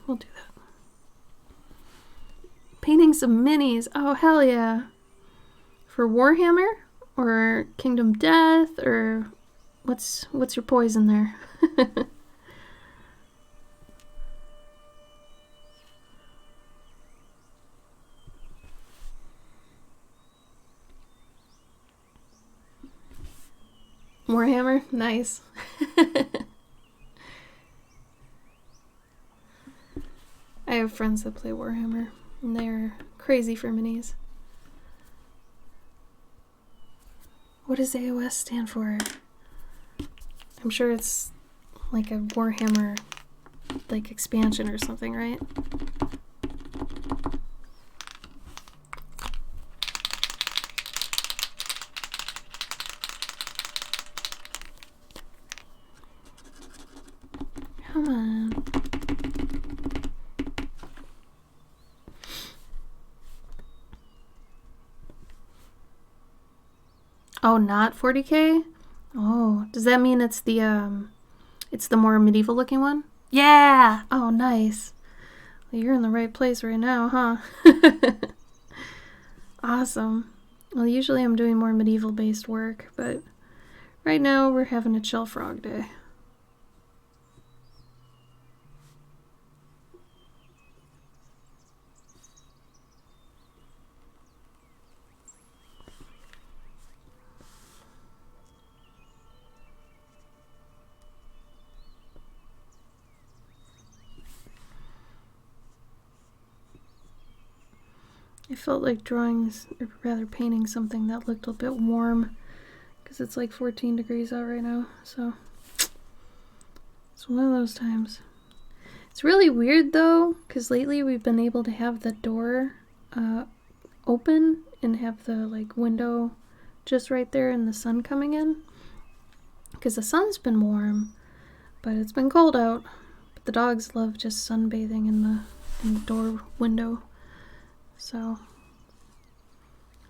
We'll do that. Painting some minis. Oh, hell yeah. For Warhammer? Or Kingdom Death? Or what's your poison there? Warhammer? Nice. I have friends that play Warhammer, and they're crazy for minis. What does AOS stand for? I'm sure it's like a Warhammer, like, expansion or something, right? Come on. Oh, not 40K? Oh, does that mean it's the more medieval looking one? Yeah! Oh, nice. Well, you're in the right place right now, huh? Awesome. Well, usually I'm doing more medieval based work, but right now we're having a chill frog day. I felt like painting something that looked a bit warm, because it's like 14 degrees out right now, so it's one of those times. It's really weird though, because lately we've been able to have the door open and have the like window just right there and the sun coming in. Because the sun's been warm, but it's been cold out. But the dogs love just sunbathing in the door window. So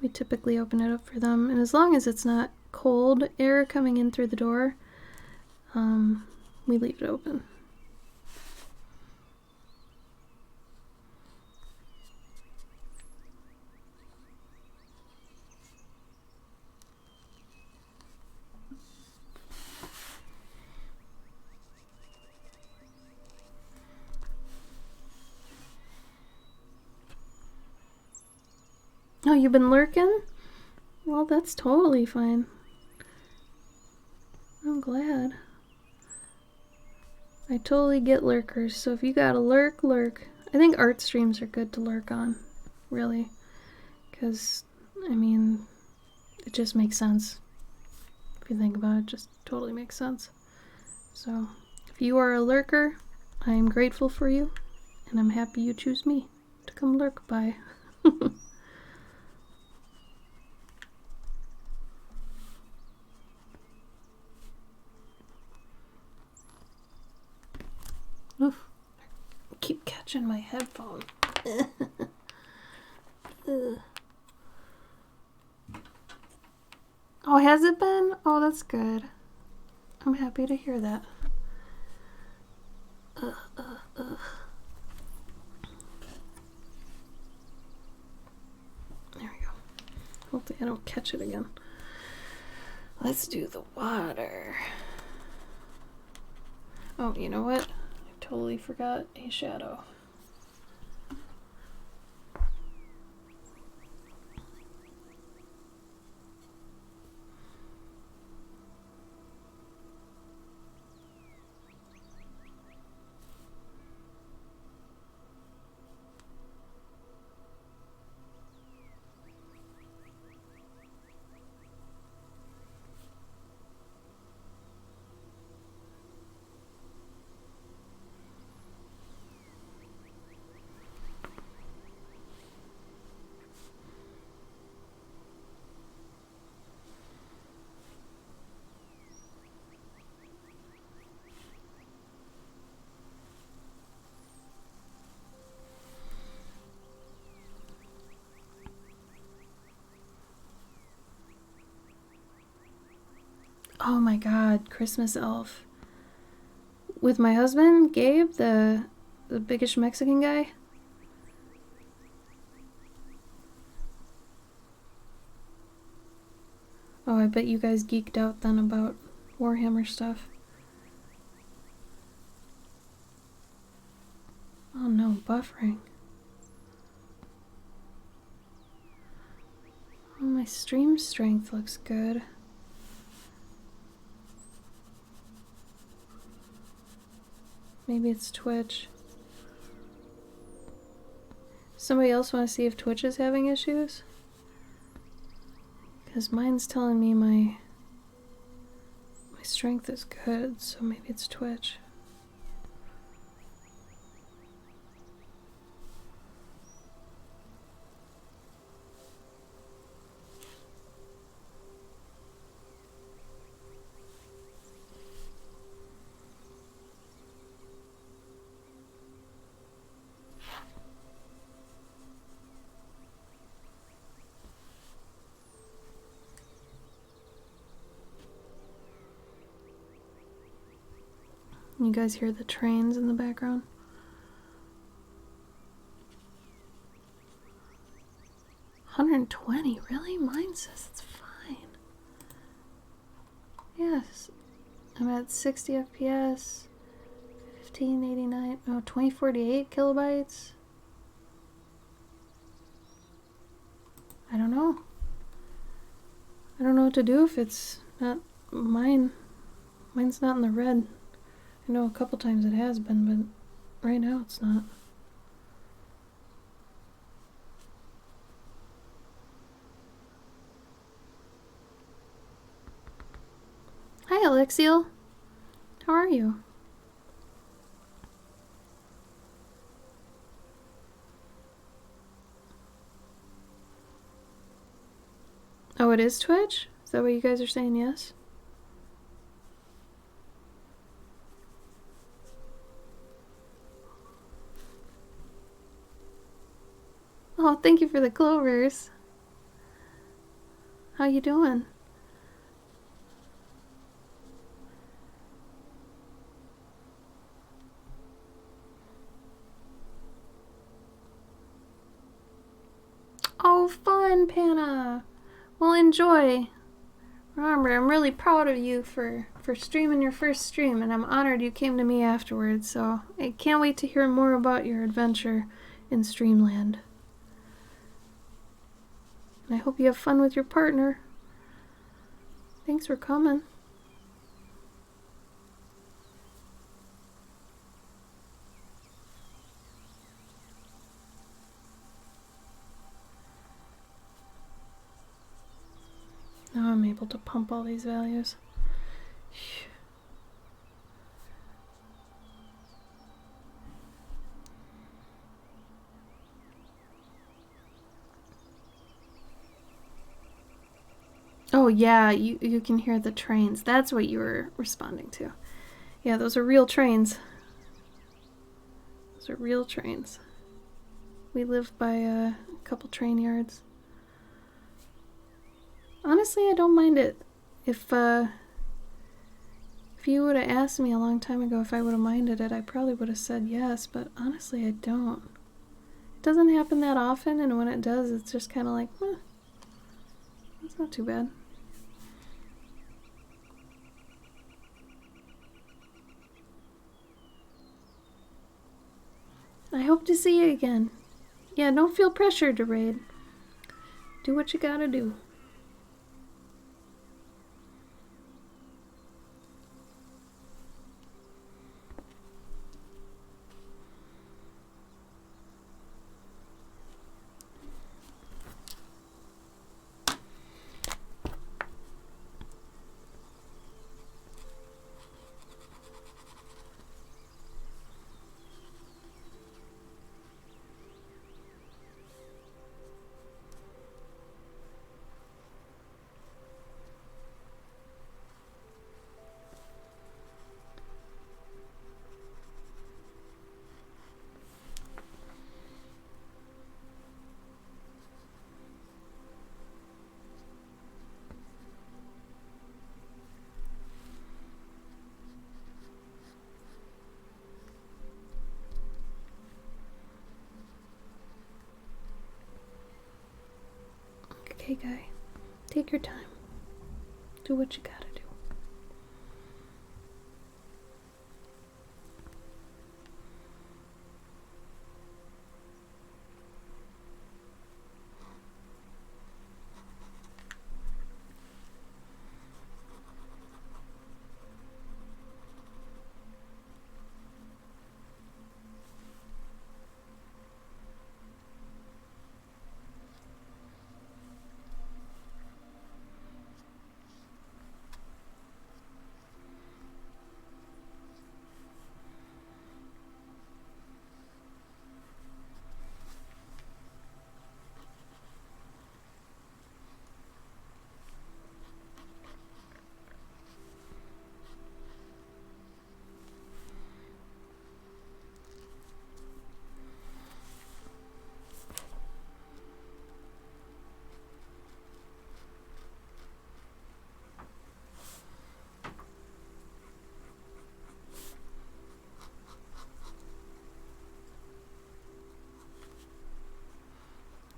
we typically open it up for them. And as long as it's not cold air coming in through the door, we leave it open. Oh, you've been lurking? Well, that's totally fine. I'm glad. I totally get lurkers, so if you gotta lurk, lurk. I think art streams are good to lurk on, really. Because, I mean, it just makes sense. If you think about it, it just totally makes sense. So, if you are a lurker, I am grateful for you, and I'm happy you choose me to come lurk by. Oof. I keep catching my headphone. Oh, has it been? Oh, that's good. I'm happy to hear that. There we go. Hopefully I don't catch it again. Let's do the water. Oh, you know what? I totally forgot a shadow. Oh my god, Christmas elf. With my husband, Gabe, the biggish Mexican guy. Oh, I bet you guys geeked out then about Warhammer stuff. Oh no, buffering. Oh, my stream strength looks good. Maybe it's Twitch. Somebody else want to see if Twitch is having issues? Because mine's telling me my strength is good, so maybe it's Twitch. You guys hear the trains in the background? $120, really? Mine says it's fine. Yes. I'm at 60 FPS. 1589. Oh, 2048 kilobytes. I don't know. I don't know what to do if it's not mine. Mine's not in the red. I know a couple times it has been, but right now it's not. Hi, Alexiel. How are you? it is Twitch? Is that what you guys are saying? Yes? Oh, thank you for the clovers. How you doing? Oh, fun, Panna. Well, enjoy. Remember, I'm really proud of you for streaming your first stream, and I'm honored you came to me afterwards, so I can't wait to hear more about your adventure in Streamland. And I hope you have fun with your partner. Thanks for coming. Now I'm able to pump all these values. Oh yeah, you can hear the trains. That's what you were responding to. Yeah, those are real trains. Those are real trains. We live by a couple train yards. Honestly, I don't mind it. If you would have asked me a long time ago if I would have minded it, I probably would have said yes, but honestly, I don't. It doesn't happen that often, and when it does, it's just kind of like, it's not too bad. I hope to see you again. Yeah, don't feel pressured to raid. Do what you gotta do. Okay, guy. Take your time. Do what you gotta do.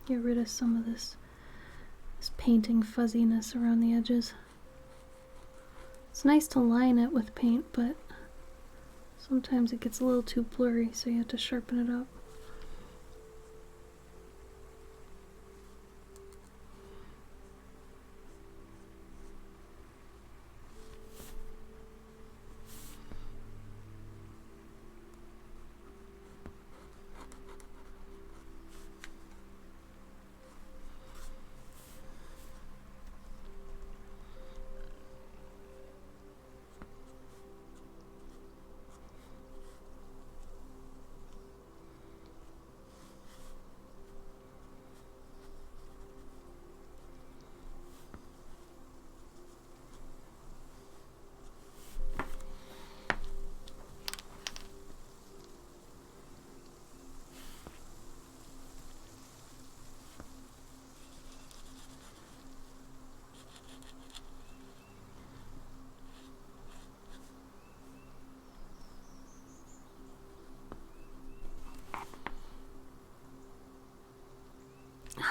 Get rid of some of this painting fuzziness around the edges. It's nice to line it with paint, but sometimes it gets a little too blurry, so you have to sharpen it up.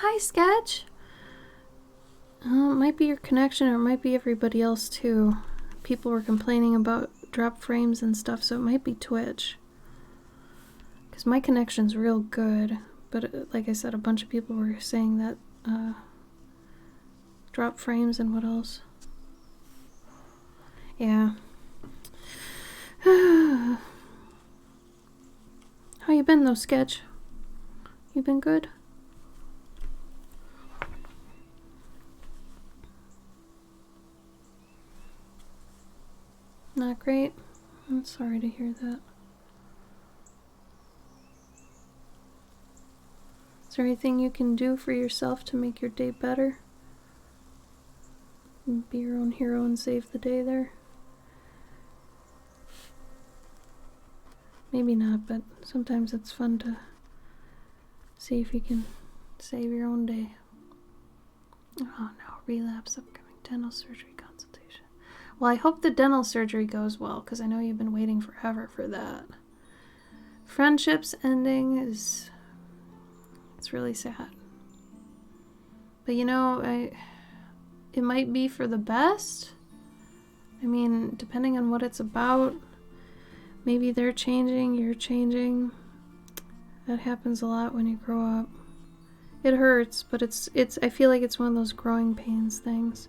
hi, Sketch. It might be your connection, or it might be everybody else too. People were complaining about drop frames and stuff, so it might be Twitch. Because my connection's real good, but like I said, a bunch of people were saying that drop frames and what else? Yeah. How you been though, Sketch? You been good? Not great? I'm sorry to hear that. Is there anything you can do for yourself to make your day better? Be your own hero and save the day there? Maybe not, but sometimes it's fun to see if you can save your own day. Oh no, relapse, upcoming dental surgery consultation. Well, I hope the dental surgery goes well, because I know you've been waiting forever for that. Friendships ending is... it's really sad. But you know, it might be for the best. I mean, depending on what it's about. Maybe they're changing, you're changing. That happens a lot when you grow up. It hurts, but it's I feel like it's one of those growing pains things.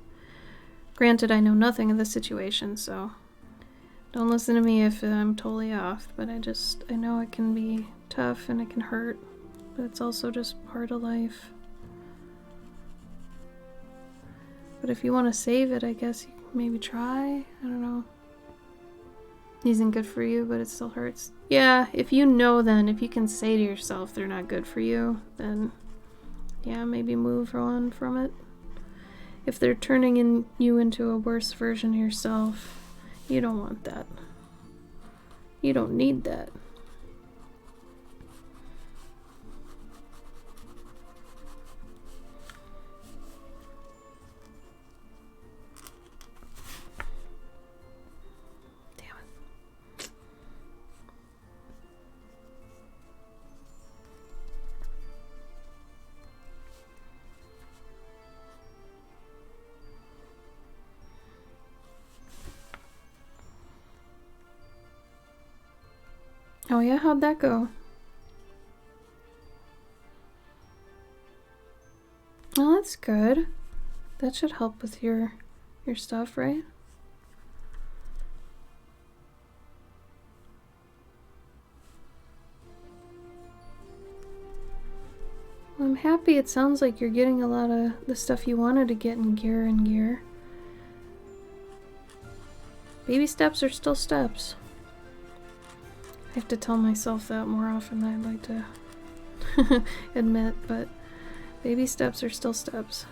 Granted, I know nothing of the situation, so don't listen to me if I'm totally off, but I know it can be tough and it can hurt, but it's also just part of life. But if you want to save it, I guess you can maybe try. I don't know. It isn't good for you, but it still hurts. Yeah, if you know then, if you can say to yourself they're not good for you, then yeah, maybe move on from it. If they're turning you into a worse version of yourself, you don't want that. You don't need that. Oh yeah, how'd that go? Oh, that's good. That should help with your stuff, right? Well, I'm happy it sounds like you're getting a lot of the stuff you wanted to get in gear. Baby steps are still steps. I have to tell myself that more often than I'd like to admit, but baby steps are still steps.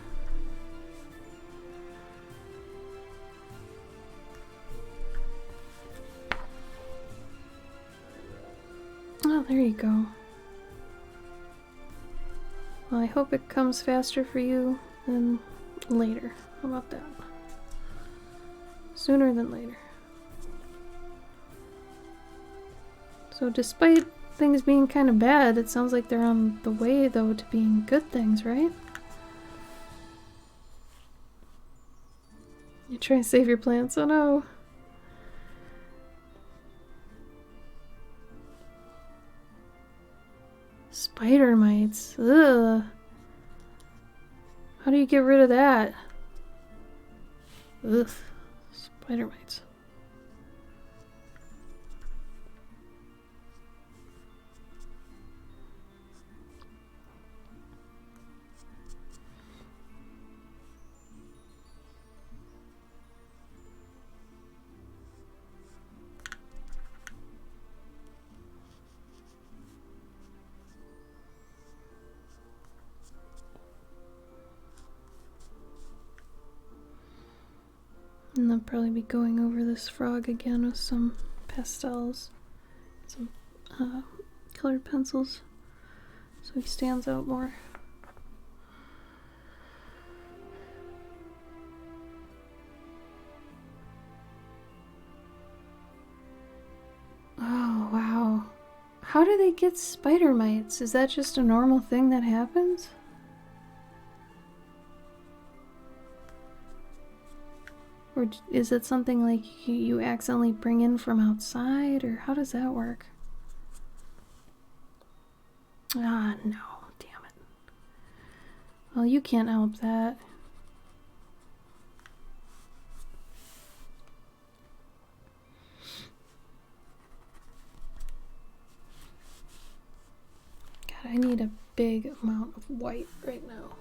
Oh, there you go. Well, I hope it comes faster for you than later. How about that? Sooner than later. So despite things being kind of bad, it sounds like they're on the way, though, to being good things, right? You try to save your plants. Oh no. Spider mites. Ugh. How do you get rid of that? Ugh. Spider mites. And I'll probably be going over this frog again with some pastels, some colored pencils, so he stands out more. Oh, wow. How do they get spider mites? Is that just a normal thing that happens? Or is it something like you accidentally bring in from outside, or how does that work? Ah, no, damn it. Well, you can't help that. God, I need a big amount of white right now.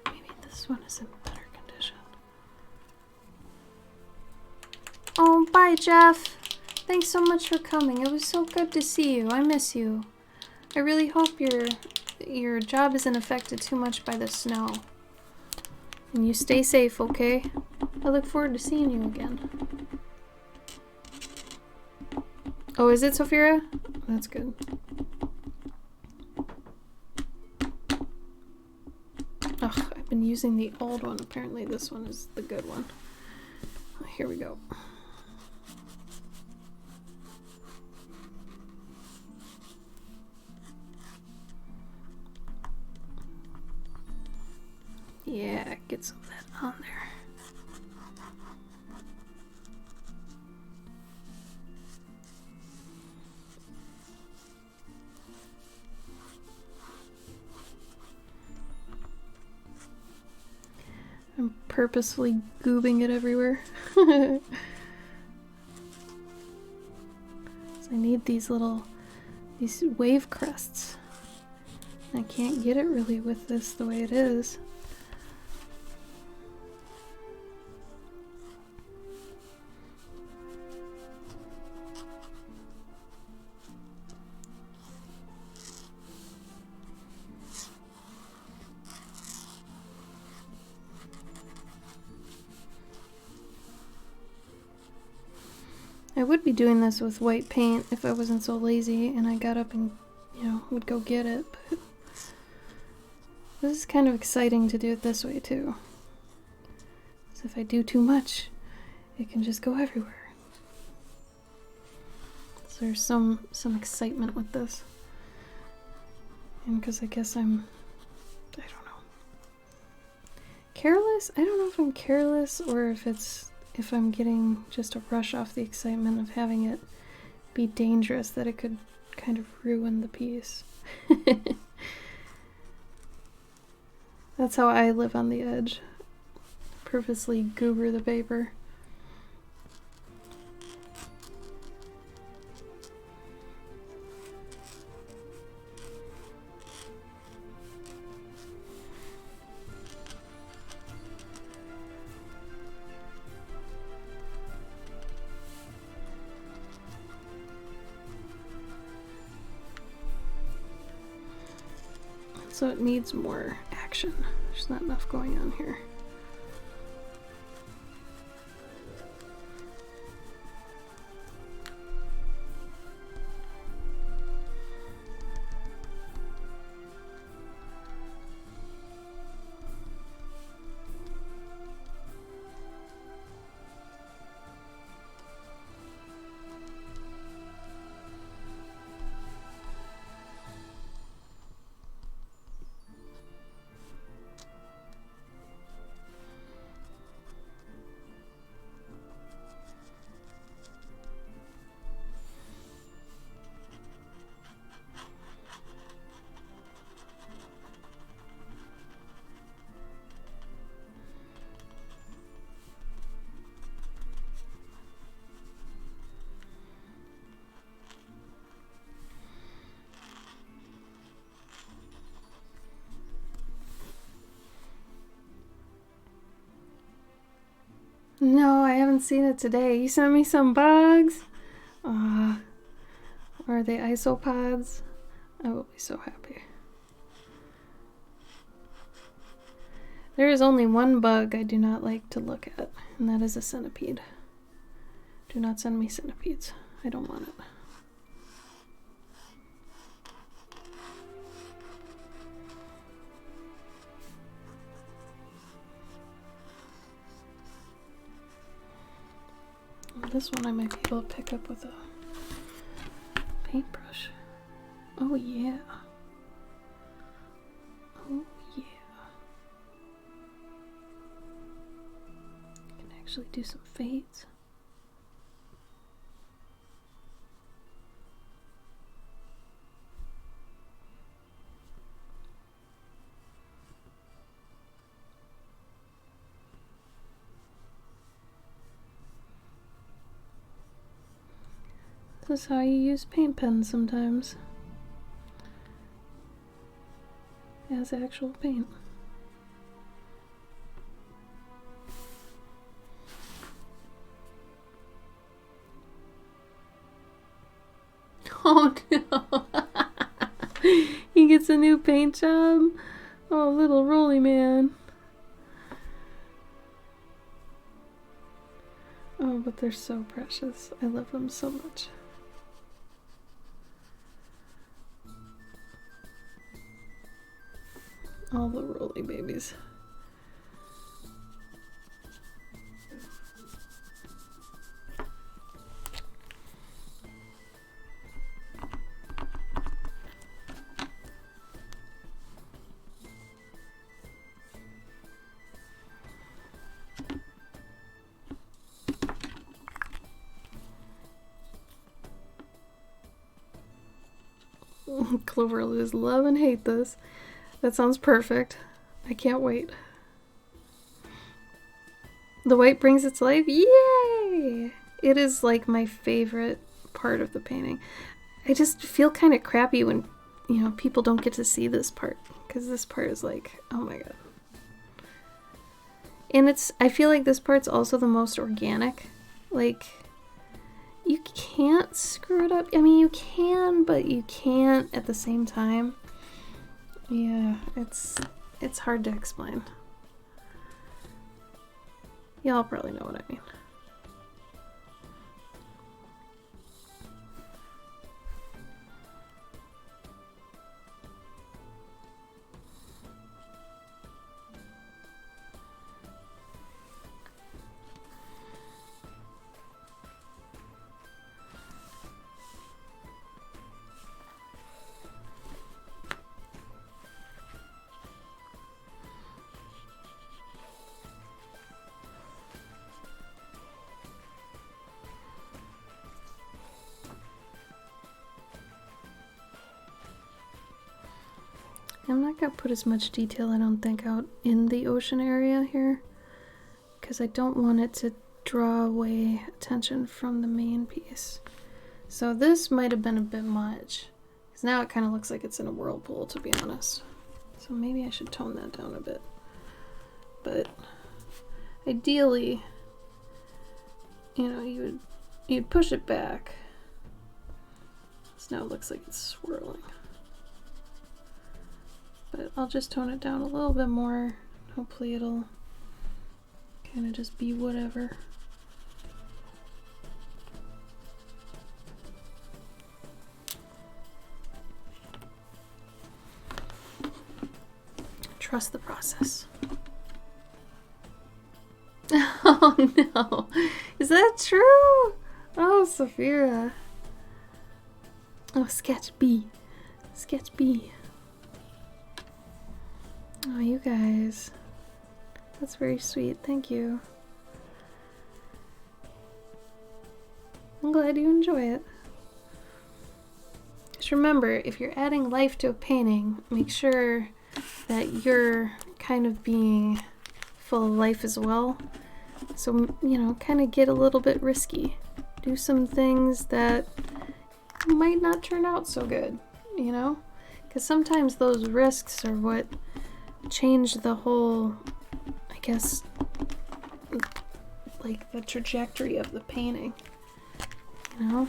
Maybe this one is in better condition. Oh, bye, Jeff. Thanks so much for coming. It was so good to see you. I miss you. I really hope your job isn't affected too much by the snow. And you stay safe, okay? I look forward to seeing you again. Oh, is it Sophia? That's good. Ugh, I've been using the old one. Apparently this one is the good one. Here we go. Yeah, get some of that on there. I'm purposefully goobing it everywhere. So I need these wave crests. I can't get it really with this the way it is. I would be doing this with white paint if I wasn't so lazy and I got up and, would go get it, but this is kind of exciting to do it this way too. So if I do too much, it can just go everywhere. So there's some excitement with this. And because I guess I don't know. Careless? I don't know if I'm careless or if I'm getting just a rush off the excitement of having it be dangerous, that it could kind of ruin the piece. That's how I live on the edge. Purposely goober the paper. So it needs more action. There's not enough going on here. No, I haven't seen it today. You sent me some bugs? Are they isopods? I will be so happy. There is only one bug I do not like to look at, and that is a centipede. Do not send me centipedes. I don't want it. This one I might be able to pick up with a paintbrush. Oh yeah. Oh yeah. actually do some fades. This is how you use paint pens sometimes. As actual paint. Oh no! He gets a new paint job? Oh, little Rolly man. Oh, but they're so precious. I love them so much. All the Rolly babies. Clover lose love and hate this. That sounds perfect. I can't wait. The white brings its life? Yay! It is like my favorite part of the painting. I just feel kind of crappy when, you know, people don't get to see this part. Because this part is like, oh my god. And I feel like this part's also the most organic. Like, you can't screw it up. I mean, you can, but you can't at the same time. Yeah, it's hard to explain. Y'all probably know what I mean. I'm not going to put as much detail, I don't think, out in the ocean area here, because I don't want it to draw away attention from the main piece. So this might have been a bit much, because now it kind of looks like it's in a whirlpool, to be honest. So maybe I should tone that down a bit. But ideally, you know, you'd push it back. So now it looks like it's swirling. But I'll just tone it down a little bit more. Hopefully it'll kind of just be whatever. Trust the process. Oh no! Is that true? Oh, Saphira. Oh, sketch B. Sketch B. Oh, you guys. That's very sweet. Thank you. I'm glad you enjoy it. Just remember, if you're adding life to a painting, make sure that you're kind of being full of life as well. So, you know, kind of get a little bit risky. Do some things that might not turn out so good, you know? Because sometimes those risks are what change the whole, I guess, like the trajectory of the painting, you know?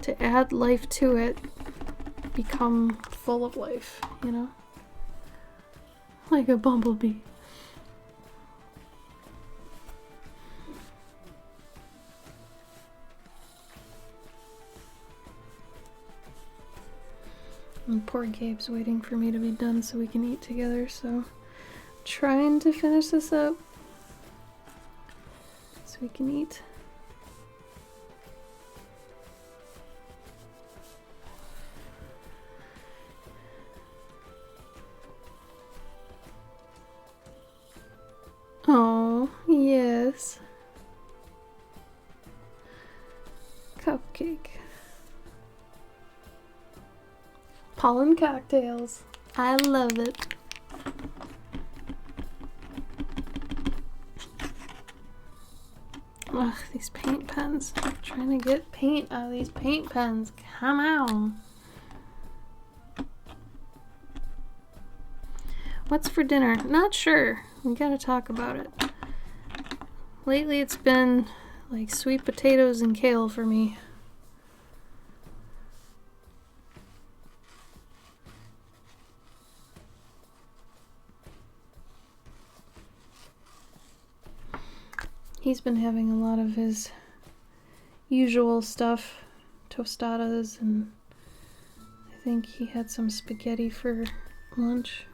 To add life to it, become full of life, you know? Like a bumblebee. And poor Gabe's waiting for me to be done so we can eat together, so trying to finish this up so we can eat. Oh, yeah. Pollen cocktails. I love it. Ugh, these paint pens. I'm trying to get paint out of these paint pens. Come on. What's for dinner? Not sure. We gotta talk about it. Lately it's been like sweet potatoes and kale for me. He's been having a lot of his usual stuff, tostadas, and I think he had some spaghetti for lunch.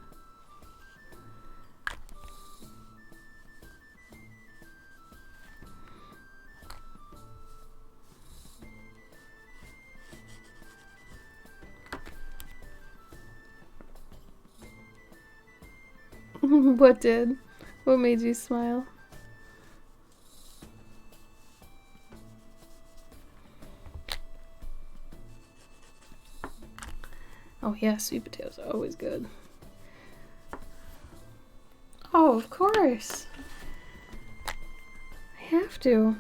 What did? What made you smile? Oh yeah, sweet potatoes are always good. Oh, of course. I have to.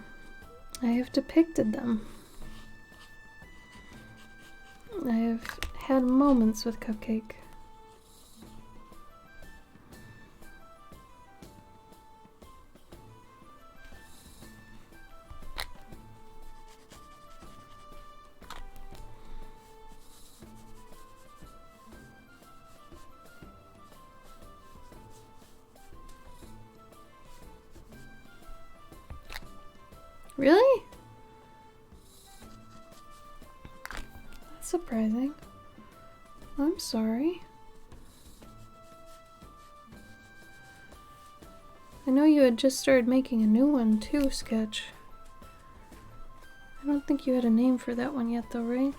I have depicted them. I have had moments with Cupcake. Really? That's surprising. I'm sorry. I know you had just started making a new one too, Sketch. I don't think you had a name for that one yet though, right?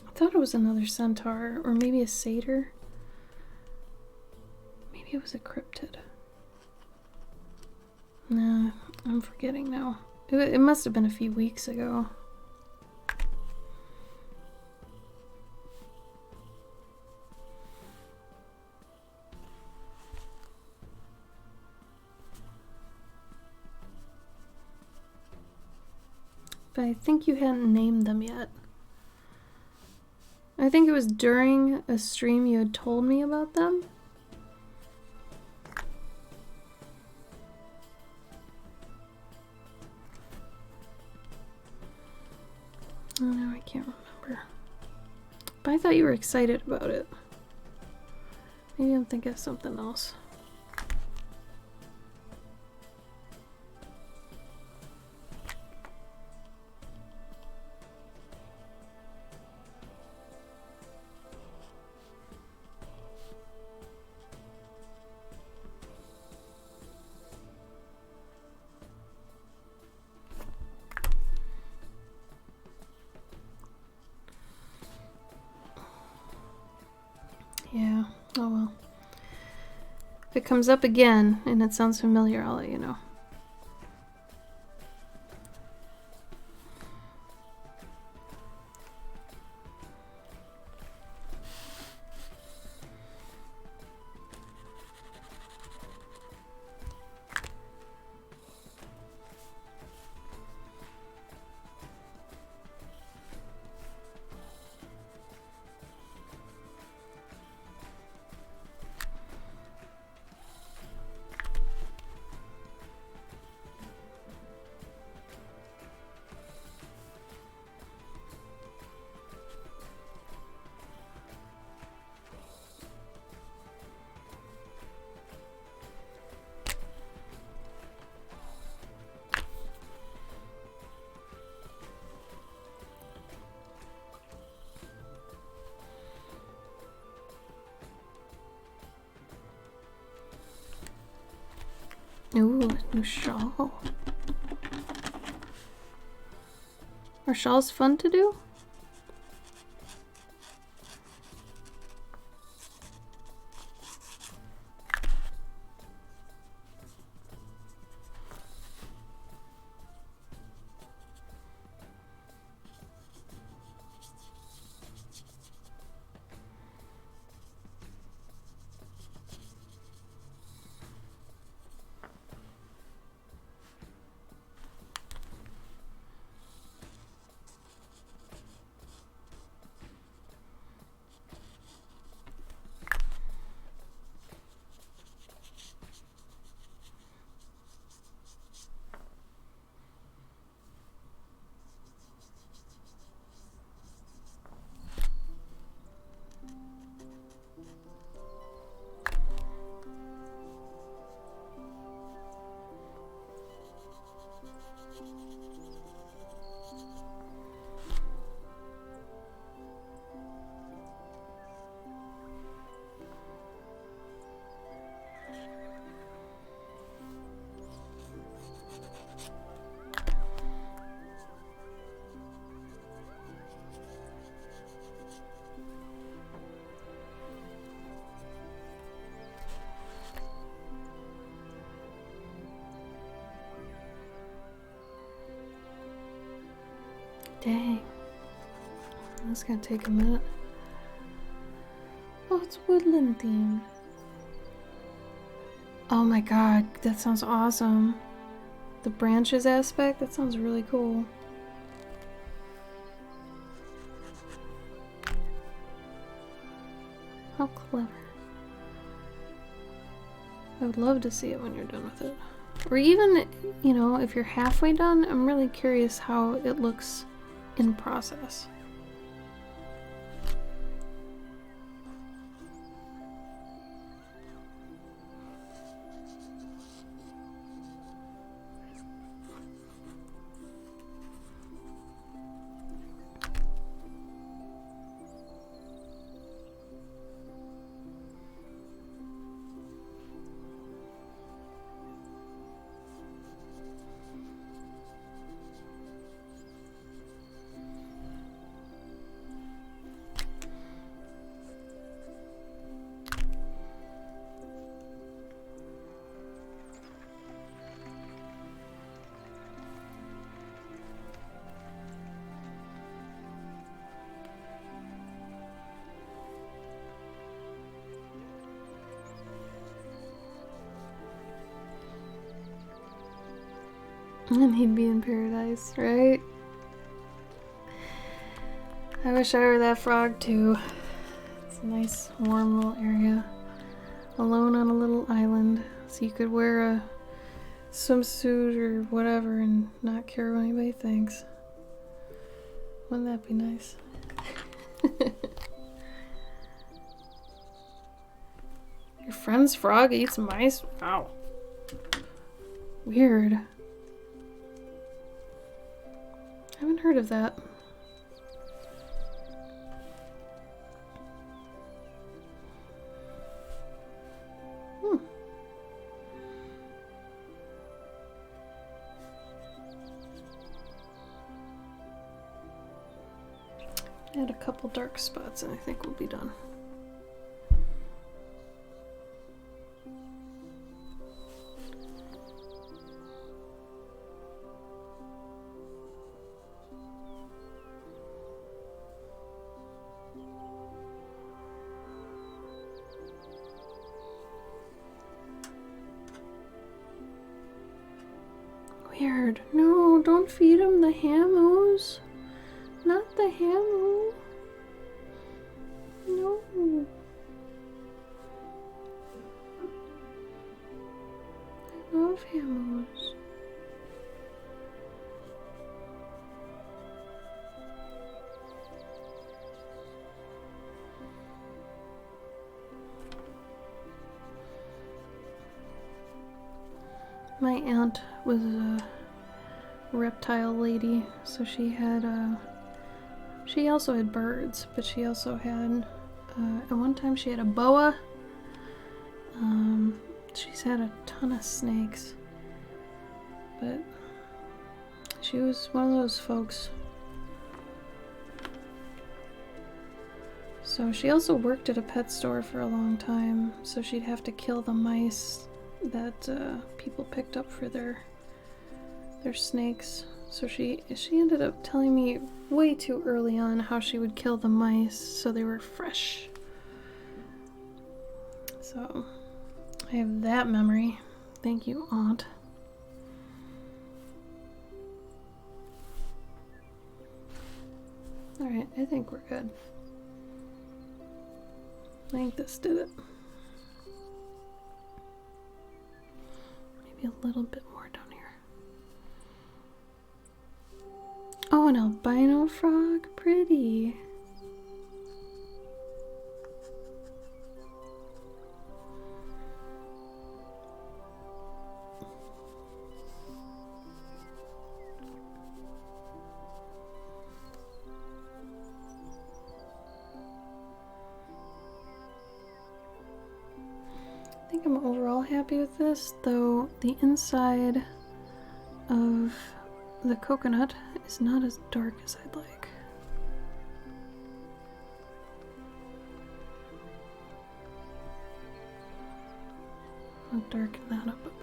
I thought it was another centaur, or maybe a satyr. Maybe it was a cryptid. Nah, I'm forgetting now. It must have been a few weeks ago. But I think you hadn't named them yet. I think it was during a stream you had told me about them. Oh no, I can't remember. But I thought you were excited about it. Maybe I'm thinking of something else. Yeah, oh well. If it comes up again and it sounds familiar, I'll let you know. Ooh, new shawl. Are shawls fun to do? Dang. That's gonna take a minute. Oh, it's woodland themed. Oh my god, that sounds awesome. The branches aspect, that sounds really cool. How clever. I would love to see it when you're done with it. Or even, you know, if you're halfway done, I'm really curious how it looks in process. And he'd be in paradise, right? I wish I were that frog too. It's a nice warm little area. Alone on a little island. So you could wear a swimsuit or whatever and not care what anybody thinks. Wouldn't that be nice? Your friend's frog eats mice? Wow. Weird. I haven't heard of that. Add a couple dark spots and I think we'll be done. Weird. No, don't feed him the hamos. Not the hamo. No. I love hamos. My aunt was a reptile lady, so she had she also had birds, but she also had at one time she had a boa. She's had a ton of snakes, but she was one of those folks So she also worked at a pet store for a long time, so she'd have to kill the mice that people picked up for their snakes. So she ended up telling me way too early on how she would kill the mice so they were fresh. So I have that memory. Thank you, Aunt. Alright, I think we're good. I think this did it. Maybe a little bit more down here. Oh, an albino frog. Pretty. I think I'm overall happy with this, though the inside of the coconut is not as dark as I'd like. I'll darken that up a bit.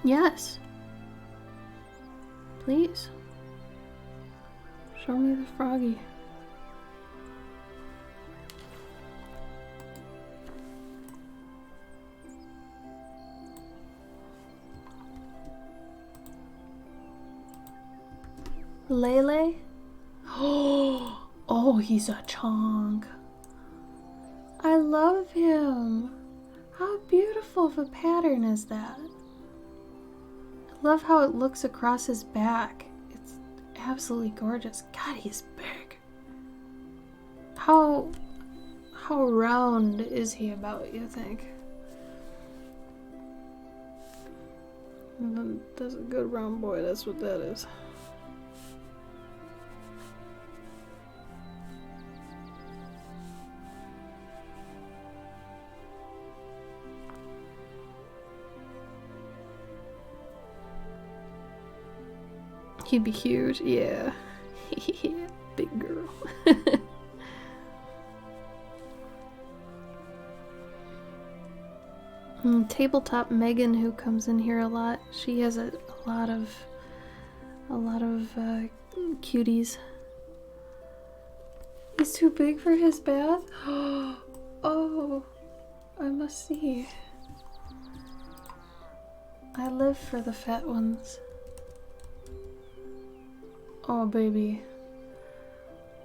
Yes. Please. Show me the froggy. Lele? Oh, he's a chonk. I love him. How beautiful of a pattern is that? I love how it looks across his back. It's absolutely gorgeous. God, he's big. How round is he about, you think? That's a good round boy, that's what that is. He'd be huge, yeah. Big girl. Tabletop Megan, who comes in here a lot, she has a lot of cuties. He's too big for his bath? Oh, I must see. I live for the fat ones. Oh, baby.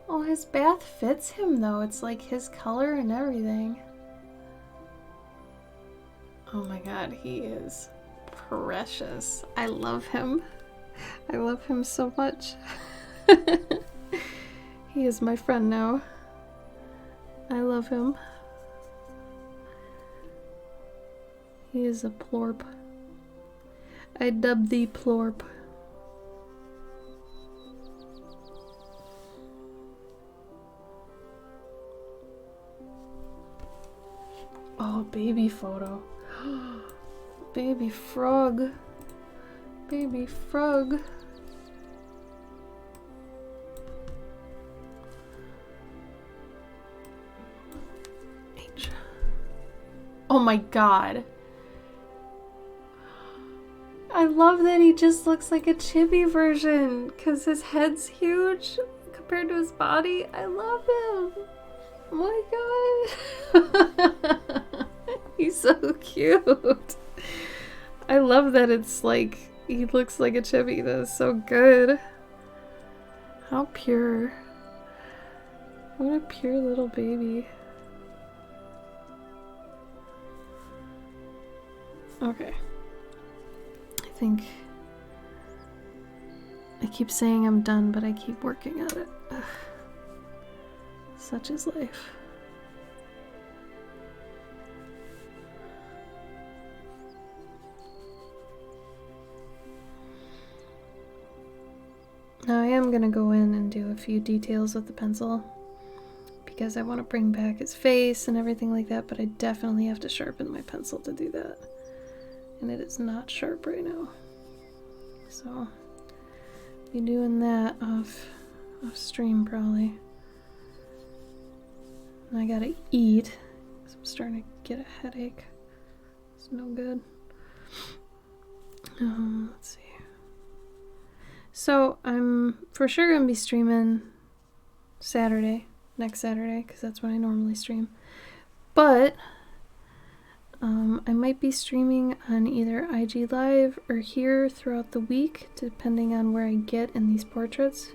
Oh, his bath fits him, though. It's like his color and everything. Oh my god, he is precious. I love him. I love him so much. He is my friend now. I love him. He is a plorp. I dub thee plorp. Oh, baby photo. Baby frog. Baby frog. H. Oh my god. I love that he just looks like a chibi version because his head's huge compared to his body. I love him. Oh my god. He's so cute. I love that it's like he looks like a chibi. That is so good. How pure. What a pure little baby. Okay. I think I keep saying I'm done, but I keep working at it. Ugh. Such is life. Now I am gonna go in and do a few details with the pencil because I want to bring back his face and everything like that, but I definitely have to sharpen my pencil to do that. And it is not sharp right now. So I'll be doing that off stream probably. And I gotta eat because I'm starting to get a headache. It's no good. Let's see. So I'm for sure gonna be streaming next Saturday, because that's when I normally stream. But I might be streaming on either IG Live or here throughout the week, depending on where I get in these portraits.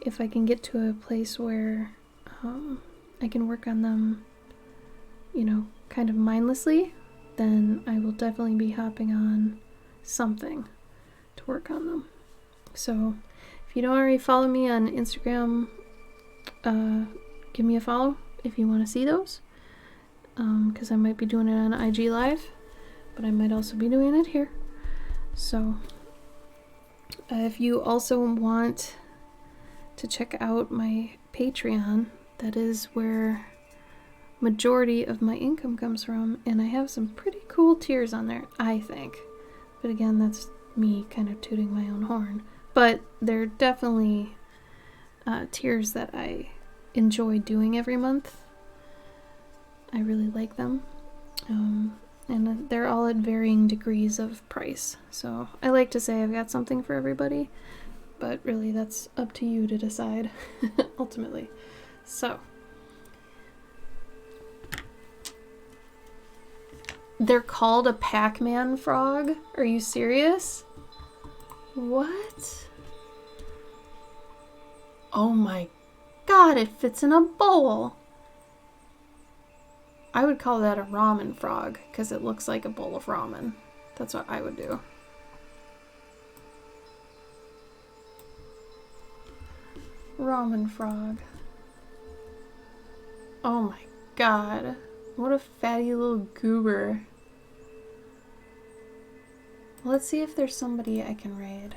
If I can get to a place where I can work on them, you know, kind of mindlessly, then I will definitely be hopping on something to work on them. So if you don't already follow me on Instagram, give me a follow if you want to see those, because I might be doing it on IG Live, but I might also be doing it here. So if you also want to check out my Patreon, that is where majority of my income comes from, and I have some pretty cool tiers on there, I think. But again, that's me kind of tooting my own horn. But they're definitely tiers that I enjoy doing every month. I really like them. And they're all at varying degrees of price. So I like to say I've got something for everybody, but really that's up to you to decide ultimately. So they're called a Pac-Man frog? Are you serious? What? Oh my god, it fits in a bowl. I would call that a ramen frog because it looks like a bowl of ramen. That's what I would do. Ramen frog. Oh my god. What a fatty little goober. Let's see if there's somebody I can raid.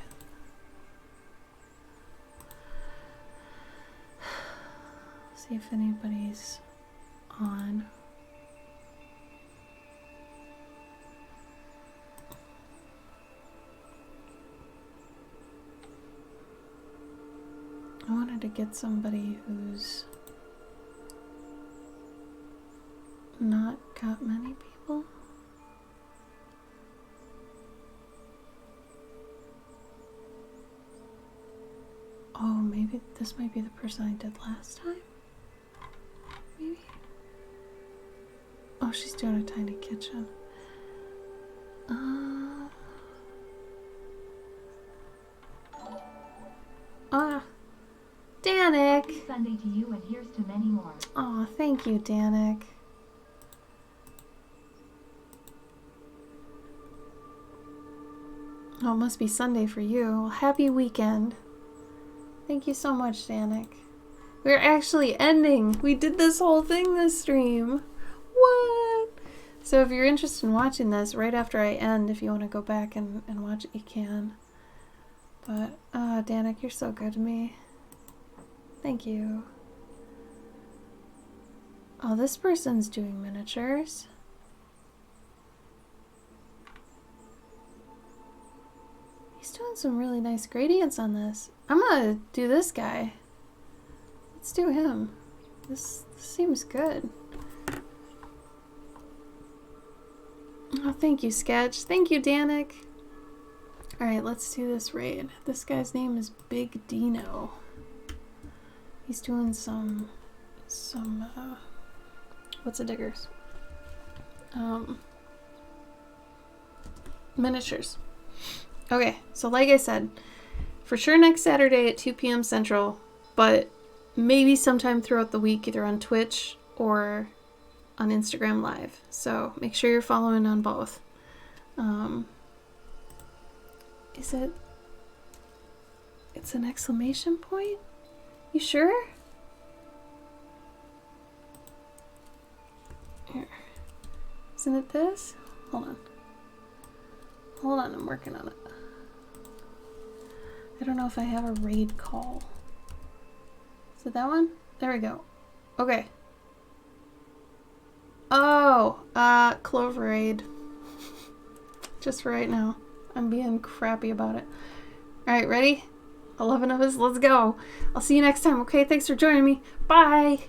See if anybody's on. I wanted to get somebody who's not got many people. Oh, maybe this might be the person I did last time? Maybe? Oh, she's doing a tiny kitchen. Danik! Happy Sunday to you, and here's to many more. Aw, thank you, Danik. Oh, it must be Sunday for you. Well, happy weekend. Thank you so much, Danik. We're actually ending. We did this whole thing this stream. What? So if you're interested in watching this right after I end, if you want to go back and watch it, you can. But, Danik, you're so good to me. Thank you. Oh, this person's doing miniatures. He's doing some really nice gradients on this. I'm gonna do this guy. Let's do him. This seems good. Oh, thank you, Sketch. Thank you, Danik. Alright, let's do this raid. This guy's name is Big Dino. He's doing some what's a diggers? Miniatures. Okay, so like I said, for sure next Saturday at 2 p.m. Central, but maybe sometime throughout the week, either on Twitch or on Instagram Live. So make sure you're following on both. Is it? It's an exclamation point? You sure? Here. Isn't it this? Hold on. Hold on, I'm working on it. I don't know if I have a raid call. Is it that one? There we go. Okay. Oh, Clover Aid. Just for right now. I'm being crappy about it. Alright, ready? 11 of us, let's go. I'll see you next time, okay? Thanks for joining me. Bye!